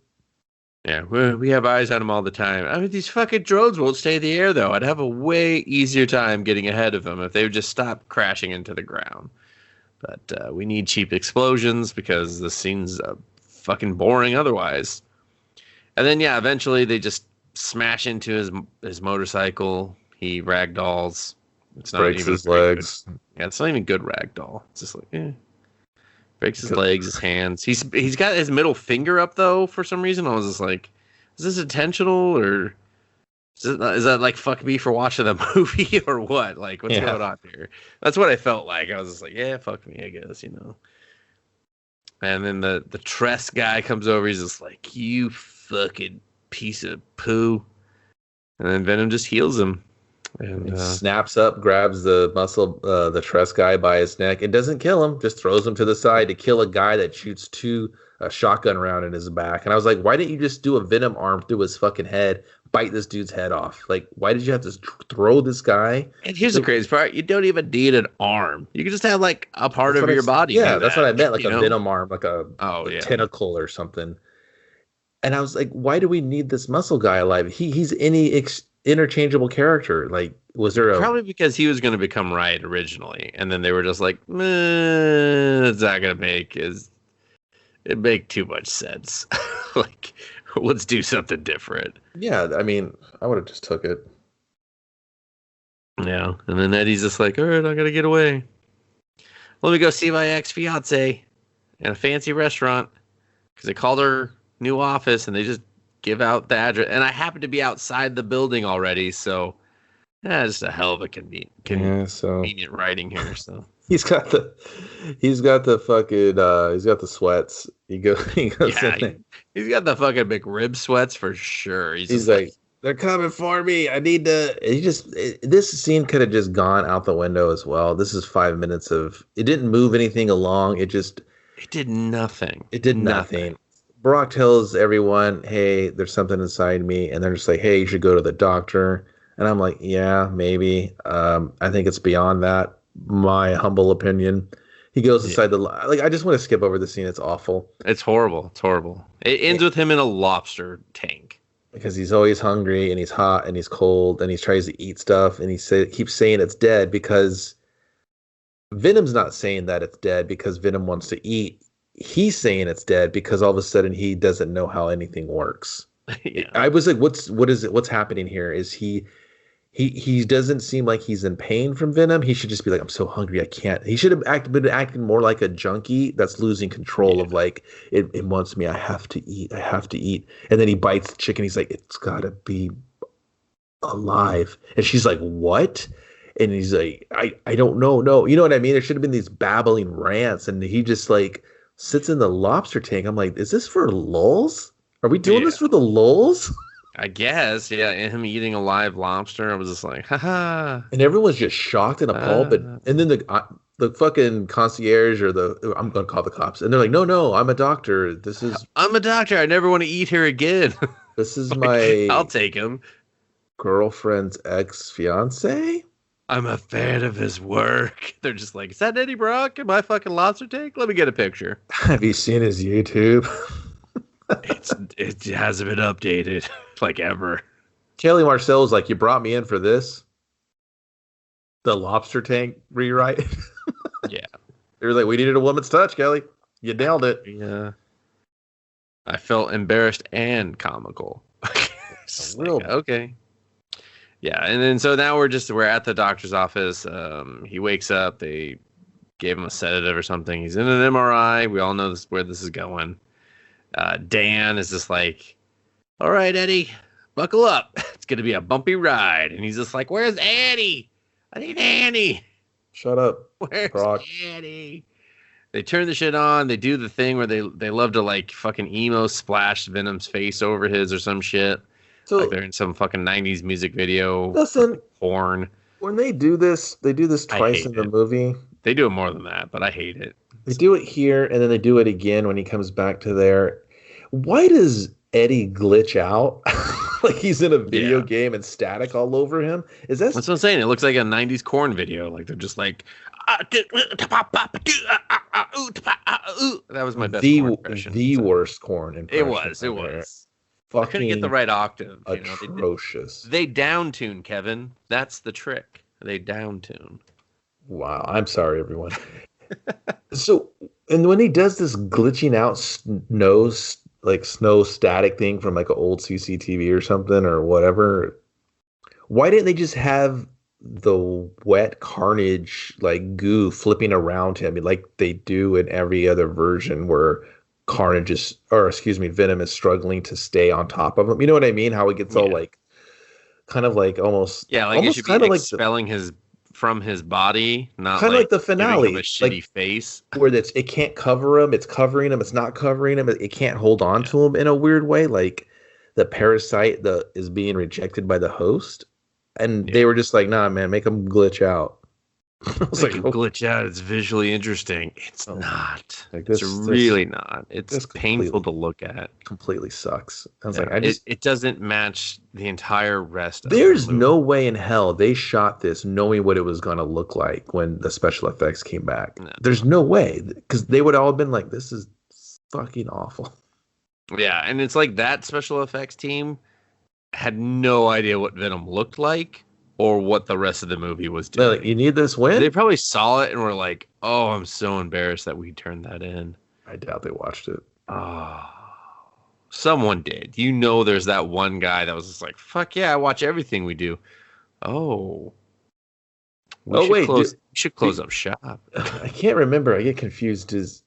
Yeah, we have eyes on them all the time. I mean, these fucking drones won't stay in the air, though. I'd have a way easier time getting ahead of them if they would just stop crashing into the ground. But we need cheap explosions because the scene's fucking boring otherwise. And then, yeah, eventually they just smash into his motorcycle. He ragdolls. Breaks his legs. Yeah, it's not even good ragdoll. It's just like, breaks his legs, his hands. He's got his middle finger up though for some reason. I was just like, is this intentional or is that like fuck me for watching the movie or what? Like what's going on here? That's what I felt like. I was just like, yeah, fuck me, I guess, And then the Tress guy comes over. He's just like, you fucking piece of poo. And then Venom just heals him. And snaps up, grabs the the Tress guy by his neck. It doesn't kill him, just throws him to the side to kill a guy that shoots a shotgun round in his back. And I was like, why didn't you just do a Venom arm through his fucking head, bite this dude's head off? Like, why did you have to throw this guy? And here's the crazy part. You don't even need an arm. You can just have like a part of your body. Yeah, that's what I meant. Like a Venom arm, like a tentacle or something. And I was like, why do we need this muscle guy alive? He's any interchangeable character. Like, was there probably because he was going to become Riot originally, and then they were just like, it's not going to make too much sense. Like, let's do something different. Yeah, I mean, I would have just took it. Yeah, and then Eddie's just like, all right, I got to get away. Let me go see my ex-fiance in a fancy restaurant because they called her new office and they just give out the address, and I happen to be outside the building already, so just a hell of a convenient writing here. So he's got the sweats. He goes he's got the fucking McRib sweats for sure. He's like, they're coming for me. I need to. This scene could have just gone out the window as well. This is 5 minutes of. It didn't move anything along. It did nothing. It did nothing. Brock tells everyone, hey, there's something inside me. And they're just like, hey, you should go to the doctor. And I'm like, yeah, maybe. I think it's beyond that. My humble opinion. He goes inside I just want to skip over the scene. It's awful. It's horrible. It ends with him in a lobster tank. because he's always hungry and he's hot and he's cold and he tries to eat stuff and keeps saying it's dead because Venom's not saying that it's dead because Venom wants to eat. He's saying it's dead because all of a sudden he doesn't know how anything works. Yeah. I was like, what is it? What's happening here? Is he doesn't seem like he's in pain from Venom. He should just be like, I'm so hungry, I can't. He should have been acting more like a junkie that's losing control of like, it wants me, I have to eat, I have to eat. And then he bites the chicken. He's like, it's gotta be alive. And she's like, what? And he's like, I don't know. No, you know what I mean? There should have been these babbling rants. And he just like sits in the lobster tank. I'm like, is this for lulz? Are we doing this for the lulz? I guess, yeah. And him eating a live lobster, I was just like, haha. And everyone's just shocked and appalled. And then the fucking concierge or I'm gonna call the cops, and they're like, no, I'm a doctor. I'm a doctor. I never want to eat here again. This is my I'll take him. Girlfriend's ex-fiance. I'm a fan of his work. They're just like, is that Eddie Brock in my fucking lobster tank? Let me get a picture. Have you seen his YouTube? It hasn't been updated like ever. Kelly Marcel's like, you brought me in for this? The lobster tank rewrite? Yeah. They were like, we needed a woman's touch, Kelly. You nailed it. Yeah. I felt embarrassed and comical. Okay. Yeah, and then so now we're at the doctor's office. He wakes up. They gave him a sedative or something. He's in an MRI. We all know where this is going. Dan is just like, all right, Eddie, buckle up. It's going to be a bumpy ride. And he's just like, where's Annie? I need Annie. Shut up. Where's Annie? They turn the shit on. They do the thing where they love to like fucking emo splash Venom's face over his or some shit. So like they're in some fucking 90s music video. Listen, porn. When they do this twice in the movie. They do it more than that, but I hate it. They do it here, and then they do it again when he comes back to there. Why does Eddie glitch out? Like he's in a video game and static all over him? That's what I'm saying. It looks like a 90s corn video. Like they're just like... That was my best corn impression. The worst corn impression. It was. I couldn't get the right octave. Atrocious. They down tune, Kevin. That's the trick. They down tune. Wow. I'm sorry, everyone. So, and when he does this glitching out snow static thing from like an old CCTV or something or whatever, why didn't they just have the wet carnage like goo flipping around him like they do in every other version where Venom is struggling to stay on top of him? You know what I mean? How it gets all like kind of like almost it should be expelling his from his body, not kind of like the finale, a shitty face where it can't cover him, it's covering him, it's not covering him, it can't hold on to him in a weird way, like the parasite is being rejected by the host, and they were just like, nah, man, make him glitch out. I was like, glitch out. It's visually interesting. It's not. Like it's really not. It's painful to look at. Completely sucks. I was it doesn't match the entire rest. There's no way in hell they shot this knowing what it was going to look like when the special effects came back. No. There's no way, because they would all have been like, this is fucking awful. Yeah, and it's like that special effects team had no idea what Venom looked like or what the rest of the movie was doing. Like, you need this win? They probably saw it and were like, oh, I'm so embarrassed that we turned that in. I doubt they watched it. Oh, someone did. You know there's that one guy that was just like, fuck yeah, I watch everything we do. Oh. We should close up shop. I can't remember. I get confused. Is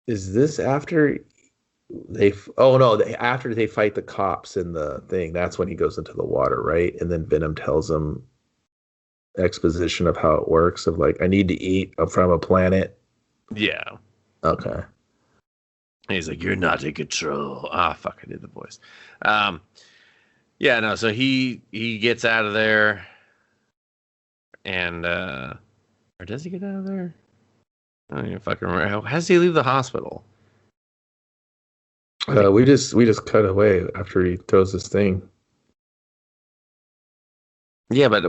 this after... after they fight the cops in the thing, that's when he goes into the water, right? And then Venom tells him exposition of how it works, of like, I need to eat, I'm from a planet. Yeah. Okay. And he's like, you're not in control. Fuck, I did the voice. So he gets out of there, and or does he get out of there? I don't even fucking remember. How does he leave the hospital? We just cut away after he throws this thing. Yeah, but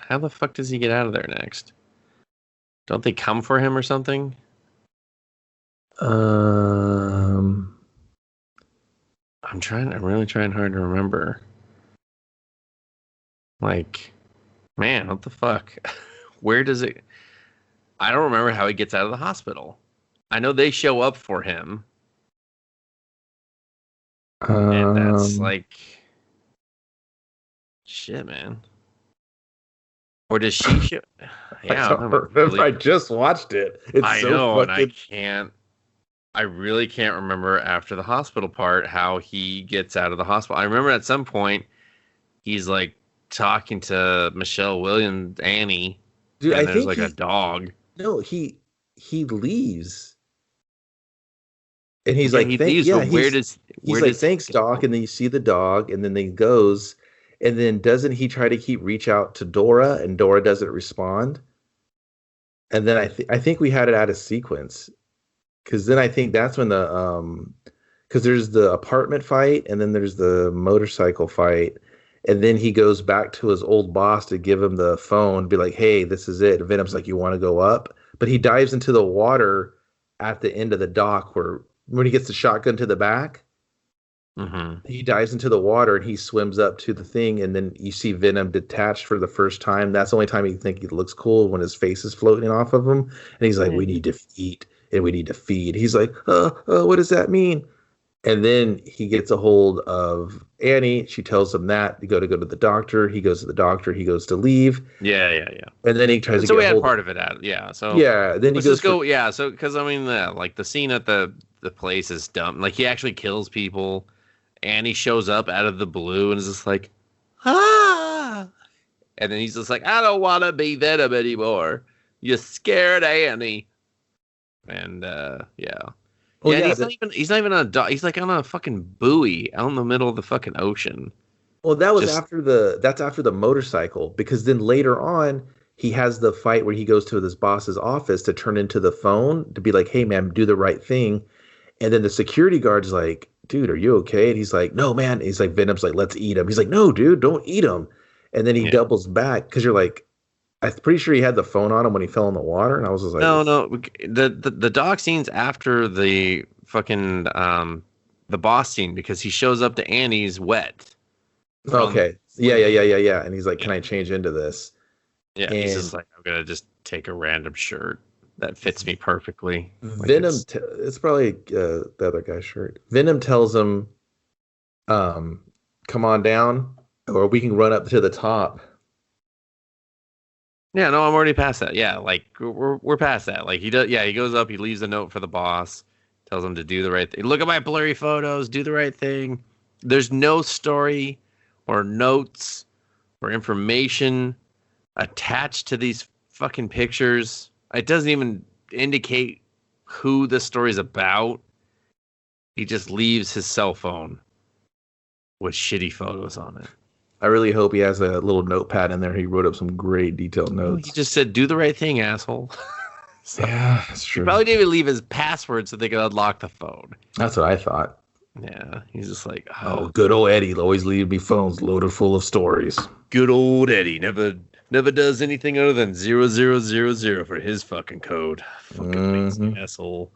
how the fuck does he get out of there next? Don't they come for him or something? I'm really trying hard to remember. Like, man, what the fuck? Where does it? I don't remember how he gets out of the hospital. I know they show up for him, and that's Um, like, shit, man. Or does she show? I Yeah, don't I'm remember. really. I just watched it. It's I so know, and I fucking. can't. I really can't remember after the hospital part how he gets out of the hospital. I remember at some point he's like talking to Michelle Williams, Annie, Dude, and I there's think like a dog. no, he leaves. And he's Yeah, like, he leaves, but he's where like, does he thanks, Doc. go? And then you see the dog, and then he goes, and then doesn't he try to reach out to Dora, and Dora doesn't respond? And then I think we had it out of sequence because then I think that's when the because there's the apartment fight, and then there's the motorcycle fight, and then he goes back to his old boss to give him the phone, be like, hey, this is it. And Venom's like, you want to go up? But he dives into the water at the end of the dock where when he gets the shotgun to the back, Mm-hmm. he dives into the water and he swims up to the thing, and then you see Venom detached for the first time. That's the only time you think he looks cool when his face is floating off of him, and he's like, we need to eat and we need to feed. He's like, what does that mean? And then he gets a hold of Annie. She tells him that to go to the doctor. He goes to the doctor. He goes to leave. Yeah. And then he tries to So get we a had hold. part of it out. Yeah. So Yeah. Then he let's goes just for. go. Yeah. So because I mean, like the scene at the place is dumb. Like he actually kills people, and he shows up out of the blue and is just like, ah, and then he's just like, I don't want to be Venom anymore. You scared Annie. And yeah. Oh Yeah, and yeah. he's not even on a dock. He's like on a fucking buoy out in the middle of the fucking ocean. Well, that was Just after that's after the motorcycle, because then later on he has the fight where he goes to his boss's office to turn into the phone to be like, "Hey man, do the right thing." And then the security guard's like, "Dude, are you okay?" And he's like, "No, man." He's like, Venom's like, "Let's eat him." He's like, "No, dude, don't eat him." And then he yeah. doubles back because you're like, I'm pretty sure he had the phone on him when he fell in the water, and I was just like, No. The dog scene's after the fucking the boss scene because he shows up to Annie's wet from "Okay, yeah." And he's like, yeah. "Can I change into this?" Yeah, he's just And like, I'm gonna just take a random shirt that fits me perfectly. Like Venom, it's probably the other guy's shirt. Venom tells him, um, "Come on down, or we can run up to the top." yeah, no, I'm already past that. Yeah, like we're past that. Like he does. Yeah, he goes up. He leaves a note for the boss. Tells him to do the right thing. Look at my blurry photos. Do the right thing. There's no story or notes or information attached to these fucking pictures. It doesn't even indicate who the story's about. He just leaves his cell phone with shitty photos on it. I really hope he has a little notepad in there. He wrote up some great detailed No, he notes. just said, "Do the right thing, asshole." So Yeah, that's he true. probably didn't even leave his password so they could unlock the phone. That's what I thought. Yeah, he's just like, Oh, good old Eddie always leave me phones loaded full of stories. good old Eddie never does anything other than 0000 for his fucking code. Fucking amazing asshole.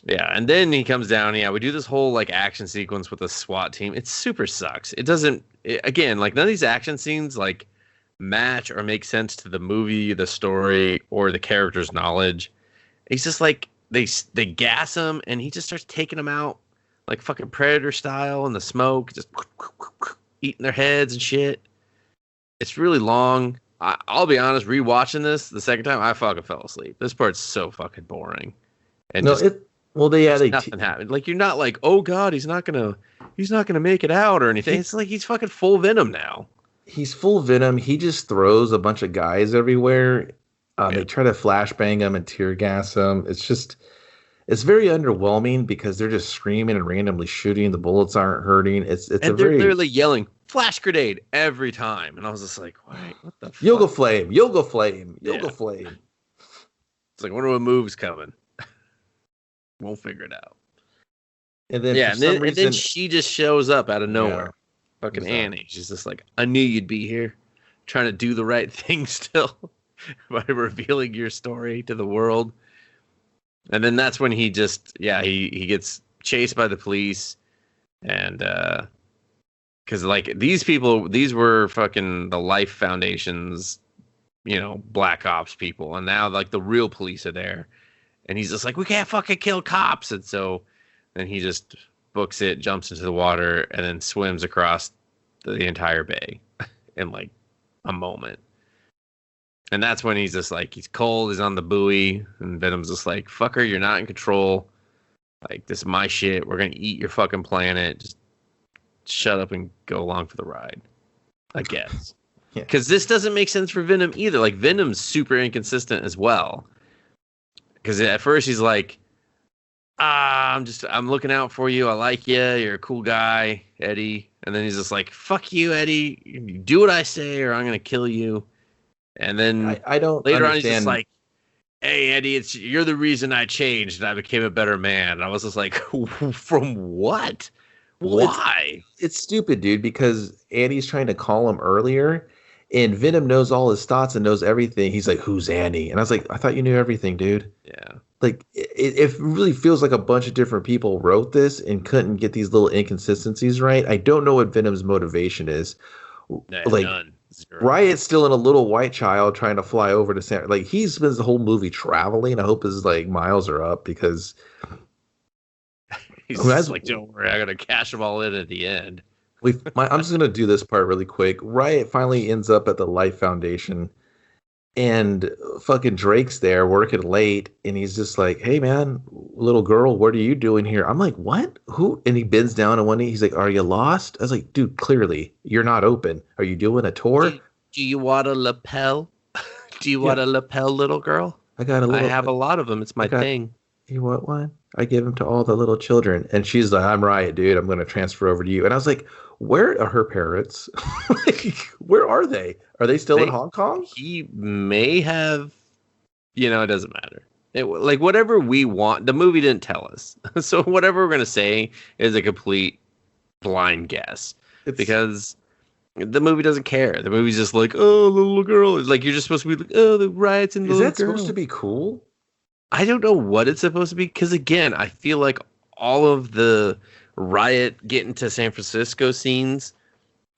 Yeah, and then he comes down. Yeah, we do this whole like action sequence with the SWAT team. It super sucks. It doesn't. Again, like none of these action scenes like match or make sense to the movie, the story, or the character's knowledge. He's just like they gas him, and he just starts taking them out like fucking Predator style in the smoke, just eating their heads and shit. It's really long. I'll be honest, rewatching this the second time, I fucking fell asleep. This part's so fucking boring, and No, just nothing happened. Like you're not like, oh god, he's not gonna make it out or anything. It's like he's fucking full Venom now. he's full Venom. He just throws a bunch of guys everywhere. They try to flashbang him and tear gas him. It's very underwhelming because they're just screaming and randomly shooting. The bullets aren't hurting. And they're literally yelling flash grenade every time, and I was just like, wait, what the fuck? Yoga flame. It's like, wonder what move's coming. We'll figure it out. And then and then she just shows up out of nowhere. Yeah, Fucking exactly. Annie. She's just like, I knew you'd be here, trying to do the right thing still by revealing your story to the world. And then that's when he just, he gets chased by the police, And because like these people, these were fucking the Life Foundation's, Black Ops people, and now like the real police are there, and he's just like, we can't fucking kill cops, and so then he just books it, jumps into the water, and then swims across the entire bay in like a moment. And that's when he's just like, he's cold, he's on the buoy, and Venom's just like, fucker, you're not in control. Like, this is my shit. We're going to eat your fucking planet. Just shut up and go along for the ride, I guess. Because this doesn't make sense for Venom either. Like, Venom's super inconsistent as well. Because at first he's like, I'm looking out for you. I like you. You're a cool guy, Eddie. And then he's just like, fuck you, Eddie. You do what I say or I'm going to kill you. And then I don't later understand. on he's just like, hey, Eddie, you're the reason I changed and I became a better man. And I was just like, from what? Well, why? It's stupid, dude, because Annie's trying to call him earlier, and Venom knows all his thoughts and knows everything. He's like, who's Annie? And I was like, I thought you knew everything, dude. Yeah. Like, it really feels like a bunch of different people wrote this and couldn't get these little inconsistencies right. I don't know what Venom's motivation is. Like, none. Zero. Riot's still in a little white child trying to fly over to San. Like, he spends the whole movie traveling. I hope his like miles are up because he's just like, don't worry, I gotta cash them all in at the end. I'm just gonna do this part really quick. Riot finally ends up at the Life Foundation, and fucking Drake's there working late, and he's just like, "Hey man, little girl, what are you doing here?" I'm like, "What? Who?" And he bends down on one knee. He's like, "Are you lost?" I was like, "Dude, clearly you're not open. Are you doing a tour? Do you want a lapel? Do you want a lapel, little girl? I got a little. I have a lot of them. It's my thing. You want one? I give them to all the little children." And she's like, "I'm Riot, dude. I'm going to transfer over to you." And I was like, where are her parents? Like, where are they? Are they still in Hong Kong? He may have, it doesn't matter. Like, whatever we want, the movie didn't tell us. So whatever we're going to say is a complete blind guess. Because the movie doesn't care. The movie's just like, oh, the little girl. It's like, you're just supposed to be like, oh, the Riot's in the little girl. Is that supposed to be cool? I don't know what it's supposed to be. Because, again, I feel like all of the Riot getting to San Francisco scenes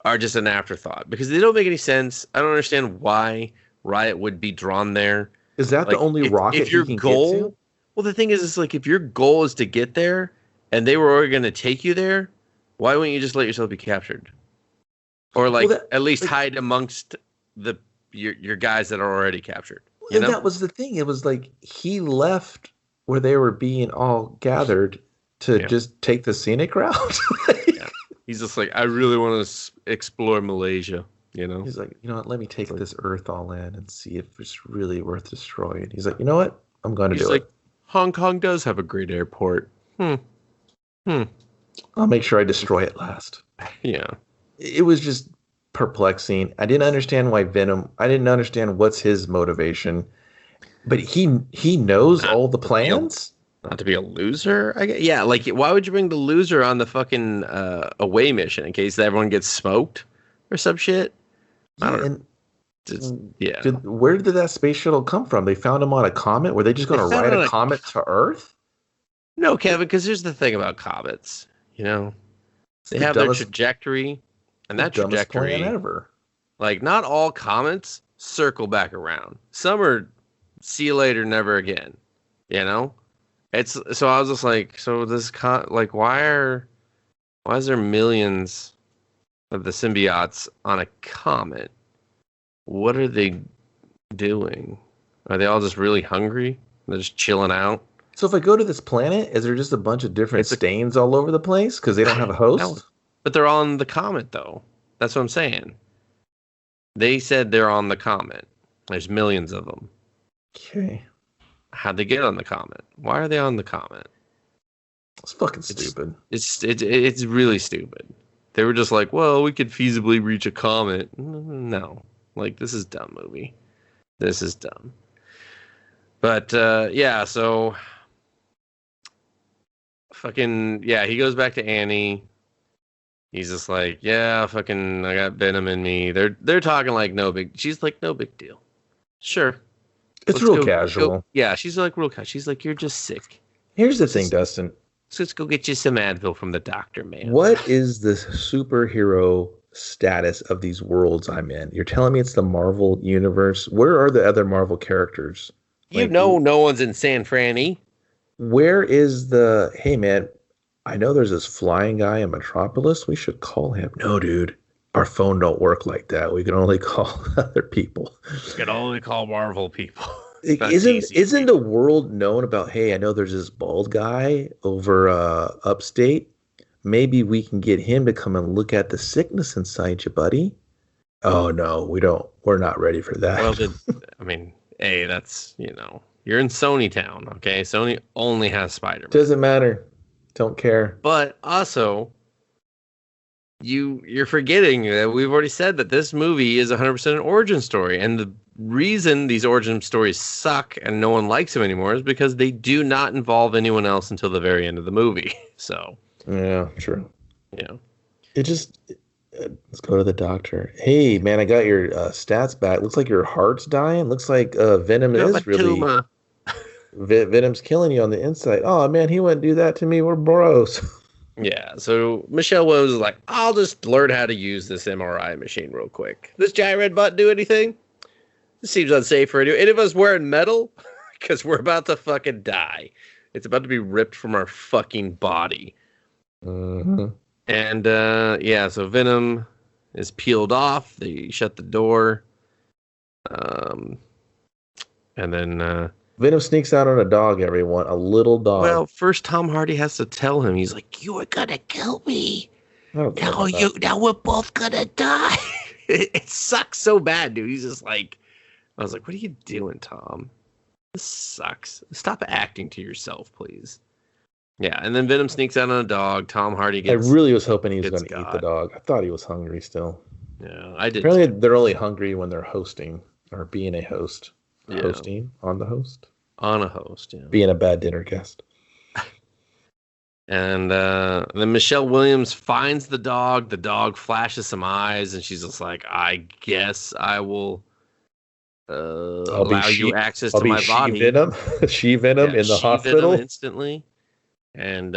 are just an afterthought because they don't make any sense. I don't understand why Riot would be drawn there. Is that the only rocket if your he can goal, get to? Well, the thing is like if your goal is to get there and they were already going to take you there, why wouldn't you just let yourself be captured? Or like at least hide amongst your guys that are already captured. And that was the thing. It was like he left where they were being all gathered to just take the scenic route. He's just like, I really want to explore Malaysia, He's like, you know what, let me take this Earth all in and see if it's really worth destroying. He's like, you know what, I'm going to do it. Hong Kong does have a great airport. I'll make sure I destroy it last. Yeah. It was just perplexing. I didn't understand why Venom, I didn't understand what's his motivation. But he knows all the plans? Not to be a loser, I guess. Yeah, like, why would you bring the loser on the fucking away mission in case everyone gets smoked or some shit? I don't know. Where did that space shuttle come from? They found him on a comet? Were they just going to ride a comet to Earth? No, Kevin, because here's the thing about comets. They have their trajectory, and that trajectory, ever. Like, not all comets circle back around. Some are see you later, never again. It's so I was just like, so this why is there millions of the symbiotes on a comet? What are they doing? Are they all just really hungry? They're just chilling out. So if I go to this planet, is there just a bunch of different stains all over the place because they don't have a host? No, but they're on the comet though. That's what I'm saying. They said they're on the comet. There's millions of them. Okay. How'd they get on the comet? Why are they on the comet? It's fucking stupid. It's really stupid. They were just like, well, we could feasibly reach a comet. No. Like, this is dumb movie. This is dumb. But, so... Fucking, he goes back to Annie. He's just like, I got Venom in me. They're talking like she's like, no big deal. Sure. It's real casual. Yeah, she's like real casual. She's like, you're just sick. Here's the thing, Dustin. let's go get you some Advil from the doctor, man. What is the superhero status of these worlds I'm in? You're telling me it's the Marvel universe? Where are the other Marvel characters? Like, no one's in San Franny. Where is the, hey man, I know there's this flying guy in Metropolis. We should call him. No, dude. Our phone don't work like that. We can only call other people. We can only call Marvel people. Isn't the world known about, hey, I know there's this bald guy over upstate. Maybe we can get him to come and look at the sickness inside you, buddy. Oh, no, we don't. We're not ready for that. Well, I mean, hey, that's, you're in Sony town, okay? Sony only has Spider-Man. Doesn't matter. Don't care. But also, you're forgetting that we've already said that this movie is 100% an origin story. And the reason these origin stories suck and no one likes them anymore is because they do not involve anyone else until the very end of the movie. So yeah, true. Yeah, it just let's go to the doctor. Hey man, I got your stats back. Looks like your heart's dying. Looks like Venom is really Venom's killing you on the inside. Oh man, he wouldn't do that to me. We're bros. Yeah, so Michelle Williams is like, I'll just learn how to use this MRI machine real quick. This giant red button do anything? This seems unsafe for any of us wearing metal, because we're about to fucking die. It's about to be ripped from our fucking body. Mm-hmm. And so Venom is peeled off. They shut the door. And then Venom sneaks out on a dog, everyone. A little dog. Well, first Tom Hardy has to tell him. He's like, you were gonna kill me. Now we're both gonna die. It sucks so bad, dude. He's just like, I was like, what are you doing, Tom? This sucks. Stop acting to yourself, please. Yeah, and then Venom sneaks out on a dog. Tom Hardy gets... I really was hoping he was going to eat the dog. I thought he was hungry still. Yeah, I did. Apparently they're only hungry when they're hosting or being a host. Yeah. Hosting on the host. On a host, yeah. Being a bad dinner guest. And then Michelle Williams finds the dog. The dog flashes some eyes, and she's just like, I guess I will allow you access to my body. Venom? She-Venom in the hospital? Venom instantly. And,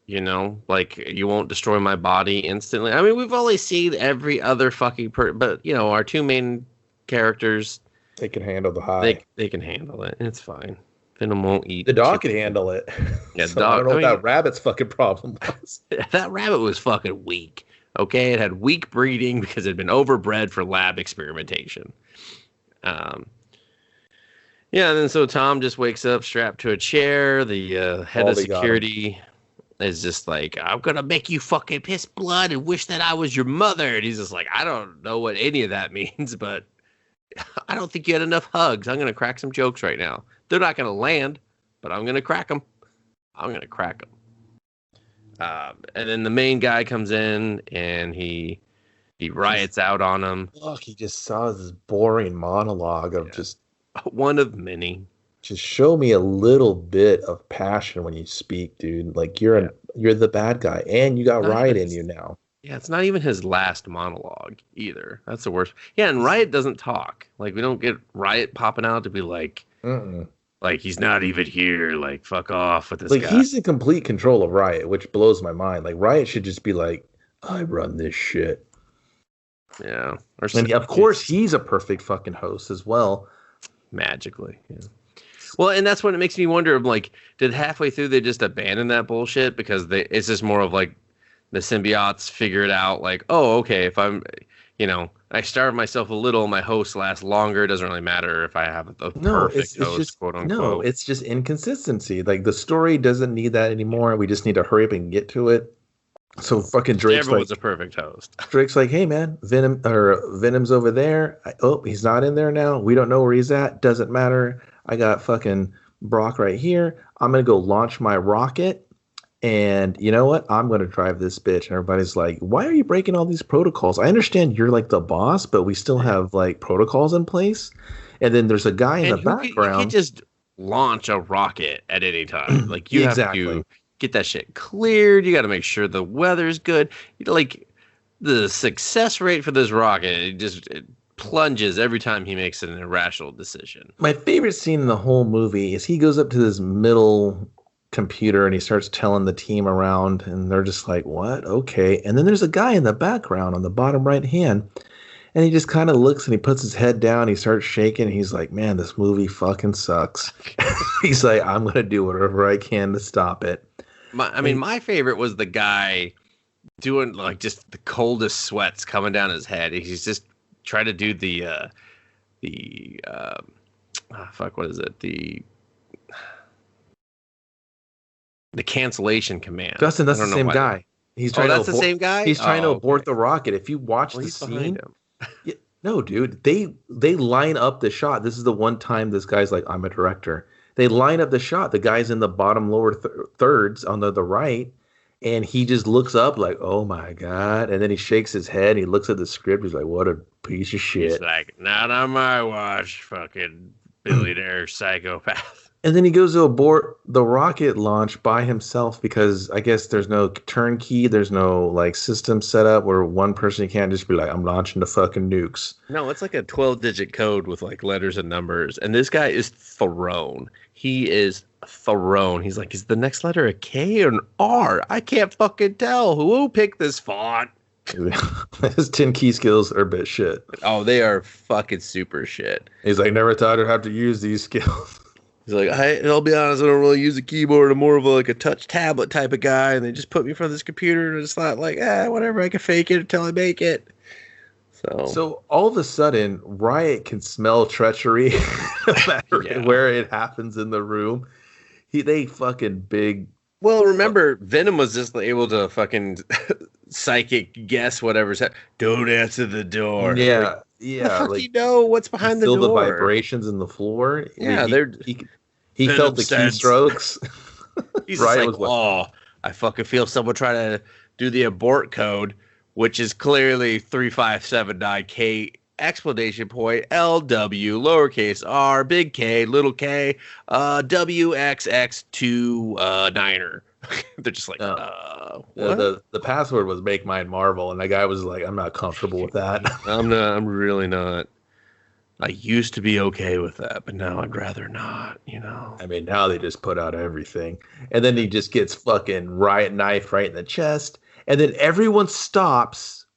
you won't destroy my body instantly. I mean, we've only seen every other fucking but, our two main characters... They can handle the high. They can handle it. It's fine. Venom won't eat. The dog can handle it. Yeah, so I don't know what that rabbit's fucking problem was. That rabbit was fucking weak. Okay, it had weak breeding because it had been overbred for lab experimentation. And then so Tom just wakes up strapped to a chair. The head of security is just like, I'm gonna make you fucking piss blood and wish that I was your mother. And he's just like, I don't know what any of that means, but I don't think you had enough hugs. I'm gonna crack some jokes right now. They're not gonna land, but I'm gonna crack them. And then the main guy comes in and he riots out on him. Look, he just saw this boring monologue of just one of many. Just show me a little bit of passion when you speak, dude. Like you're the bad guy, and you got riot in you now. Yeah, it's not even his last monologue either. That's the worst. Yeah, and Riot doesn't talk. Like, we don't get Riot popping out to be like, like, he's not even here. Like, fuck off with this guy. Like, he's in complete control of Riot, which blows my mind. Like, Riot should just be like, I run this shit. Yeah. And of course, he's a perfect fucking host as well. Magically, yeah. Well, and that's when it makes me wonder, like, did halfway through they just abandon that bullshit? Because it's just more of, like, the symbiotes figure it out, like, oh, okay, if I'm, I starve myself a little, my host lasts longer. It doesn't really matter if I have a perfect host, just, quote unquote. No, it's just inconsistency. Like, the story doesn't need that anymore. We just need to hurry up and get to it. So fucking Drake's was a perfect host. Drake's like, hey man, Venom's over there. He's not in there now. We don't know where he's at. Doesn't matter. I got fucking Brock right here. I'm gonna go launch my rocket. And you know what? I'm going to drive this bitch. And everybody's like, why are you breaking all these protocols? I understand you're like the boss, but we still have like protocols in place. And then there's a guy in the background. You can't just launch a rocket at any time. Like you have to get that shit cleared. You got to make sure the weather's good. Like the success rate for this rocket, it plunges every time he makes an irrational decision. My favorite scene in the whole movie is he goes up to this middle computer and he starts telling the team around, and they're just like, what? Okay. And then there's a guy in the background on the bottom right hand, and he just kind of looks and he puts his head down. He starts shaking. He's like, man, this movie fucking sucks. He's like, I'm going to do whatever I can to stop it. My favorite was the guy doing like just the coldest sweats coming down his head. He's just trying to do what is it? The cancellation command. Dustin, that's the same guy. He's trying the same guy? He's trying to abort the rocket. If you watch the scene, no, dude, they line up the shot. This is the one time this guy's like, I'm a director. They line up the shot. The guy's in the bottom lower thirds on the right, and he just looks up like, oh my God. And then he shakes his head. He looks at the script. He's like, what a piece of shit. He's like, not on my watch, fucking billionaire psychopath. And then he goes to abort the rocket launch by himself because I guess there's no turnkey. There's no like system set up where one person can't just be like, I'm launching the fucking nukes. No, it's like a 12-digit code with like letters and numbers. And this guy is thrown. He is thrown. He's like, is the next letter a K or an R? I can't fucking tell. Who picked this font? His 10 key skills are a bit shit. Oh, they are fucking super shit. He's like, never thought I'd have to use these skills. He's like, I'll be honest, I don't really use a keyboard. I'm more of a touch tablet type of guy. And they just put me in front of this computer and it's not like, whatever, I can fake it until I make it. So all of a sudden, Riot can smell treachery no matter where it happens in the room. They fucking big. Well, remember, Venom was just able to fucking psychic guess whatever's happening. Don't answer the door. Yeah. Like, you know what's behind the door. Feel the vibrations in the floor. Yeah, he felt the keystrokes. He's right, like, I fucking feel someone trying to do the abort code, which is clearly 3579K explanation point LW lowercase r big K little K WXX29er. They're just like what? The password was Make Mine Marvel, and the guy was like, I'm not comfortable with that. I'm really not. I used to be okay with that, but now I'd rather not, I mean, now they just put out everything. And then he just gets fucking Riot knife right in the chest. And then everyone stops.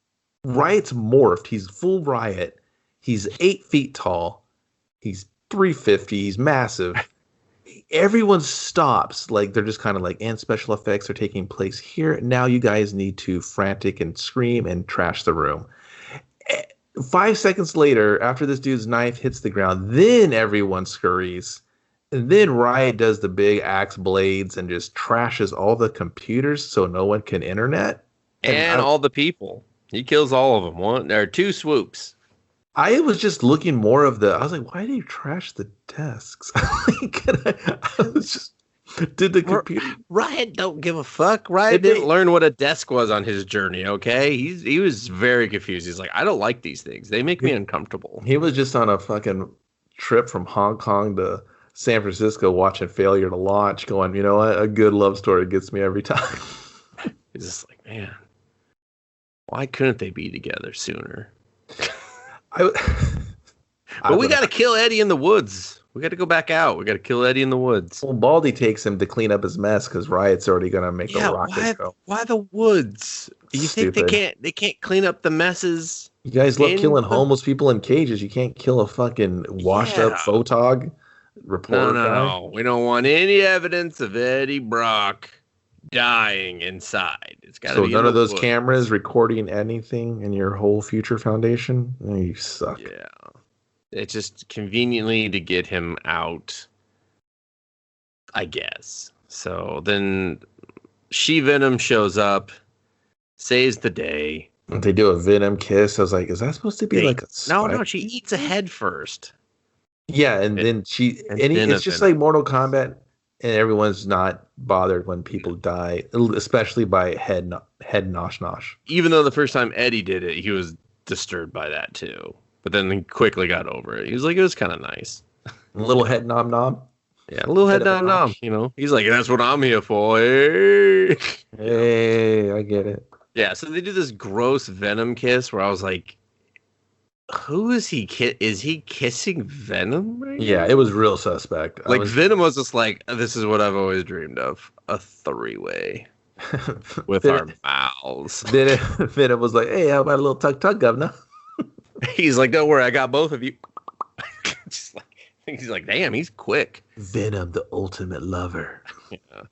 Riot's morphed. He's full Riot. He's 8 feet tall. He's 350. He's massive. Everyone stops. Like, they're just kind of like, and special effects are taking place here. Now you guys need to frantic and scream and trash the room. 5 seconds later, after this dude's knife hits the ground, then everyone scurries. And then Riot does the big axe blades and just trashes all the computers so no one can internet. And all the people. He kills all of them. There are 2 swoops. I was just looking more of I was like, why did you trash the desks? Did the computer... Riot don't give a fuck. Riot didn't learn what a desk was on his journey, okay? He was very confused. He's like, I don't like these things. They make me uncomfortable. He was just on a fucking trip from Hong Kong to San Francisco watching Failure to Launch going, you know what? A good love story gets me every time. He's just like, man, why couldn't they be together sooner? But we got to kill Eddie in the woods. We got to go back out. We got to kill Eddie in the woods. Well, Baldy takes him to clean up his mess because Riot's already going to make the rocket go. Why the woods? Do you think they can't clean up the messes? You guys love killing homeless people in cages. You can't kill a fucking washed up photog reporter. No. We don't want any evidence of Eddie Brock dying inside. It's got to be none of those cameras recording anything in your whole future foundation. Oh, you suck. Yeah. It's just conveniently to get him out, I guess. So then Venom shows up, saves the day. They do a Venom kiss. I was like, is that supposed to be like a spike? No, she eats a head first. Yeah, and then it's just like Mortal Kombat, and everyone's not bothered when people die, especially by head nosh. Even though the first time Eddie did it, he was disturbed by that too. But then he quickly got over it. He was like, it was kind of nice. A little head nom. Yeah, a little head nom. He's like, that's what I'm here for. Hey, hey, I get it. Yeah, so they do this gross Venom kiss where I was like, who is he? Is he kissing Venom right now? Yeah, it was real suspect. Venom was just like, this is what I've always dreamed of, a 3-way with our mouths. Venom was like, hey, how about a little tug, governor? He's like, don't worry, I got both of you. He's like, damn, he's quick. Venom, the ultimate lover. Yeah.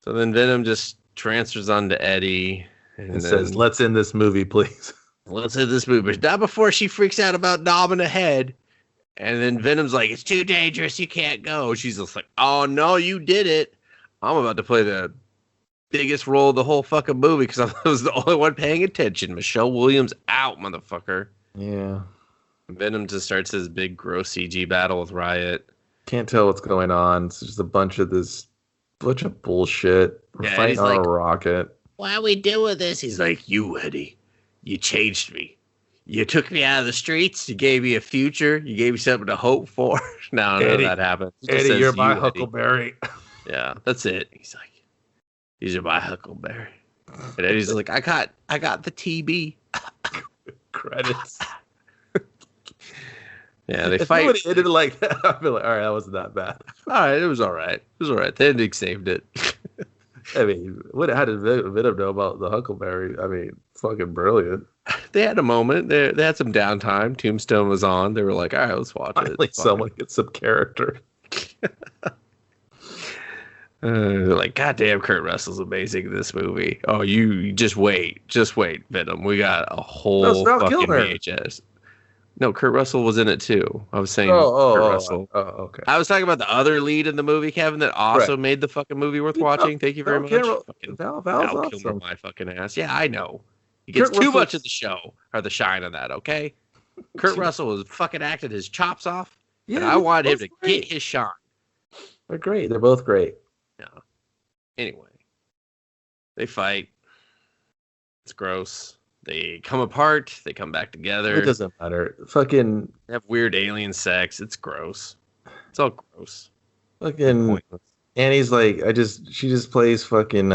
So then Venom just transfers onto Eddie and says, let's end this movie, please. Let's end this movie. But not before she freaks out about knobbing a head. And then Venom's like, it's too dangerous. You can't go. She's just like, oh, no, you did it. I'm about to play the biggest role of the whole fucking movie because I was the only one paying attention. Michelle Williams out, motherfucker. Yeah. Venom just starts his big, gross CG battle with Riot. Can't tell what's going on. It's just a bunch of bullshit. We're fighting on a rocket. Why are we doing this? He's like, you, Eddie. You changed me. You took me out of the streets. You gave me a future. You gave me something to hope for. No, Eddie, that happened. Eddie, you're my Huckleberry. Yeah, that's it. He's like, these are my Huckleberry. And Eddie's like, I got the TB. Credits. Yeah, they fight. If ended like that, I'd be like, all right, that wasn't that bad. All right, it was all right. It was all right. The ending saved it. I mean, how did Venom know about the Huckleberry? I mean, fucking brilliant. They had a moment. They had some downtime. Tombstone was on. They were like, all right, let's watch it. Like someone gets some character. They're like, God damn, Kurt Russell's amazing in this movie. Oh, you just wait, Venom. We got a whole fucking VHS. No, Kurt Russell was in it too. I was saying Kurt Russell. Oh, okay. I was talking about the other lead in the movie, Kevin, that also made the fucking movie worth watching. Thank you very much. Val Kilmer, my fucking ass. Yeah, I know. He gets too much of the show or the shine on that. Okay, Kurt Russell was fucking acted his chops off, and I wanted him to get his shine. They're great. They're both great. Yeah. Anyway, they fight. It's gross. They come apart. They come back together. It doesn't matter. Fucking they have weird alien sex. It's gross. It's all gross. Fucking Annie's like, she just plays fucking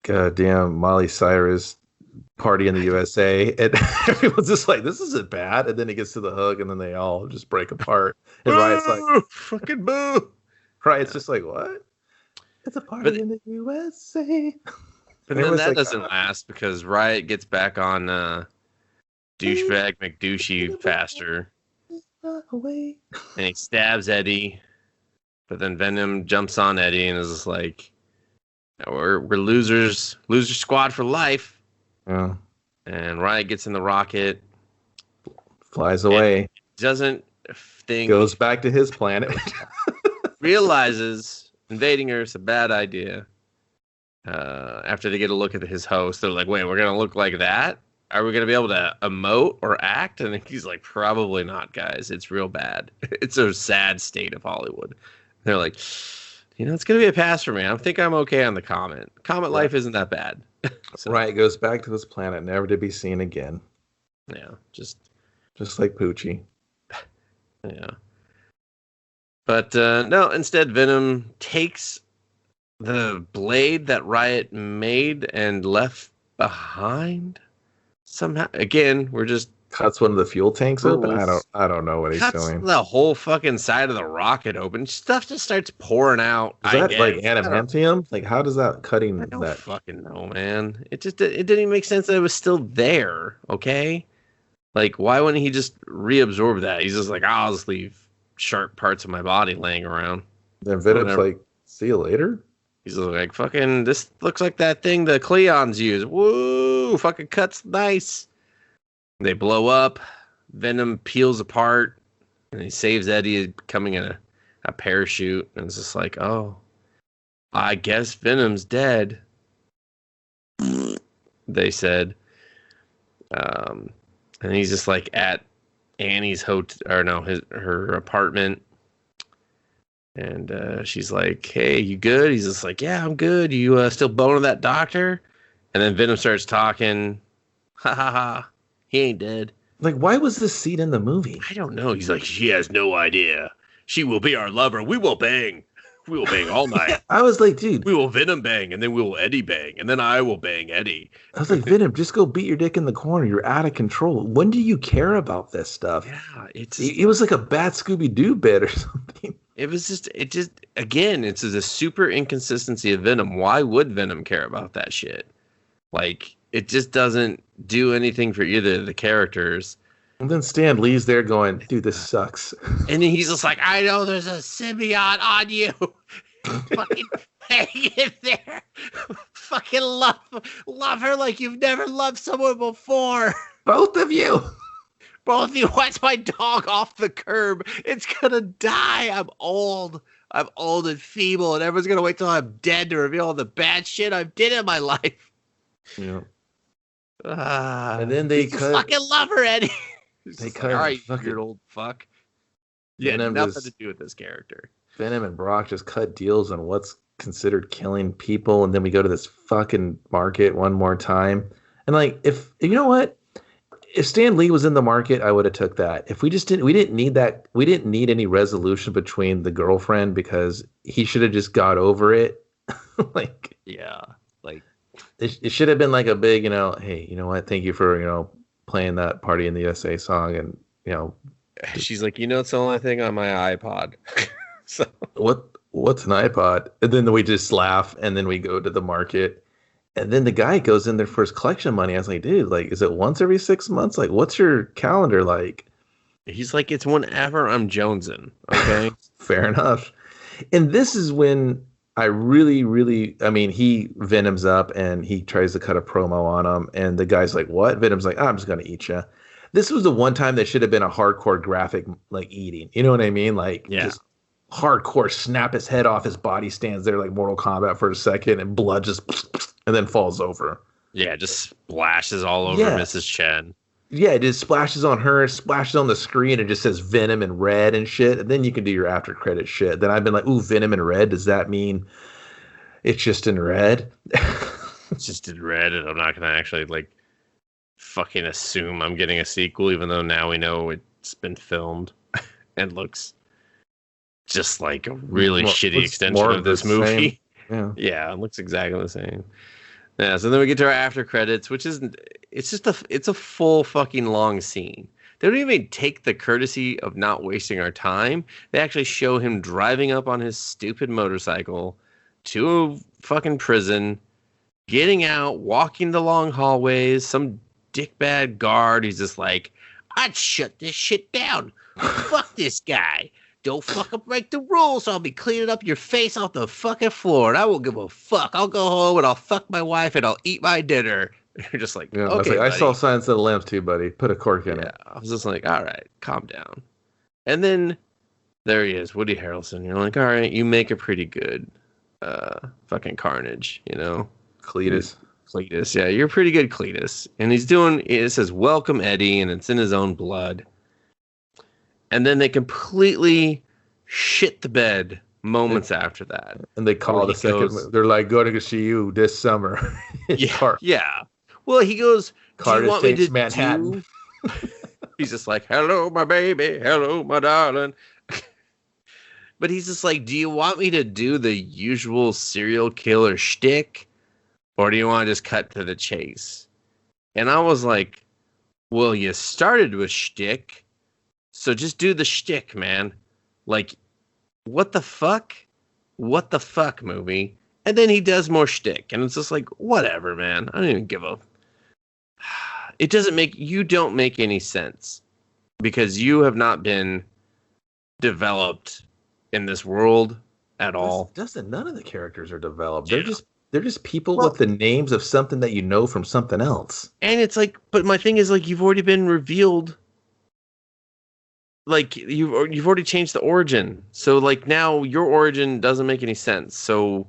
goddamn Miley Cyrus Party in the USA, and everyone's just like, this isn't bad. And then he gets to the hook, and then they all just break apart. And Riot's like, fucking boo. Riot's just like, what? It's a party in the USA. But then that doesn't last because Riot gets back on douchebag McDouchey faster. And he stabs Eddie. But then Venom jumps on Eddie and is just like, we're losers. Loser squad for life. Yeah. And Riot gets in the rocket. Flies away. Doesn't think. Goes back to his planet. Realizes invading Earth's a bad idea. After they get a look at his host, they're like, wait, we're going to look like that? Are we going to be able to emote or act? And he's like, probably not, guys. It's real bad. It's a sad state of Hollywood. They're like, it's going to be a pass for me. I think I'm okay on the Comet. Comet life isn't that bad. So, Riot goes back to this planet, never to be seen again. Yeah, just like Poochie. Yeah. But no, instead Venom takes the blade that Riot made and left behind somehow. Again, we're just cuts one of the fuel tanks open. I don't know what he's doing. The whole fucking side of the rocket open. Stuff just starts pouring out. Is that like adamantium? Like, how does that cutting? I don't fucking know, man. It didn't even make sense that it was still there. Okay, like why wouldn't he just reabsorb that? He's just like, I'll just leave sharp parts of my body laying around. Then Venom's like, see you later. He's like, fucking, this looks like that thing the Cleons use. Woo! Fucking cuts nice. They blow up. Venom peels apart. And he saves Eddie, becoming a parachute. And it's just like, oh, I guess Venom's dead. They said. And he's just like at Annie's her apartment. And she's like, hey, you good? He's just like, yeah, I'm good. You still boning that doctor? And then Venom starts talking. Ha ha ha. He ain't dead. Like, why was this scene in the movie? I don't know. He's like, she has no idea. She will be our lover. We will bang. We will bang all night. I was like, dude. We will Venom bang, and then we will Eddie bang, and then I will bang Eddie. I was like, Venom, just go beat your dick in the corner. You're out of control. When do you care about this stuff? Yeah, it was like a bad Scooby-Doo bit or something. It just again, it's a super inconsistency of Venom. Why would Venom care about that shit? Like, it just doesn't do anything for either of the characters. And then Stan Lee's there going, dude, this sucks. And then he's just like, I know there's a symbiote on you. Fucking hang in there. Fucking love her like you've never loved someone before. Both of you. Both of you. Watch my dog off the curb. It's gonna die. I'm old and feeble, and everyone's gonna wait till I'm dead to reveal all the bad shit I've did in my life. Yeah. And then they cut. Fucking love her, Eddie. They cut. All right, you weird old fuck. Yeah, nothing to do with this character. Venom and Brock just cut deals on what's considered killing people, and then we go to this fucking market one more time. And like, if you know what, if Stan Lee was in the market, I would have took that. If we didn't need that. We didn't need any resolution between the girlfriend because he should have just got over it. Like, yeah, like it should have been like a big, hey, you know what? Thank you for playing that Party in the USA song, and she's like, it's the only thing on my iPod. So what's an iPod? And then we just laugh, and then we go to the market, and then the guy goes in there for his collection money. I was like, dude, like, is it once every 6 months? Like, what's your calendar like? He's like, it's whenever I'm jonesing. Okay, fair enough. And this is when I really, really, he Venoms up and he tries to cut a promo on him, and the guy's like, what? Venom's like, I'm just gonna eat you. This was the one time that should have been a hardcore graphic, like eating. You know what I mean? Like, just hardcore, snap his head off, his body stands there like Mortal Kombat for a second, and blood just and then falls over. Yeah, just splashes all over Mrs. Chen. Yeah, it just splashes on her, splashes on the screen, and just says Venom in red and shit. And then you can do your after credit shit. Then I've been like, ooh, Venom in red. Does that mean it's just in red? It's just in red, and I'm not gonna actually like fucking assume I'm getting a sequel, even though now we know it's been filmed and looks just like a really shitty extension of this movie. Yeah, it looks exactly the same. Yeah, so then we get to our after credits, which isn't. It's a full fucking long scene. They don't even take the courtesy of not wasting our time. They actually show him driving up on his stupid motorcycle to a fucking prison, getting out, walking the long hallways. Some dickbad guard. He's just like, I'd shut this shit down. Fuck this guy. Don't fucking break the rules. I'll be cleaning up your face off the fucking floor, and I won't give a fuck. I'll go home and I'll fuck my wife and I'll eat my dinner. You're just like, okay, I saw Silence of the Lambs too, buddy. Put a cork in it. I was just like, all right, calm down. And then there he is, Woody Harrelson. You're like, all right, you make a pretty good fucking Carnage, Cletus, yeah, you're pretty good, Cletus. And it says, welcome, Eddie, and it's in his own blood. And then they completely shit the bed moments after that. And they call the second. They're like, going to see you this summer. Yeah. Well, he goes, do you want me to Manhattan? He's just like, hello, my baby. Hello, my darling. But he's just like, do you want me to do the usual serial killer shtick? Or do you want to just cut to the chase? And I was like, well, you started with shtick. So just do the shtick, man. Like, what the fuck? What the fuck, movie? And then he does more shtick. And it's just like, whatever, man. I don't even give a... It doesn't make... You don't make any sense. Because you have not been developed in this world at all. Dustin, none of the characters are developed. Yeah. They're just people with the names of something that you know from something else. And it's like... But my thing is, like, you've already been revealed... Like, you've already changed the origin. So, like, now your origin doesn't make any sense. So,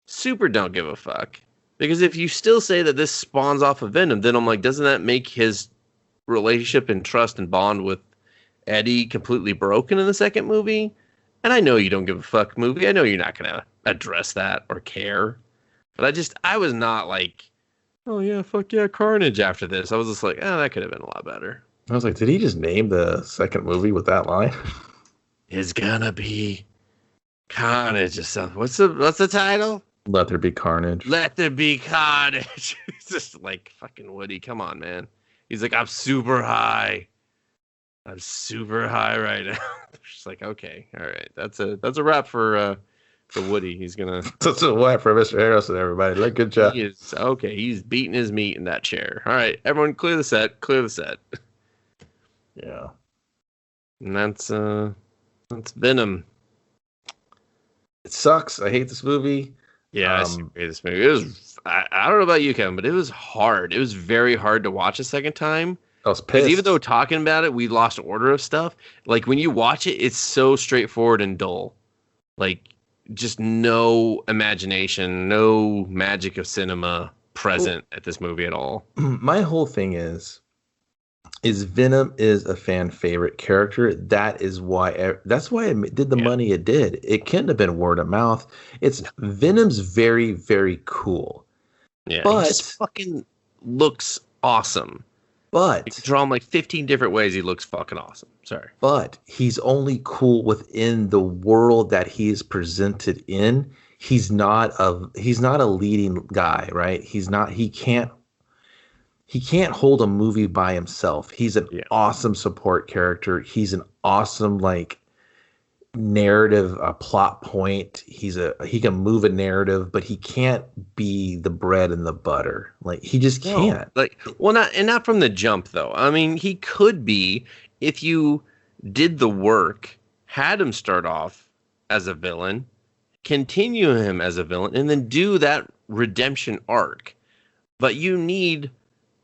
super don't give a fuck. Because if you still say that this spawns off of Venom, then I'm like, doesn't that make his relationship and trust and bond with Eddie completely broken in the second movie? And I know you don't give a fuck movie. I know you're not going to address that or care. But I was not like, oh, yeah, fuck yeah, Carnage after this. I was just like, that could have been a lot better. I was like, did he just name the second movie with that line? It's gonna be Carnage just sounds. What's the title? Let There Be Carnage. Let there be carnage. It's just like fucking Woody. Come on, man. He's like, I'm super high. I'm super high right now. She's like, okay, all right. That's a wrap for Woody. He's gonna. That's a wrap for Mr. Harrelson. Everybody, like, good job. He is okay. He's beating his meat in that chair. All right, everyone, clear the set. Clear the set. Yeah. And that's Venom. It sucks. I hate this movie. Yeah, I hate this movie. It was. I don't know about you, Kevin, but it was hard. It was very hard to watch a second time. I was pissed. Even though talking about it, we lost order of stuff. Like when you watch it, it's so straightforward and dull. Like just no imagination, no magic of cinema present at this movie at all. My whole thing is Venom is a fan favorite character. That's why it did the money it did. It couldn't have been word of mouth. Venom's very, very cool. Yeah, but he just fucking looks awesome. But you can draw him like 15 different ways. He looks fucking awesome. Sorry. But he's only cool within the world that he is presented in. He's not a leading guy, right? He can't hold a movie by himself. He's an awesome support character. He's an awesome narrative, a plot point. He can move a narrative, but he can't be the bread and the butter. Like he just can't. Not from the jump though. I mean, he could be if you did the work, had him start off as a villain, continue him as a villain, and then do that redemption arc. But you need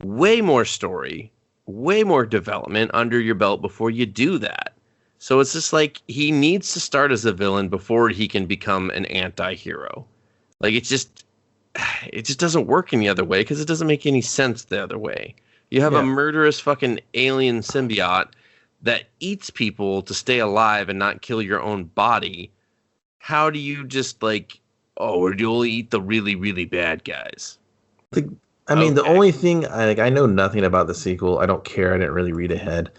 way more story, way more development under your belt before you do that. So it's just like he needs to start as a villain before he can become an anti-hero. Like it just doesn't work any other way because it doesn't make any sense the other way. You have a murderous fucking alien symbiote that eats people to stay alive and not kill your own body. How do you just or do you only eat the really, really bad guys? The only thing I know nothing about the sequel. I don't care. I didn't really read ahead.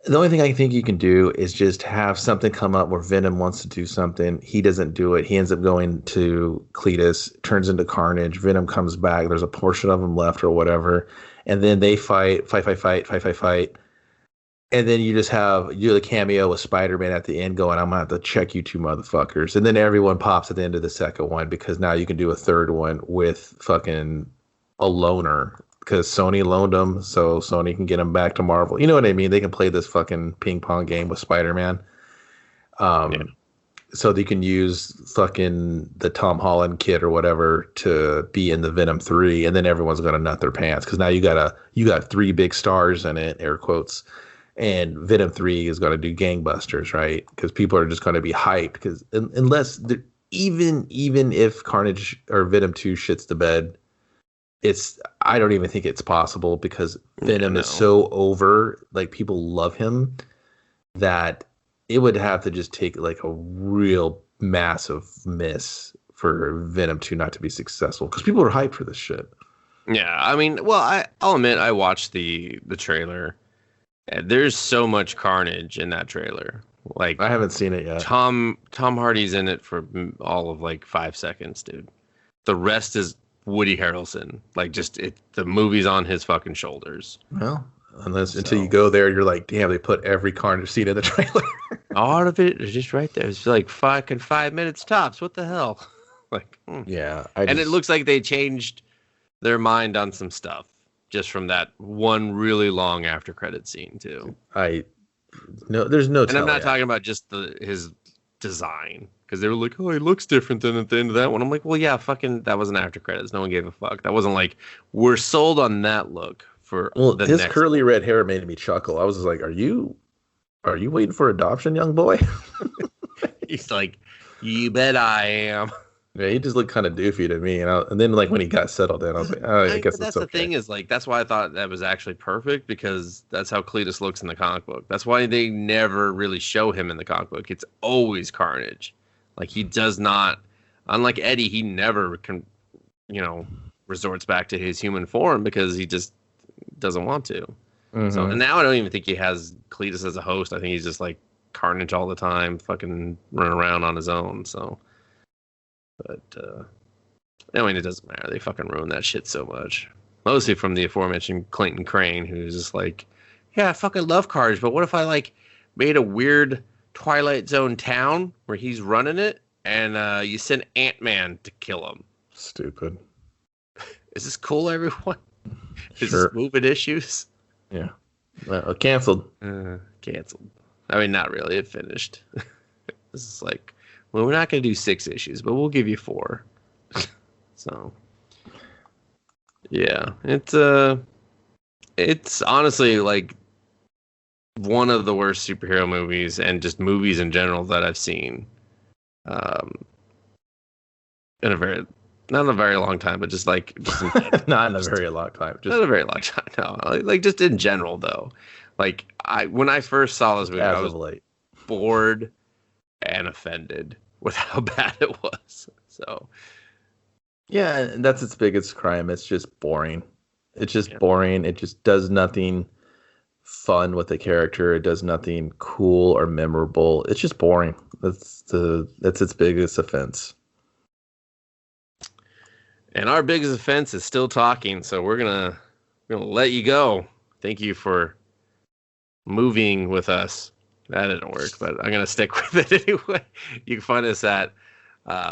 The only thing I think you can do is just have something come up where Venom wants to do something. He doesn't do it. He ends up going to Cletus, turns into Carnage. Venom comes back. There's a portion of him left or whatever. And then they fight. And then you just have the cameo with Spider-Man at the end going, I'm going to have to check you two motherfuckers. And then everyone pops at the end of the second one because now you can do a third one with fucking a loner. Because Sony loaned them, so Sony can get them back to Marvel. You know what I mean? They can play this fucking ping pong game with Spider-Man. So they can use fucking the Tom Holland kid or whatever to be in the Venom 3, and then everyone's gonna nut their pants because now you got 3 big stars in it, air quotes, and Venom 3 is gonna do gangbusters, right? Because people are just gonna be hyped. Because even if Carnage or Venom 2 shits the bed. I don't even think it's possible because Venom is so over, people love him that it would have to just take a real massive miss for Venom 2 not to be successful because people are hyped for this shit. Yeah, I mean, I'll admit I watched the trailer. There's so much carnage in that trailer. I haven't seen it yet. Tom Hardy's in it for all of 5 seconds, dude. The rest is Woody Harrelson. The movie's on his fucking shoulders. Well, until you go there, you're like, damn, they put every Carnage scene in the trailer. All of it is just right there. It's 5 minutes tops. What the hell? Yeah. It looks like they changed their mind on some stuff just from that one really long after credit scene too. There's no. And I'm not talking about just his design. Because they were like, oh, he looks different than at the end of that one. I'm like, well, yeah, fucking, that wasn't after credits. No one gave a fuck. That wasn't we're sold on that look for the his next curly red hair made me chuckle. I was just like, are you waiting for adoption, young boy? He's like, you bet I am. Yeah, he just looked kind of doofy to me. And then when he got settled in, I was like, oh, I guess that's okay. The thing is, that's why I thought that was actually perfect because that's how Cletus looks in the comic book. That's why they never really show him in the comic book. It's always Carnage. He does not, unlike Eddie, he never resorts back to his human form because he just doesn't want to. Mm-hmm. So, and now I don't even think he has Cletus as a host. I think he's just Carnage all the time, fucking running around on his own. So, but I mean, it doesn't matter. They fucking ruin that shit so much. Mostly from the aforementioned Clayton Crane, who's just like, yeah, I fucking love Carnage, but what if I like made a weird Twilight Zone town where he's running it, and you send Ant-Man to kill him? Stupid. Is this cool, everyone? Is Sure. this moving issues? Yeah. Canceled. Canceled. I mean, not really. It finished. This is like, well, we're not going to do 6 issues, but we'll give you 4. So, yeah, it's honestly like one of the worst superhero movies and just movies in general that I've seen. In a very Not in a very long time, but just like not in a very long time. Just not a very long time. No, like just in general though. Like when I first saw this movie, I was bored and offended with how bad it was. So yeah, that's its biggest crime. It's just boring. It's just boring. It just does nothing fun with the character. It does nothing cool or memorable. It's just boring. That's its biggest offense. And our biggest offense is still talking, so we're gonna let you go. Thank you for moving with us. That didn't work, but I'm gonna stick with it anyway. You can find us at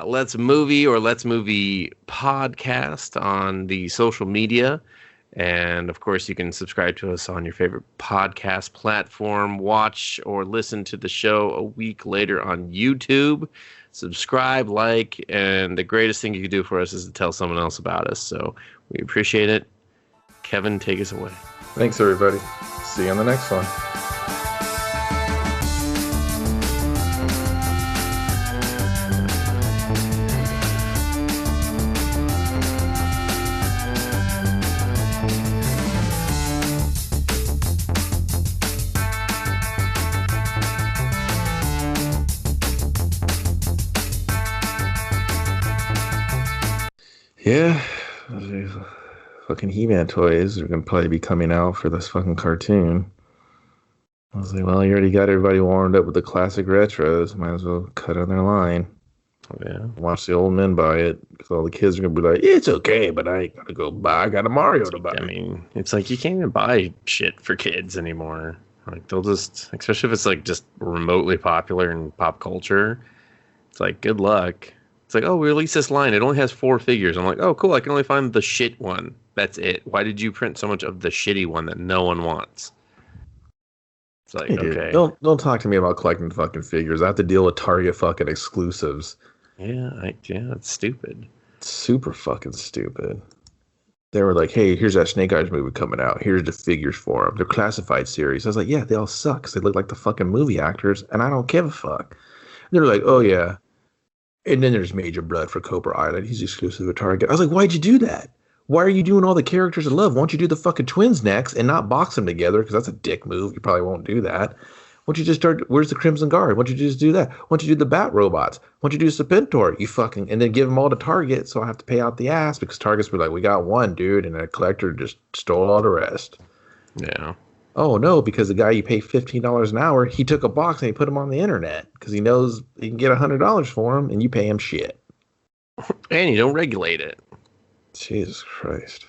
Let's Movie or Let's Movie Podcast on the social media. And of course, you can subscribe to us on your favorite podcast platform, watch or listen to the show a week later on YouTube. Subscribe, like, and the greatest thing you can do for us is to tell someone else about us. So we appreciate it. Kevin, take us away. Thanks, everybody. See you on the next one. Yeah, fucking He-Man toys are gonna probably be coming out for this fucking cartoon. I was like, well, you already got everybody warmed up with the classic retros. Might as well cut on their line. Yeah. Watch the old men buy it because all the kids are gonna be like, it's okay, but I ain't gonna go buy. I got a Mario to buy. I mean, it's like you can't even buy shit for kids anymore. Like they'll just, especially if it's like just remotely popular in pop culture. It's like good luck. It's like, oh, we released this line. It only has 4 figures. I'm like, oh, cool. I can only find the shit one. That's it. Why did you print so much of the shitty one that no one wants? It's like, hey, okay. Don't talk to me about collecting fucking figures. I have to deal with Target fucking exclusives. Yeah, it's stupid. It's super fucking stupid. They were like, hey, here's that Snake Eyes movie coming out. Here's the figures for them. They're classified series. I was like, yeah, they all suck. They look like the fucking movie actors, and I don't give a fuck. And they're like, oh, yeah. And then there's Major Blood for Cobra Island. He's exclusive to Target. I was like, why'd you do that? Why are you doing all the characters of love? Why don't you do the fucking twins next and not box them together? Because that's a dick move. You probably won't do that. Why don't you just start, where's the Crimson Guard? Why don't you just do that? Why don't you do the Bat Robots? Why don't you do Serpentor? You fucking, and then give them all to Target so I have to pay out the ass because Target's were like, we got one, dude, and a collector just stole all the rest. Yeah. Oh, no, because the guy you pay $15 an hour, he took a box and he put them on the internet because he knows he can get $100 for them and you pay him shit. And you don't regulate it. Jesus Christ.